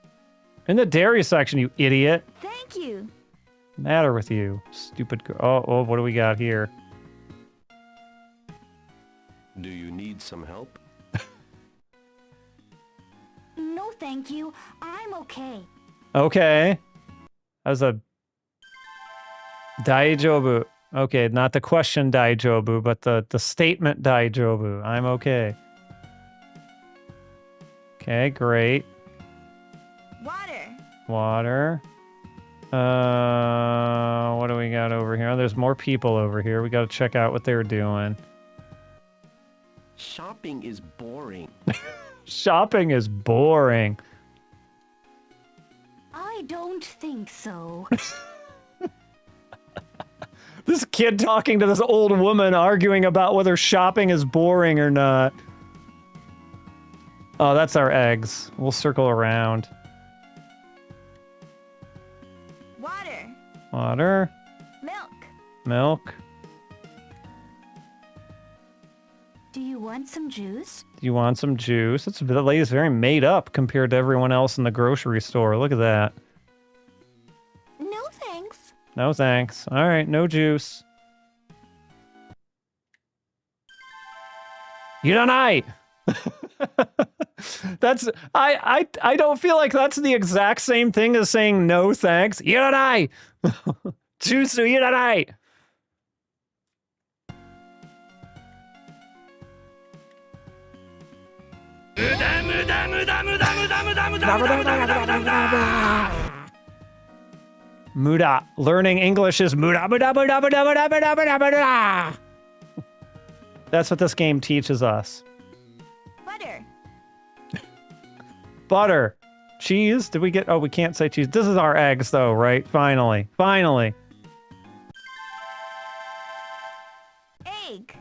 In the dairy section, you idiot. Thank you. Matter with you, stupid girl. Oh, what do we got here? Do you need some help? No, thank you. I'm okay. Okay. As a... Daijoubu. Okay, not the question daijobu, but the statement daijobu. I'm okay. Okay, great. Water. Water. What do we got over here? Oh, there's more people over here. We got to check out what they're doing. Shopping is boring. Shopping is boring. I don't think so. This kid talking to this old woman arguing about whether shopping is boring or not. Oh, that's our eggs. We'll circle around. Water. Water. Milk. Milk. Do you want some juice? Do you want some juice? The lady's very made up compared to everyone else in the grocery store. Look at that. No thanks. No thanks. All right, no juice. You don't I. That's I don't feel like that's the exact same thing as saying no thanks. You don't I. Juice, you don't I. Muda. Learning English is muda, muda, muda, muda, muda, muda, muda, muda. That's what this game teaches us. Butter. Butter. Cheese? Did we get... Oh, we can't say cheese. This is our eggs, though, right? Finally. Finally. Egg.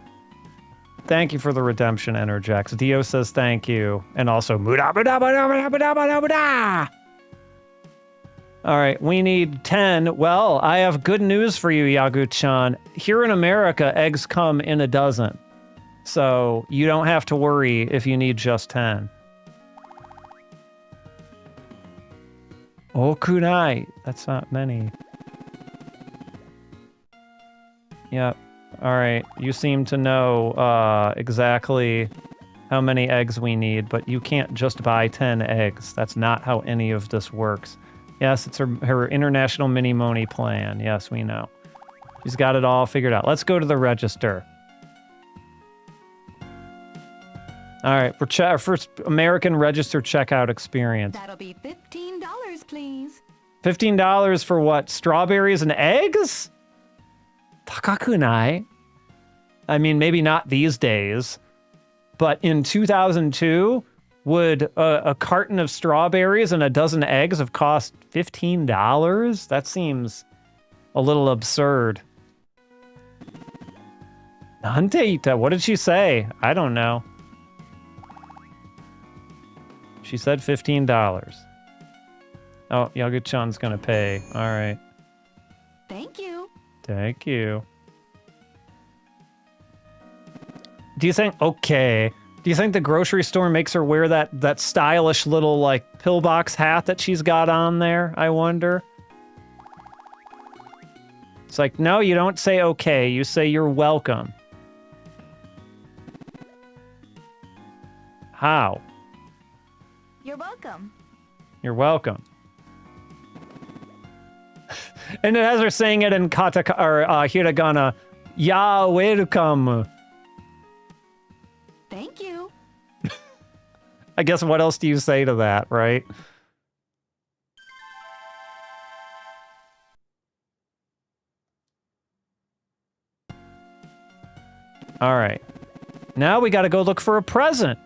Thank you for the redemption, Energex. Dio says thank you. And also, muda, muda, muda, muda, muda, muda, muda. All right, we need 10. Well, I have good news for you, Yagu-chan. Here in America, eggs come in a dozen. So you don't have to worry if you need just 10. Oh, kunai. That's not many. Yep. All right. You seem to know exactly how many eggs we need, but you can't just buy 10 eggs. That's not how any of this works. Yes, it's her international mini Moni plan. Yes, we know. She's got it all figured out. Let's go to the register. All right, for our first American register checkout experience. That'll be $15, please. $15 for what? Strawberries and eggs? Takakunai? I mean, maybe not these days, but in 2002, would a carton of strawberries and a dozen eggs have cost $15? That seems a little absurd. Nanteita, what did she say? I don't know. She said $15. Oh, Yagu-chan's gonna pay. All right. Thank you. Thank you. Do you think... Okay. Do you think the grocery store makes her wear that stylish little, like, pillbox hat that she's got on there? I wonder. It's like, no, you don't say okay. You say you're welcome. How? You're welcome. You're welcome. And it has her saying it in katakana or hiragana. Ya welcome. Thank you. I guess what else do you say to that, right? All right. Now we got to go look for a present.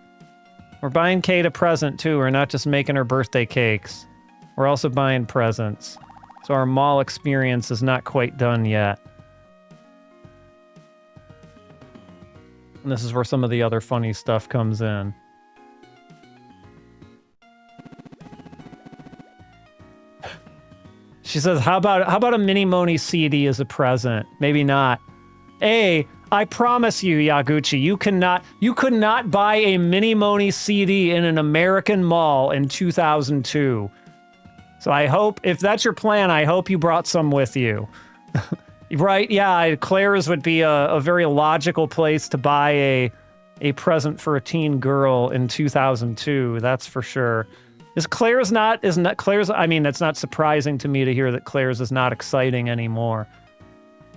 We're buying Kate a present, too. We're not just making her birthday cakes. We're also buying presents. So our mall experience is not quite done yet. And this is where some of the other funny stuff comes in. She says, how about a mini Moni CD as a present? Maybe not. I promise you, Yaguchi, you could not buy a mini Moni CD in an American mall in 2002. So I hope, if that's your plan, I hope you brought some with you. Right? Yeah, Claire's would be a very logical place to buy a present for a teen girl in 2002. That's for sure. I mean, it's not surprising to me to hear that Claire's is not exciting anymore.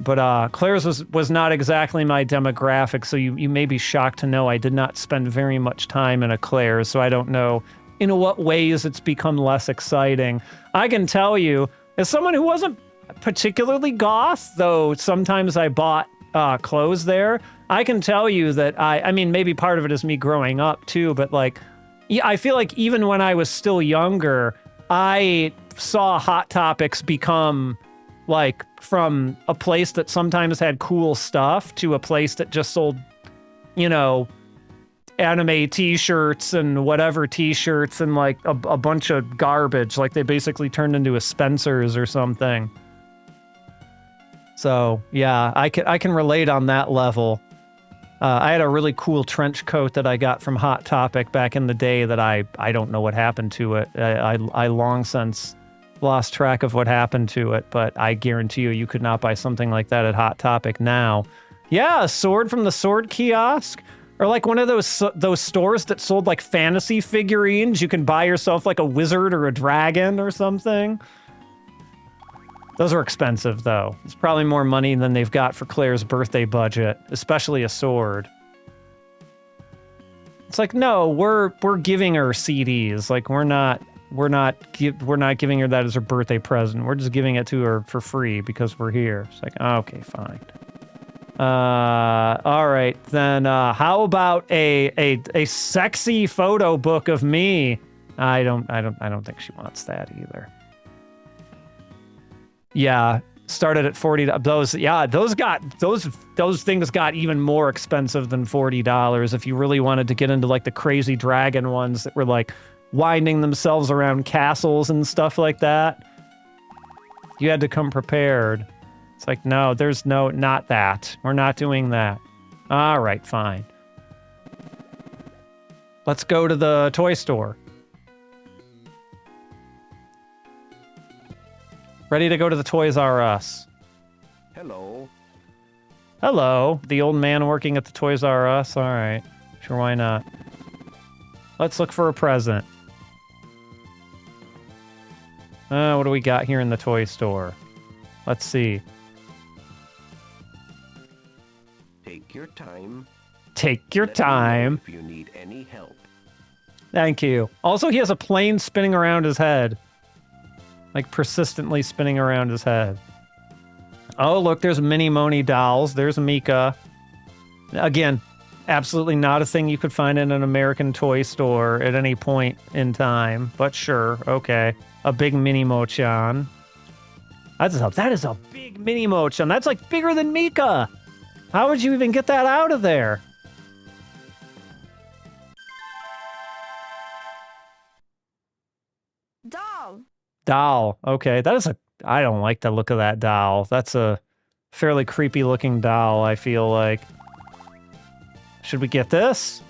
But Claire's was not exactly my demographic, so you may be shocked to know I did not spend very much time in a Claire's, so I don't know in what ways it's become less exciting. I can tell you, as someone who wasn't particularly goth, though sometimes I bought clothes there, I can tell you that I mean, maybe part of it is me growing up too, but like, yeah, I feel like even when I was still younger, I saw Hot Topics become like from a place that sometimes had cool stuff to a place that just sold, you know, anime t-shirts and whatever t-shirts and like a bunch of garbage. Like they basically turned into a Spencer's or something. So yeah, I can relate on that level. I had a really cool trench coat that I got from Hot Topic back in the day that I don't know what happened to it. I long since lost track of what happened to it, but I guarantee you could not buy something like that at Hot Topic now. Yeah, a sword from the sword kiosk, or like one of those stores that sold like fantasy figurines. You can buy yourself like a wizard or a dragon or something. Those are expensive though. It's probably more money than they've got for Claire's birthday budget, especially a sword. It's like, no, we're giving her CDs. Like we're not giving her that as her birthday present. We're just giving it to her for free because we're here. It's like, okay, fine. All right, then how about a sexy photo book of me? I don't think she wants that either. Yeah, started at $40. Those things got even more expensive than $40 if you really wanted to get into like the crazy dragon ones that were like winding themselves around castles and stuff like that. You had to come prepared. It's like, no, there's not that. We're not doing that. All right, fine. Let's go to the toy store. Ready to go to the Toys R Us. Hello. Hello, the old man working at the Toys R Us. All right, sure, why not? Let's look for a present. What do we got here in the toy store? Let's see. Take your time. Take your Let me know time. if you need any help. Thank you. Also, he has a plane spinning around his head. Like, persistently spinning around his head. Oh, look, there's mini Moni dolls. There's Mika. Again, absolutely not a thing you could find in an American toy store at any point in time. But sure, okay. A big mini Mo-chan. That is a big mini Mo-chan. That's like bigger than Mika. How would you even get that out of there? Doll. Okay, that is I don't like the look of that doll. That's a fairly creepy looking doll, I feel like. Should we get this?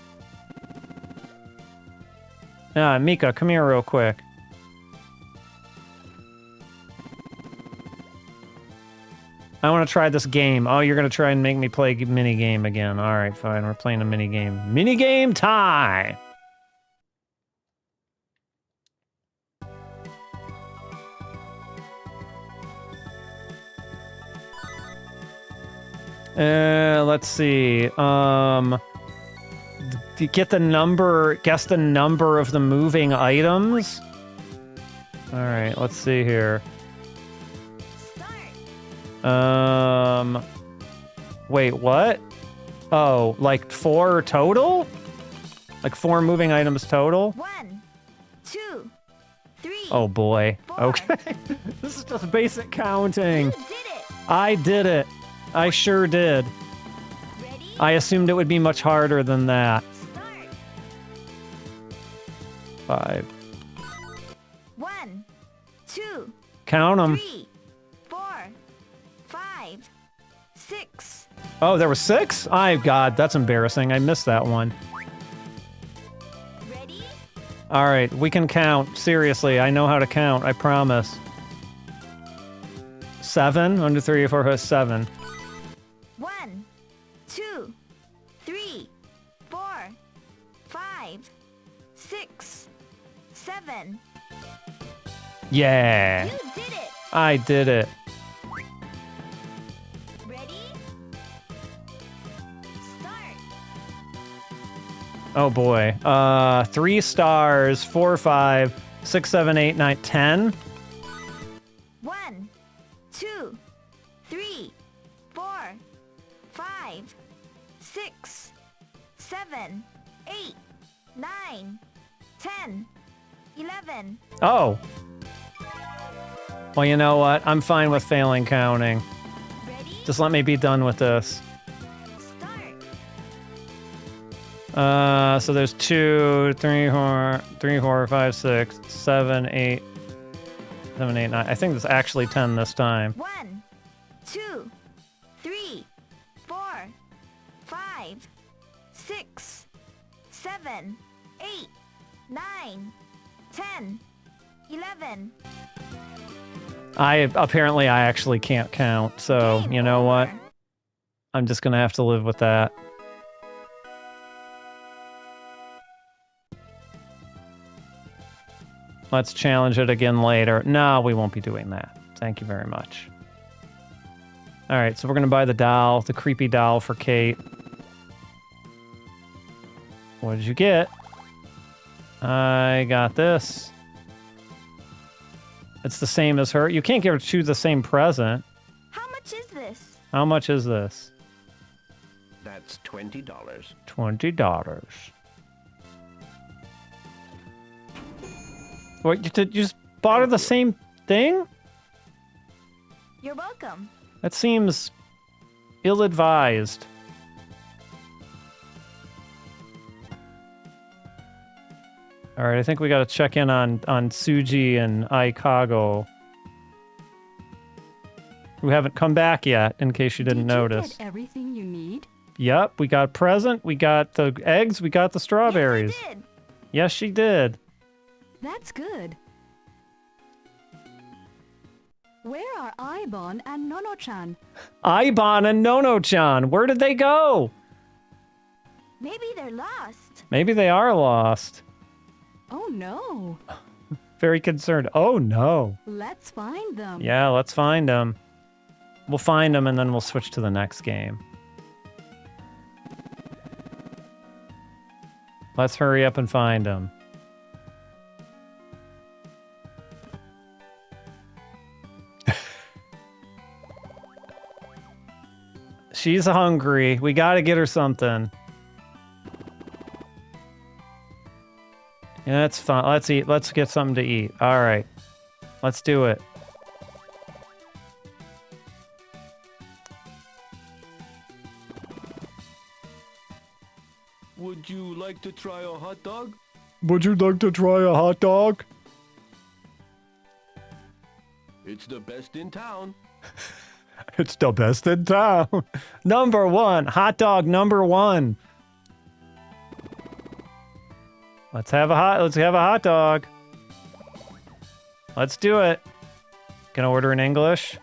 Mika, come here real quick. I want to try this game. Oh, you're going to try and make me play a mini game again. All right, fine. We're playing a mini game. Mini game time! Let's see. Guess the number of the moving items. All right, let's see here. Wait, what? Oh, like 4 total? Like 4 moving items total? 1, 2, 3. Oh boy. 4. Okay. This is just basic counting. You did it. I did it. I sure did. Ready? I assumed it would be much harder than that. Start. 5. 1, 2, Count them. 3, 4, 5, 6. Oh, there was 6? God, that's embarrassing. I missed that one. Ready? All right, we can count. Seriously, I know how to count. I promise. 7? 1, 2, 3, 4, 5, 7. 1, 2, 3, 4, 5, 6, 7. Yeah, You did it. I did it. Oh boy. 3 stars, 4, 5, 6, 7, 8, 9, 10. 1, 2, 3, 4, 5, 6, 7, 8, 9, 10, 11. Oh. Well, you know what? I'm fine with failing counting. Ready? Just let me be done with this. Start. So there's 2, 3, 4, 5, 6, 7, 8, 7, 8, 9. I think it's actually 10 this time. 1, 2, 3, 4, 5, 6, 7, 8, 9, 10, 11. Apparently I actually can't count, so Game you know what? over. I'm just gonna have to live with that. Let's challenge it again later. No, we won't be doing that. Thank you very much. All right, so we're gonna buy the doll, the creepy doll for Kate. What did you get? I got this. It's the same as her. You can't give her two the same present. How much is this? How much is this? That's $20. $20. What, you just bought her the same thing? You're welcome. That seems ill-advised. All right, I think we got to check in on Suji and Aikago, who haven't come back yet, in case you didn't notice. Did you get everything you need? Yep, we got present, we got the eggs, we got the strawberries. Yes, I did. Yes, she did. That's good. Where are Ibon and Nono-chan? Ibon and Nono-chan, where did they go? Maybe they're lost. Maybe they are lost. Oh no. Very concerned. Oh no. Let's find them. Yeah, let's find them. We'll find them and then we'll switch to the next game. Let's hurry up and find them. She's hungry. We gotta get her something. Yeah, that's fine. Let's eat. Let's get something to eat. All right. Let's do it. Would you like to try a hot dog? Would you like to try a hot dog? It's the best in town. It's the best in town. Number one. Hot dog number one. Let's have a hot dog. Let's do it. Gonna order in English.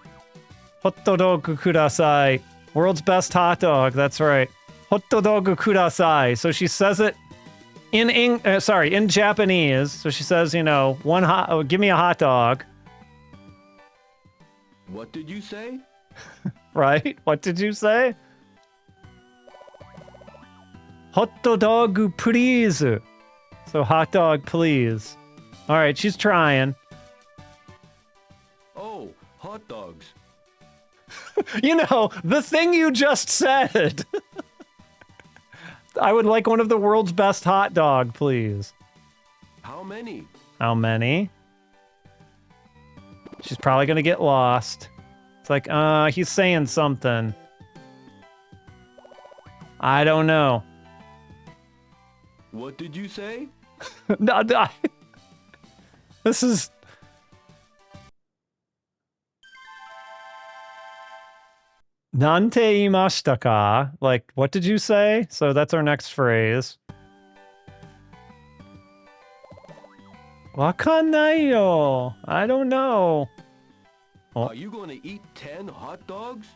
Hotdogu kudasai. World's best hot dog. That's right. Hotdogu kudasai. So she says it in Japanese. So she says, you know, give me a hot dog. What did you say? Right? What did you say? Hotdogu please. So hot dog, please. All right, she's trying. Oh, hot dogs. You know, the thing you just said. I would like one of the world's best hot dog, please. How many? How many? She's probably gonna get lost. It's like, he's saying something. I don't know. What did you say? No, this is... Nante imashita ka? Like, what did you say? So that's our next phrase. Wakanai yo. I don't know. Oh. Are you going to eat 10 hot dogs?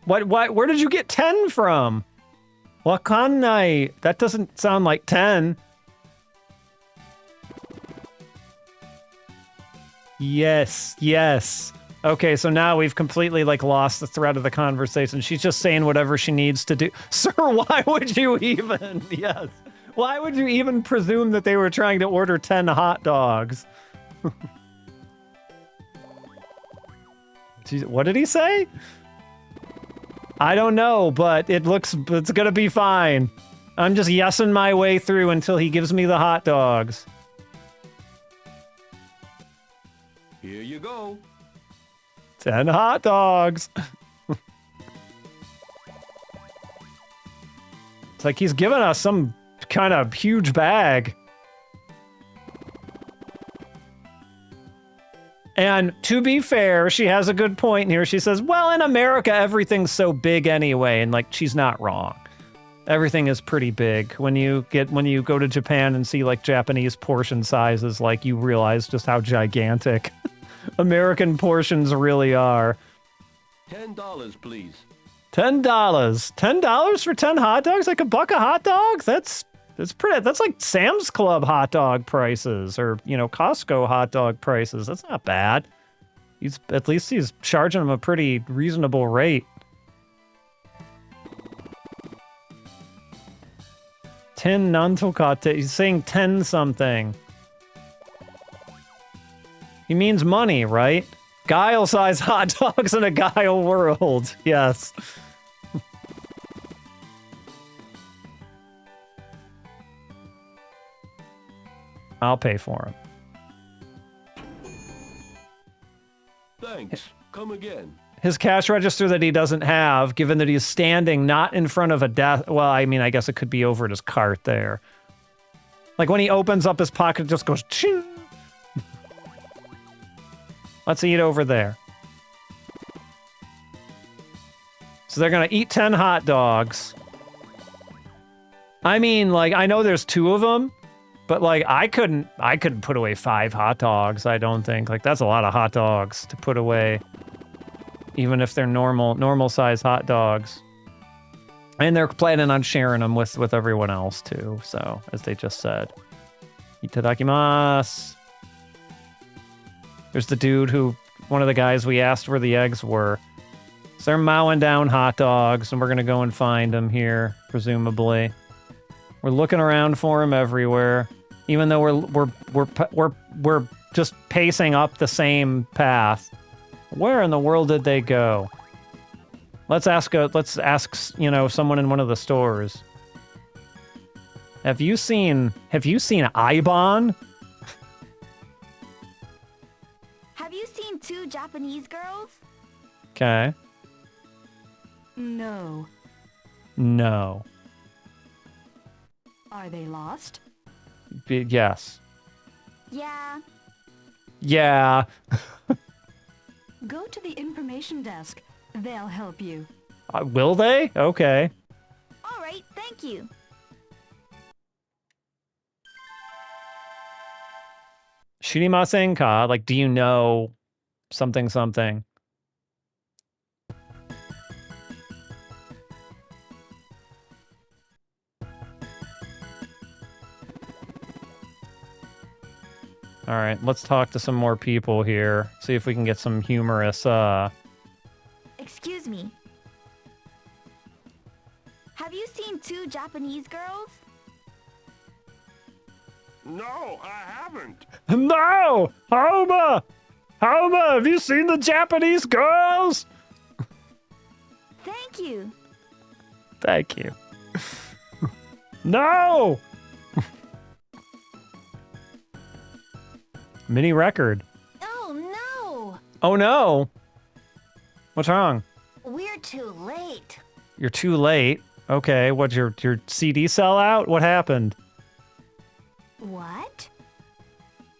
What? Where did you get 10 from? Wakanai. That doesn't sound like 10. Yes, yes. Okay, so now we've completely, like, lost the thread of the conversation. She's just saying whatever she needs to do. Sir, why would you even? Yes. Why would you even presume that they were trying to order 10 hot dogs? Jeez, what did he say? I don't know, but it's gonna be fine. I'm just yesing my way through until he gives me the hot dogs. Here you go. 10 hot dogs. It's like he's giving us some kind of huge bag. And to be fair, she has a good point here. She says, well, in America, everything's so big anyway. And like, she's not wrong. Everything is pretty big. When you go to Japan and see like Japanese portion sizes, like you realize just how gigantic American portions really are. $10, please. $10. $10 for 10 hot dogs? Like $1 a hot dog? That's like Sam's Club hot dog prices or, you know, Costco hot dog prices. That's not bad. At least he's charging them a pretty reasonable rate. 10 nantokate. He's saying 10 something. He means money, right? Guile-sized hot dogs in a Guile world. Yes. I'll pay for him. Thanks. Come again. His cash register that he doesn't have, given that he's standing not in front of a desk. Well, I mean, I guess it could be over at his cart there. Like when he opens up his pocket, it just goes ching. Let's eat over there. So they're gonna eat 10 hot dogs. I mean, like, I know there's 2 of them, but like, I couldn't put away 5 hot dogs, I don't think. Like, that's a lot of hot dogs to put away. Even if they're normal size hot dogs. And they're planning on sharing them with everyone else too, so, as they just said. Itadakimasu. There's the dude one of the guys we asked where the eggs were. So they're mowing down hot dogs, and we're gonna go and find them here, presumably. We're looking around for them everywhere, even though we're just pacing up the same path. Where in the world did they go? Let's ask you know, someone in one of the stores. Have you seen Ibon? Have you seen 2 Japanese girls? Okay. No. No. Are they lost? Yes. Yeah. Yeah. Go to the information desk. They'll help you. Will they? Okay. All right, thank you. Shirimasen ka? Like, do you know something? All right, let's talk to some more people here. See if we can get some humorous, Excuse me. Have you seen 2 Japanese girls? No, I haven't. No! Homa! Have you seen the Japanese girls? Thank you. Thank you. No! Mini record. Oh no! Oh no! What's wrong? We're too late. You're too late. Okay, what'd your CD sell out? What happened? What?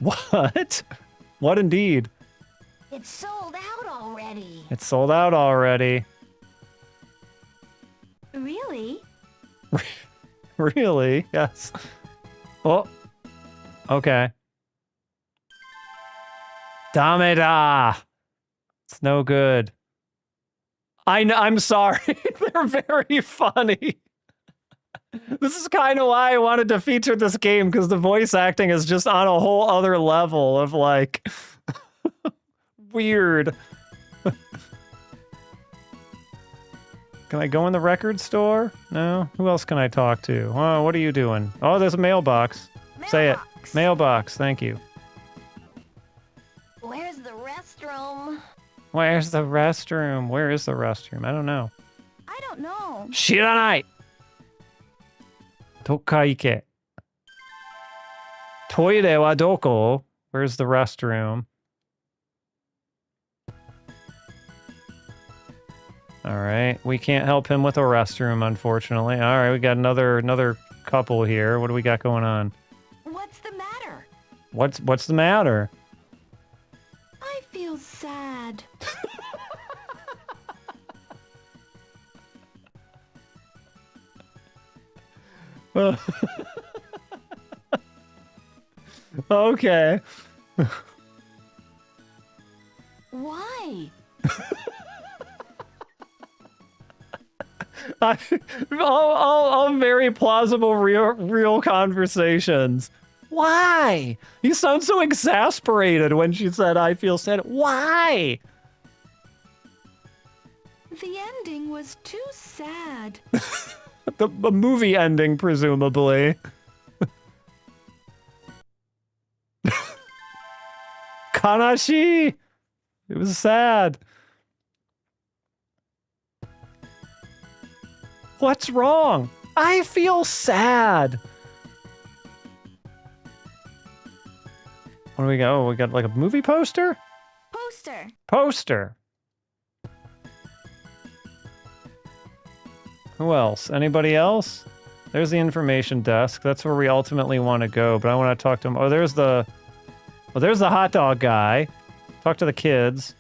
What? What indeed? It's sold out already. It's sold out already. Really? Really? Yes. Oh. Okay. Dameda. It's no good. I'm sorry. They're very funny. This is kind of why I wanted to feature this game, because the voice acting is just on a whole other level of like weird. Can I go in the record store? No? Who else can I talk to? Oh, what are you doing? Oh, there's a mailbox. Say it. Mailbox, thank you. Where's the restroom? Where's the restroom? Where is the restroom? I don't know. I don't know. 知らない! どっか行け. トイレはどこ? Where's the restroom? Alright, we can't help him with a restroom, unfortunately. Alright, we got another couple here. What do we got going on? What's the matter? What's the matter? I feel sad. Okay. Why? all very plausible, real conversations. Why? You sound so exasperated when she said, I feel sad. Why? The ending was too sad. The movie ending, presumably. Kanashi! It was sad. What's wrong? I feel sad. What do we got? Oh, we got like a movie poster? Poster. Poster. Who else? Anybody else? There's the information desk. That's where we ultimately want to go, but I want to talk to him. Oh, there's the hot dog guy. Talk to the kids.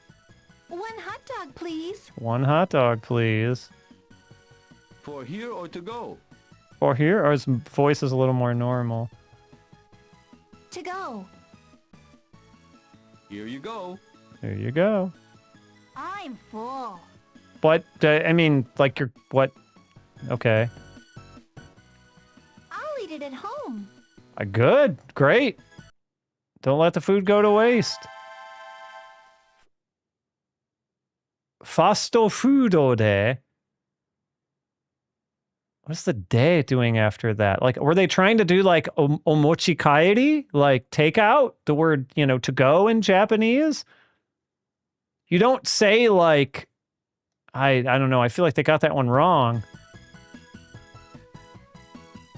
One hot dog, please. One hot dog, please. For here or to go? Or here? Or his voice is a little more normal. To go. Here you go. There you go. I'm full. But, I mean, like you're, what? Okay. I'll eat it at home. Good. Great. Don't let the food go to waste. Fasto fudo de. What's the de doing after that? Like, were they trying to do like omochi kaeri? Like takeout? The word, you know, to go in Japanese? You don't say like, I don't know. I feel like they got that one wrong.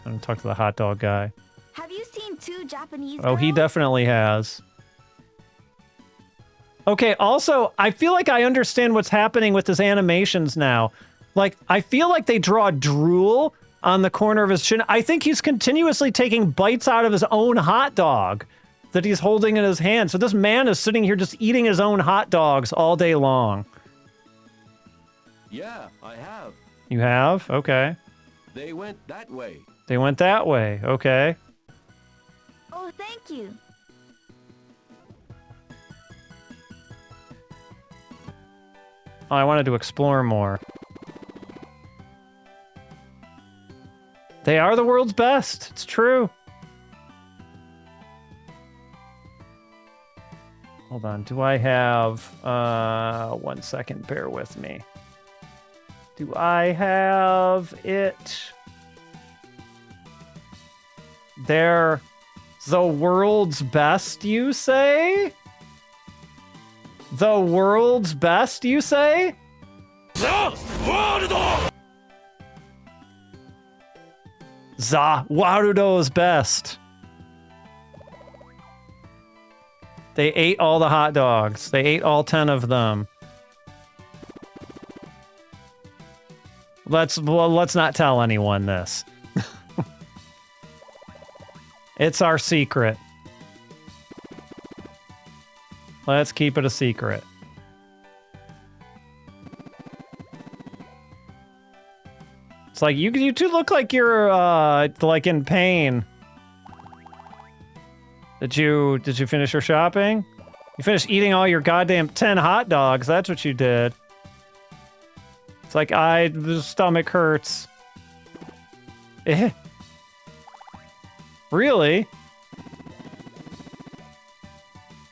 I'm gonna talk to the hot dog guy. Have you seen two Japanese Oh, he girls? definitely has. Okay, also, I feel like I understand what's happening with his animations now. Like, I feel like they draw drool on the corner of his chin. I think he's continuously taking bites out of his own hot dog that he's holding in his hand. So this man is sitting here just eating his own hot dogs all day long. Yeah, I have. You have? Okay. They went that way. They went that way. Okay. Oh, thank you. Oh, I wanted to explore more. They are the world's best. It's true. Hold on. Do I have... 1 second. Bear with me. Do I have it? They're the world's best, you say? The world's best, you say? The Warudo's best. They ate all the hot dogs. They ate all 10 of them. Let's not tell anyone this. It's our secret. Let's keep it a secret. It's like you two look like you're like in pain. Did you finish your shopping? You finished eating all your goddamn 10 hot dogs. That's what you did. It's like the stomach hurts. Eh. Really?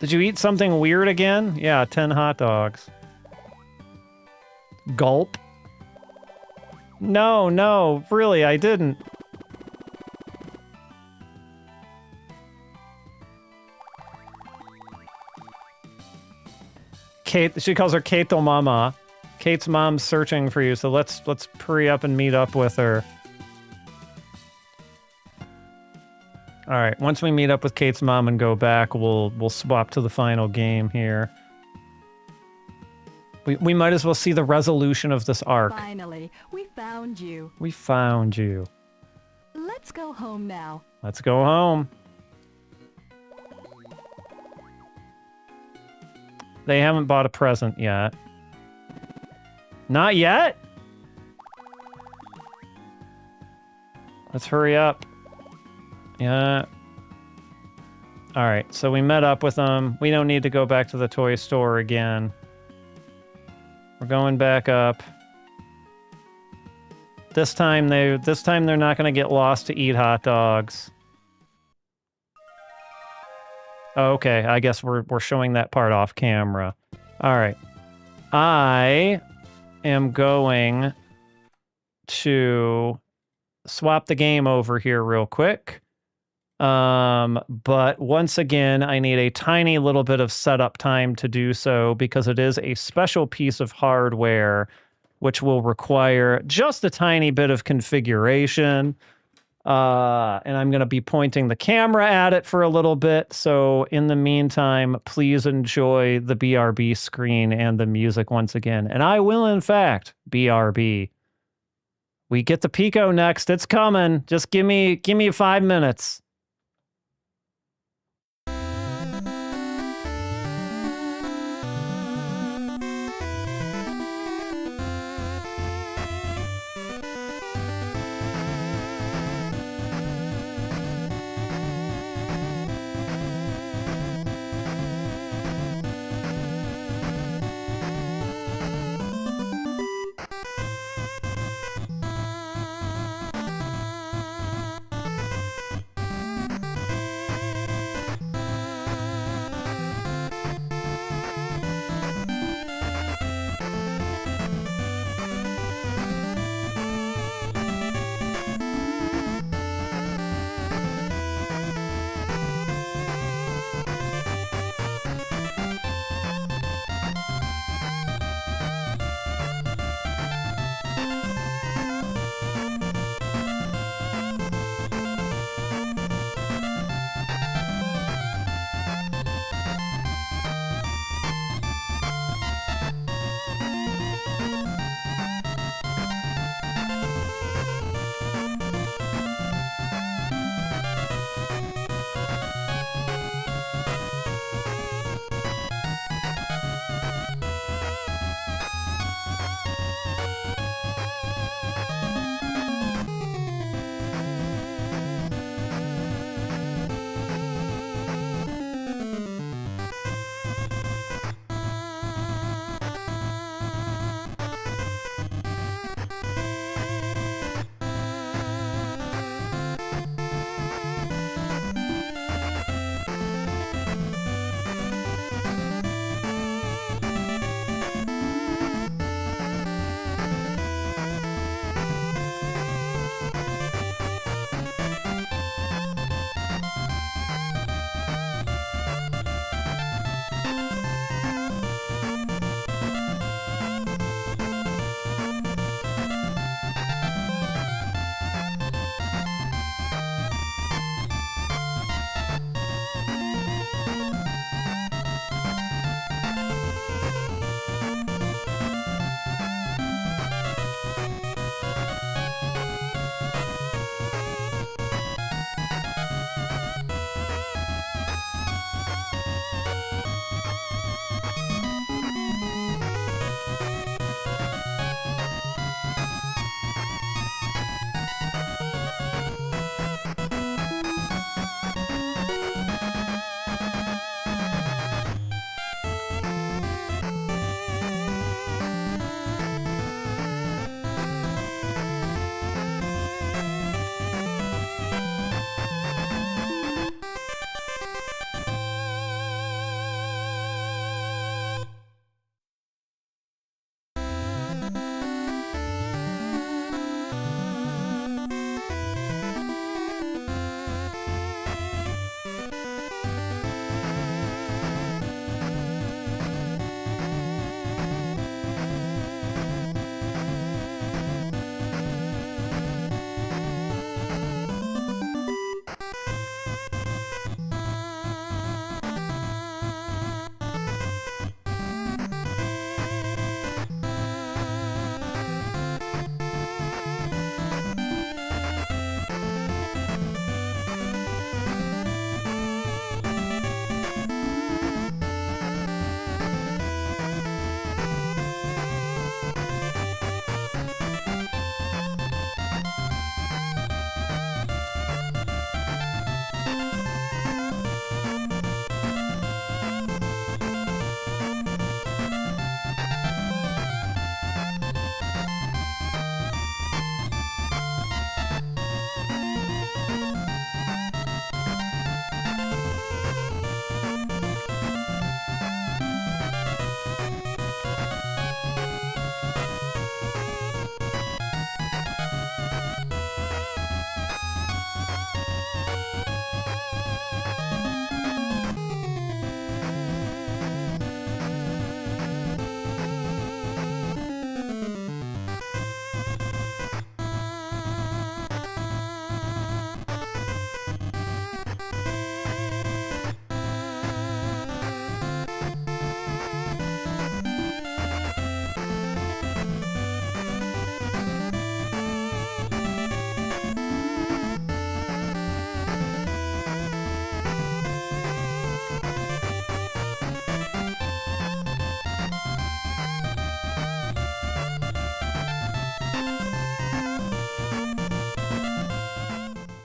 Did you eat something weird again? Yeah, 10 hot dogs. Gulp. No, no, really, I didn't. Kate, she calls her Kato Mama. Kate's mom's searching for you, so let's hurry up and meet up with her. All right, once we meet up with Kate's mom and go back, we'll swap to the final game here. We might as well see the resolution of this arc. Finally, we found you. We found you. Let's go home now. Let's go home. They haven't bought a present yet. Not yet? Let's hurry up. Yeah. Alright, so we met up with them. We don't need to go back to the toy store again. We're going back up. This time they're not gonna get lost to eat hot dogs. Oh, okay, I guess we're showing that part off camera. Alright. I am going to swap the game over here real quick. But once again, I need a tiny little bit of setup time to do so because it is a special piece of hardware which will require just a tiny bit of configuration. And I'm going to be pointing the camera at it for a little bit. So in the meantime, please enjoy the BRB screen and the music once again. And I will, in fact, BRB. We get the Pico next. It's coming. Just give me 5 minutes.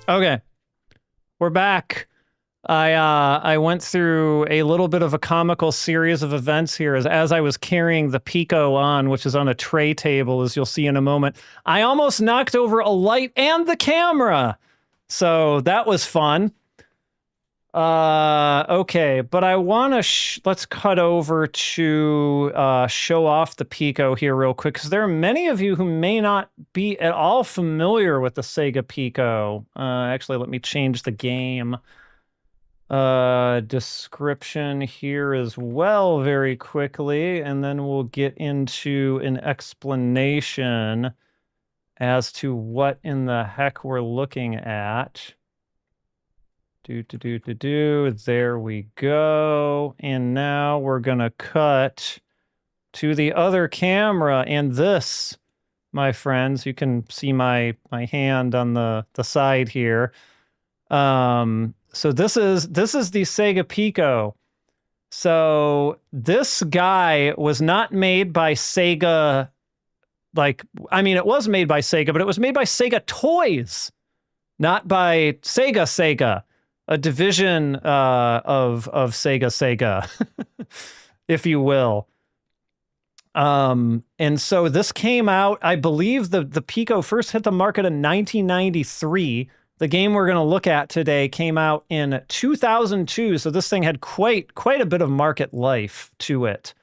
Okay, we're back. I went through a little bit of a comical series of events here as I was carrying the Pico on, which is on a tray table, as you'll see in a moment. I almost knocked over a light and the camera, so that was fun. Okay, but I want to let's cut over to show off the Pico here real quick, because there are many of you who may not be at all familiar with the Sega Pico. Actually, let me change the game description here as well very quickly, and then we'll get into an explanation as to what in the heck we're looking at. There we go. And now we're gonna cut to the other camera, and this, my friends, you can see my hand on the side here. So this is the Sega Pico. So this guy was not made by Sega. It was made by Sega, but it was made by Sega Toys, not by Sega, a division of Sega, if you will. And so this came out, I believe the Pico first hit the market in 1993. The game we're going to look at today came out in 2002, so this thing had quite a bit of market life to it.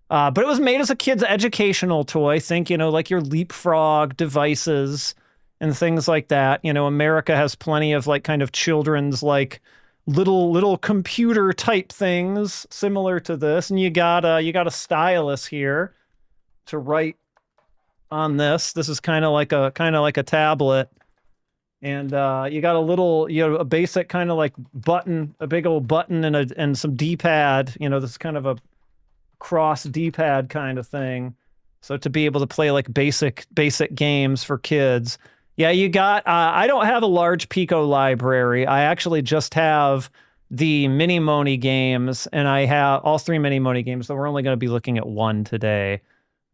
But it was made as a kid's educational toy. Think, like your Leapfrog devices and things like that. America has plenty of kind of children's little computer type things similar to this. And you got a stylus here to write on this. This is kind of like a tablet. And you got a basic kind of button, a big old button and some D-pad. This is kind of a cross D-pad kind of thing. So to be able to play basic games for kids. Yeah, you got, I don't have a large Pico library. I actually just have the Mini Moni games, and I have all 3 Mini Moni games, so we're only going to be looking at one today.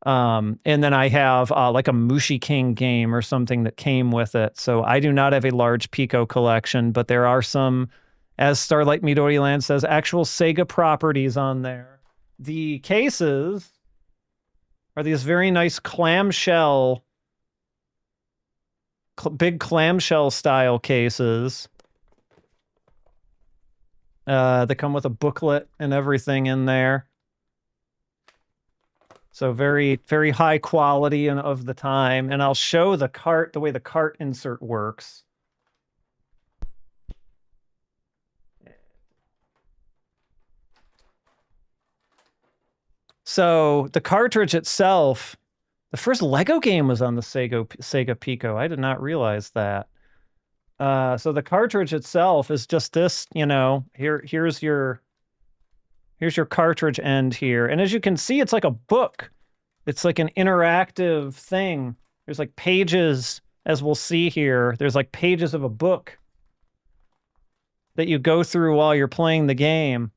And then I have a Mushi King game or something that came with it. So I do not have a large Pico collection, but there are some, as Starlight Midori Land says, actual Sega properties on there. The cases are these very nice clamshell, big clamshell style cases. They come with a booklet and everything in there. So very, very high quality and of the time. And I'll show the way the cart insert works. So the cartridge itself, the first Lego game was on the Sega Pico. I did not realize that. So the cartridge itself is just this, here's your cartridge end here. And as you can see, it's like a book. It's like an interactive thing. There's pages, as we'll see here. There's pages of a book that you go through while you're playing the game.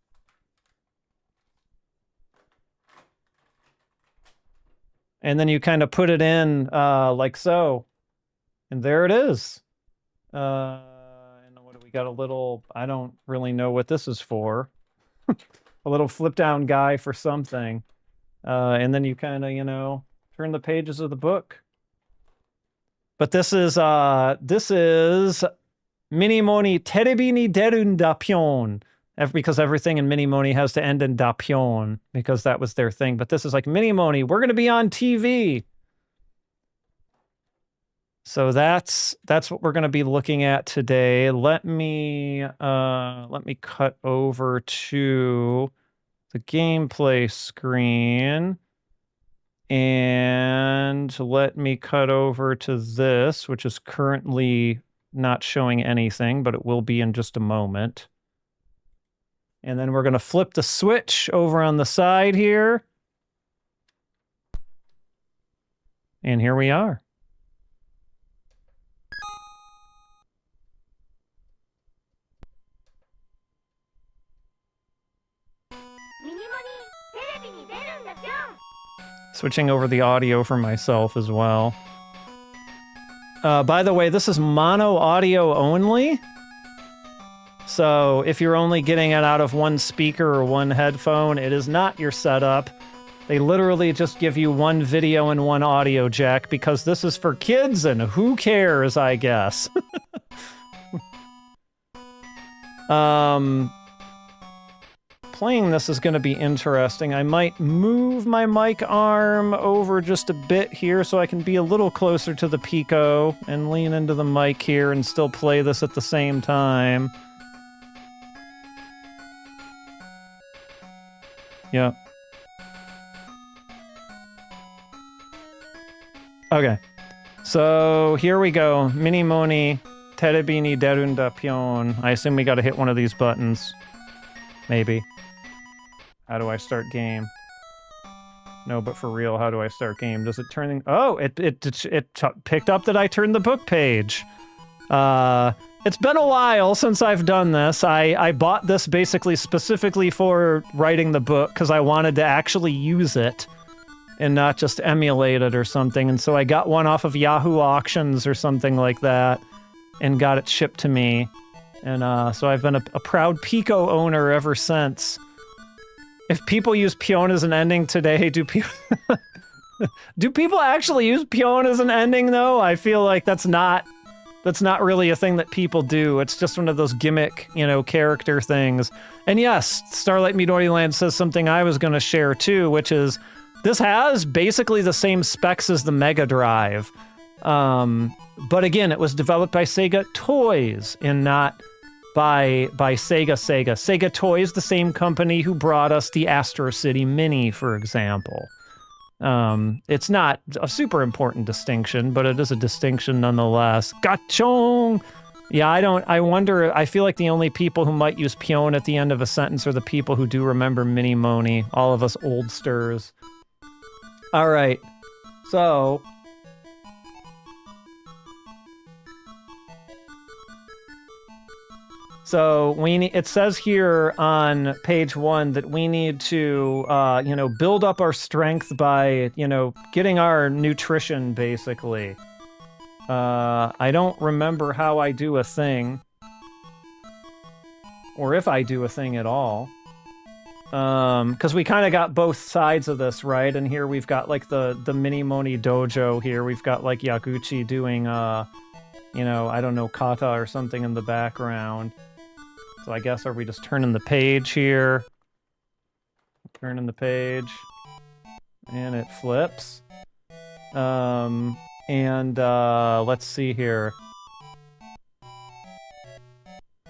And then you kind of put it in like so. And there it is. And what do we got? I don't really know what this is for. A little flip down guy for something. And then you kind of, turn the pages of the book. But this is Mini Moni Terebi ni deru da Pyon. Because everything in Mini Moni has to end in da Pyon, because that was their thing. But this is Mini Moni, we're going to be on TV. So that's what we're going to be looking at today. Let me cut over to the gameplay screen, and let me cut over to this, which is currently not showing anything, but it will be in just a moment. And then we're going to flip the switch over on the side here. And here we are. Switching over the audio for myself as well. By the way, this is mono audio only. So if you're only getting it out of one speaker or one headphone, it is not your setup. They literally just give you one video and one audio jack because this is for kids and who cares, I guess. Playing this is going to be interesting. I might move my mic arm over just a bit here so I can be a little closer to the Pico and lean into the mic here and still play this at the same time. Yeah. Okay. So here we go. Mini Moni, Terebi ni derunda Pyon. I assume we gotta hit one of these buttons. Maybe. How do I start game? No, but for real, how do I start game? Does it turn... Oh, it picked up that I turned the book page. It's been a while since I've done this. I bought this basically specifically for writing the book because I wanted to actually use it and not just emulate it or something. And so I got one off of Yahoo Auctions or something like that and got it shipped to me. And so I've been a proud Pico owner ever since. If people use Pyon as an ending today, do people actually use Pyon as an ending though? I feel like that's not really a thing that people do. It's just one of those gimmick, character things. And yes, Starlight Midori Land says something I was going to share too, which is this has basically the same specs as the Mega Drive. But again, it was developed by Sega Toys and not by Sega. Sega Toys, the same company who brought us the Astro City Mini, for example. It's not a super important distinction, but it is a distinction nonetheless. Gachong! Yeah, I wonder, I feel like the only people who might use Pyon at the end of a sentence are the people who do remember Mini Moni, all of us oldsters. Alright, so... So it says here on page 1 that we need to, build up our strength by, getting our nutrition, basically. I don't remember how I do a thing. Or if I do a thing at all. Because we kind of got both sides of this, right? And here we've got, like, the Mini Moni dojo here. We've got, like, Yaguchi doing, I don't know, kata or something in the background. So I guess, are we just turning the page here? Turning the page. And it flips. Let's see here.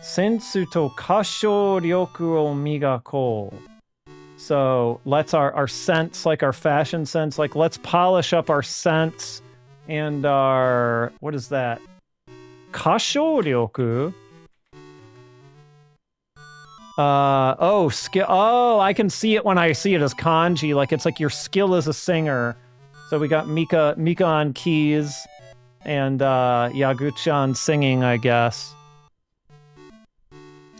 Sensu to kasho ryoku o migako. So let's our sense, like our fashion sense, like let's polish up our sense and our, what is that? Kasho ryoku? Skill. Oh, I can see it when I see it as kanji. Like, it's like your skill as a singer. So we got Mika on keys and, Yaguchi on singing, I guess.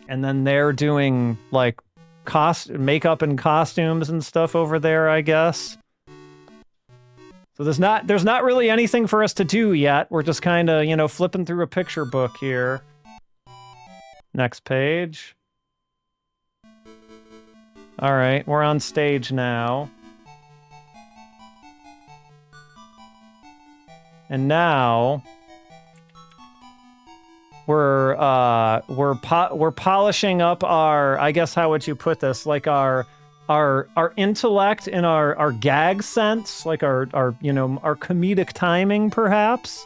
And then they're doing, like, makeup and costumes and stuff over there, I guess. So there's not really anything for us to do yet. We're just kind of, flipping through a picture book here. Next page. All right, we're on stage now. And now we're polishing up our, I guess, how would you put this? Like our intellect and our gag sense, like our comedic timing, perhaps.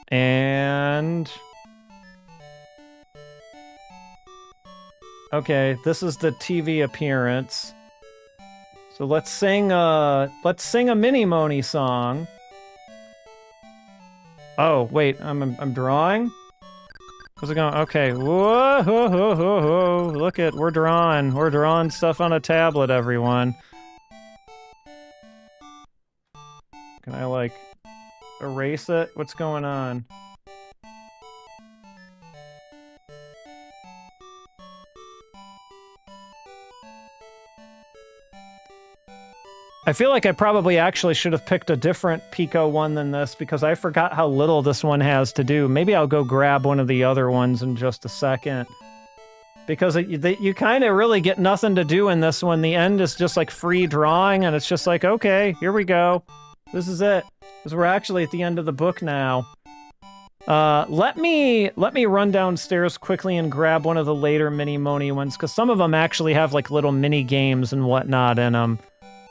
And okay, this is the TV appearance. So let's sing a Mini Moni song. Oh wait, I'm drawing. How's it going? Okay, whoa, whoa, whoa, whoa, whoa. Look at we're drawing stuff on a tablet, everyone. Can I like erase it? What's going on? I feel like I probably actually should have picked a different Pico one than this because I forgot how little this one has to do. Maybe I'll go grab one of the other ones in just a second. Because you kind of really get nothing to do in this one. The end is just like free drawing, and it's just like, okay, here we go. This is it. Because we're actually at the end of the book now. Let me run downstairs quickly and grab one of the later mini Moni ones, because some of them actually have like little mini games and whatnot in them.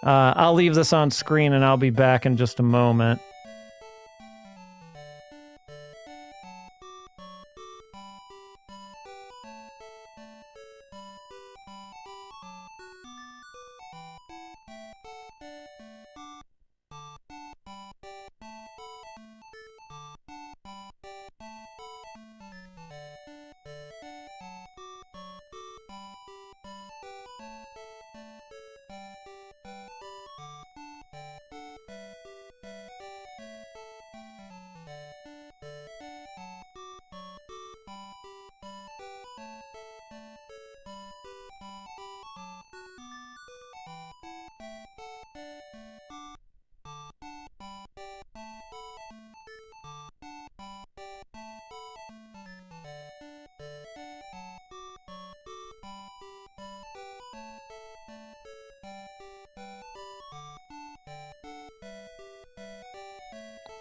I'll leave this on screen and I'll be back in just a moment.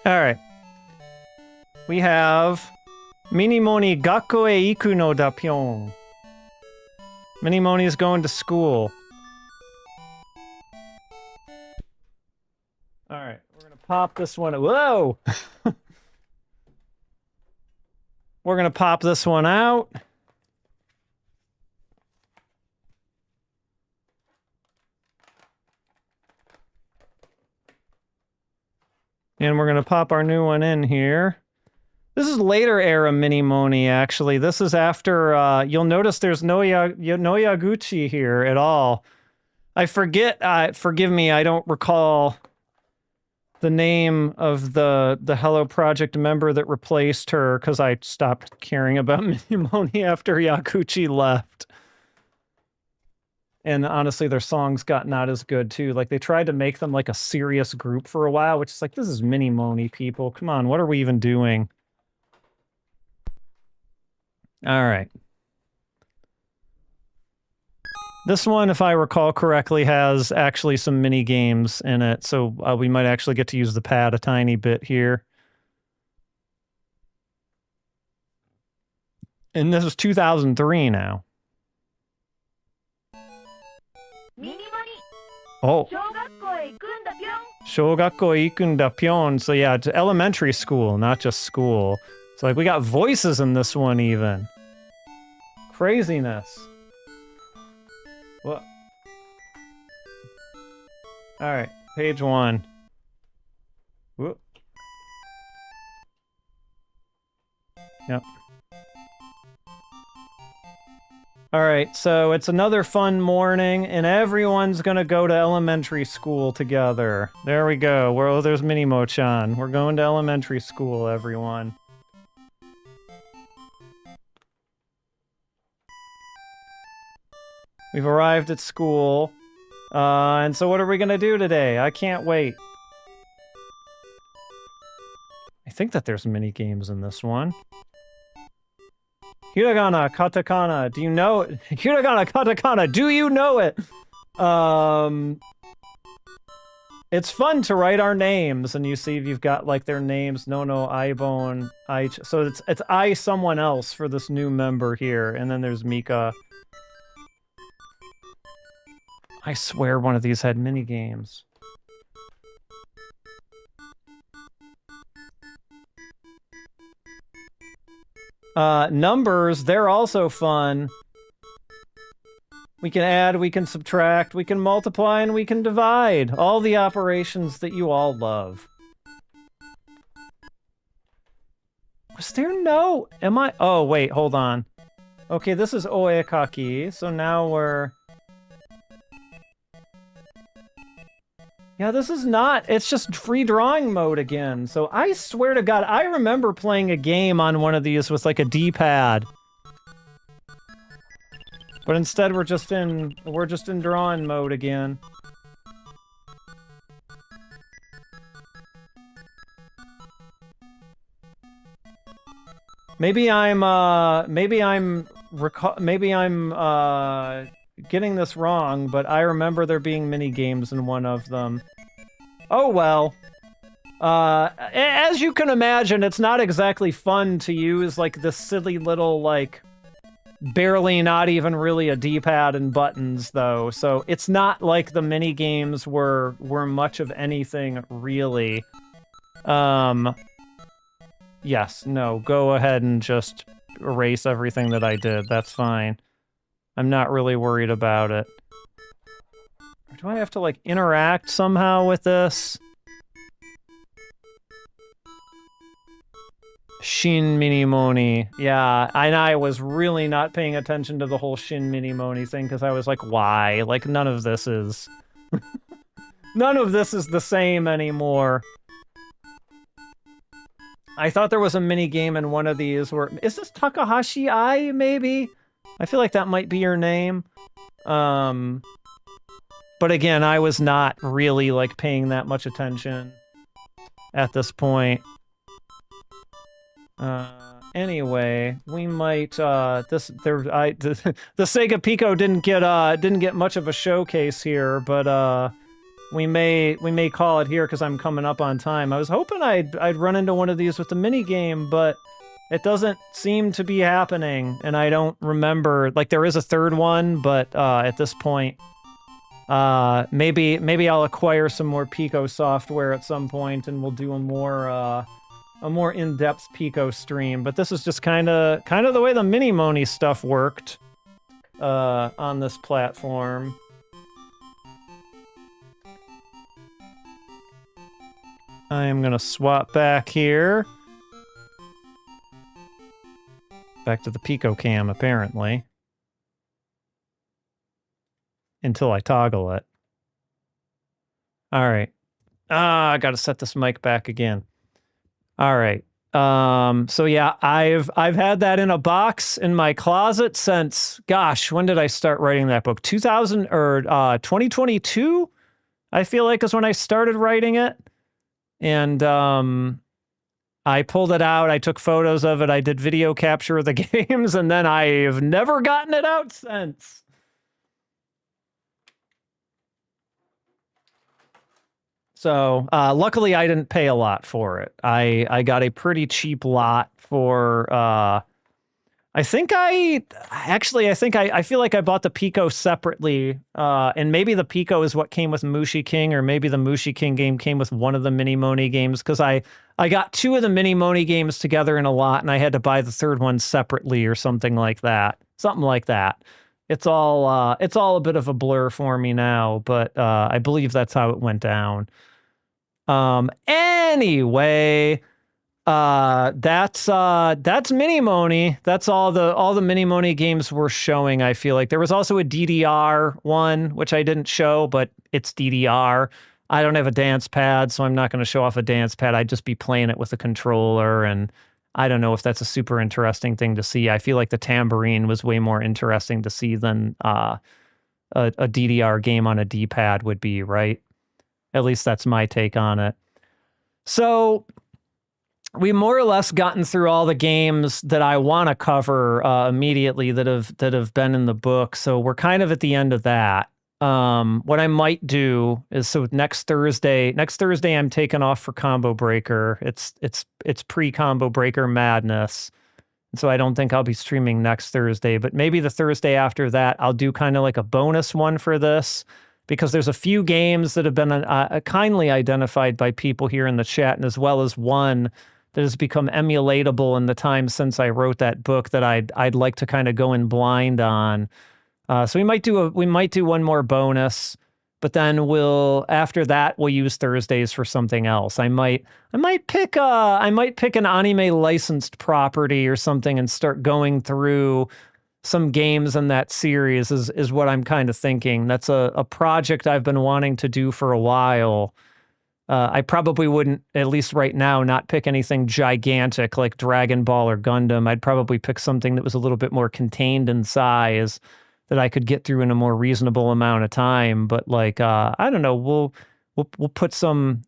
Alright. We have Mini Moni Gakko e iku no da Pyon. Mini Moni is going to school. Alright, we're gonna pop this one. Whoa! We're gonna pop this one out. And we're going to pop our new one in here. This is later era Mini Moni, actually. This is after, you'll notice there's no Yaguchi here at all. I forget, forgive me, I don't recall the name of the Hello Project member that replaced her, because I stopped caring about Mini Moni after Yaguchi left. And honestly, their songs got not as good, too. Like, they tried to make them, like, a serious group for a while, which is like, this is Mini Moni, people. Come on, what are we even doing? All right. This one, if I recall correctly, has actually some mini games in it, so we might actually get to use the pad a tiny bit here. And this is 2003 now. Oh. Shogakko ikunda Pyon. So yeah, it's elementary school, not just school. So like we got voices in this one even. Craziness. What? Alright, page 1. Whoop. Yep. Alright, so it's another fun morning, and everyone's gonna go to elementary school together. There we go. Oh, there's Minimo-chan. We're going to elementary school, everyone. We've arrived at school. And so what are we gonna do today? I can't wait. I think that there's mini games in this one. Hiragana, katakana, do you know it? Hiragana, katakana, do you know it? It's fun to write our names, and you see you've got, like, their names, Nono, Ibone, so it's I someone else for this new member here, and then there's Mika. I swear one of these had mini games. Numbers, they're also fun. We can add, we can subtract, we can multiply, and we can divide. All the operations that you all love. Was there no... Am I... Oh, wait, hold on. Okay, this is oekaki, so now we're... Yeah, this is not... It's just free drawing mode again. So I swear to God, I remember playing a game on one of these with like a D-pad. But instead we're just in drawing mode again. Maybe I'm getting this wrong, but I remember there being mini games in one of them. Oh well. As you can imagine, it's not exactly fun to use like this silly little like barely not even really a D-pad and buttons though. So it's not like the mini games were much of anything really. Yes, no, go ahead and just erase everything that I did. That's fine. I'm not really worried about it. Do I have to, like, interact somehow with this? Shin Mini Moni. Yeah, I was really not paying attention to the whole Shin Mini Moni thing, because I was like, why? Like, none of this is... none of this is the same anymore. I thought there was a mini game in one of these where... Is this Takahashi Ai, maybe? I feel like that might be your name. But again, I was not really, like, paying that much attention at this point. Anyway, we might, the Sega Pico didn't get much of a showcase here, but, we may call it here because I'm coming up on time. I was hoping I'd run into one of these with the mini game, but it doesn't seem to be happening, and I don't remember. Like, there is a third one, but at this point, maybe I'll acquire some more Pico software at some point, and we'll do a more in-depth Pico stream. But this is just kind of the way the Mini Moni stuff worked on this platform. I am gonna swap back here. Back to the Pico cam, apparently. Until I toggle it. Alright. I gotta set this mic back again. Alright. So yeah, I've had that in a box in my closet since, gosh, when did I start writing that book? 2022? I feel like is when I started writing it. And I pulled it out, I took photos of it, I did video capture of the games, and then I've never gotten it out since. So, luckily I didn't pay a lot for it. I got a pretty cheap lot for, I feel like I bought the Pico separately, and maybe the Pico is what came with Mushi King, or maybe the Mushi King game came with one of the Mini Moni games, because I got two of the Mini Moni games together in a lot, and I had to buy the third one separately or something like that. Something like that. It's all a bit of a blur for me now, but I believe that's how it went down. Anyway... that's Mini Moni. That's all the Mini Moni games were showing, I feel like. There was also a DDR one, which I didn't show, but it's DDR. I don't have a dance pad, so I'm not going to show off a dance pad. I'd just be playing it with a controller, and I don't know if that's a super interesting thing to see. I feel like the Tambourine was way more interesting to see than a DDR game on a D-pad would be, right? At least that's my take on it. So... we more or less gotten through all the games that I want to cover immediately that have been in the book. So we're kind of at the end of that. What I might do is, so next Thursday I'm taking off for Combo Breaker. It's pre-Combo Breaker madness. So I don't think I'll be streaming next Thursday, but maybe the Thursday after that, I'll do kind of like a bonus one for this, because there's a few games that have been kindly identified by people here in the chat, and as well as one that has become emulatable in the time since I wrote that book that I'd like to kind of go in blind on. So we might do one more bonus, but then after that we'll use Thursdays for something else. I might pick an anime licensed property or something and start going through some games in that series is what I'm kind of thinking. That's a project I've been wanting to do for a while. I probably wouldn't, at least right now, not pick anything gigantic like Dragon Ball or Gundam. I'd probably pick something that was a little bit more contained in size that I could get through in a more reasonable amount of time. But like, I don't know, we'll put some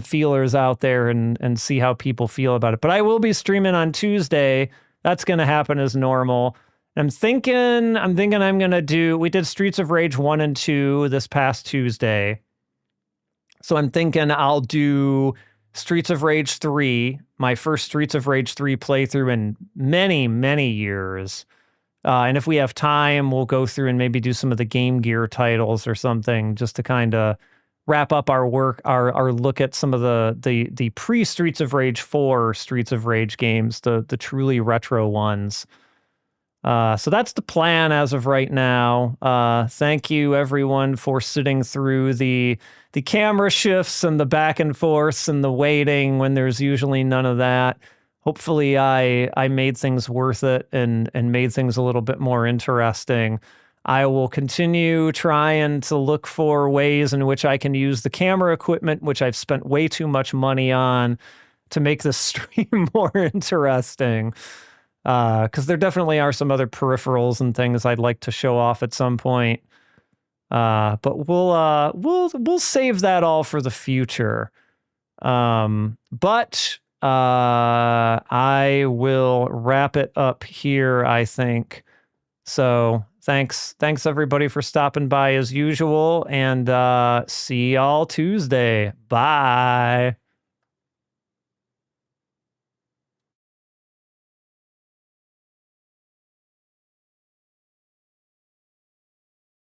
feelers out there and see how people feel about it. But I will be streaming on Tuesday That's going to happen as normal. I'm thinking I'm going to do, we did Streets of Rage 1 and 2 this past Tuesday. So I'm thinking I'll do Streets of Rage 3, my first Streets of Rage 3 playthrough in many, many years. And if we have time, we'll go through and maybe do some of the Game Gear titles or something, just to kind of wrap up our work, our look at some of the pre-Streets of Rage 4 Streets of Rage games, the truly retro ones. So that's the plan as of right now. Thank you everyone for sitting through the camera shifts and the back and forths and the waiting when there's usually none of that. Hopefully I made things worth it and made things a little bit more interesting. I will continue trying to look for ways in which I can use the camera equipment, which I've spent way too much money on, to make this stream more interesting. Because there definitely are some other peripherals and things I'd like to show off at some point. But we'll save that all for the future. But I will wrap it up here, I think. So thanks everybody for stopping by as usual, and see y'all Tuesday. Bye.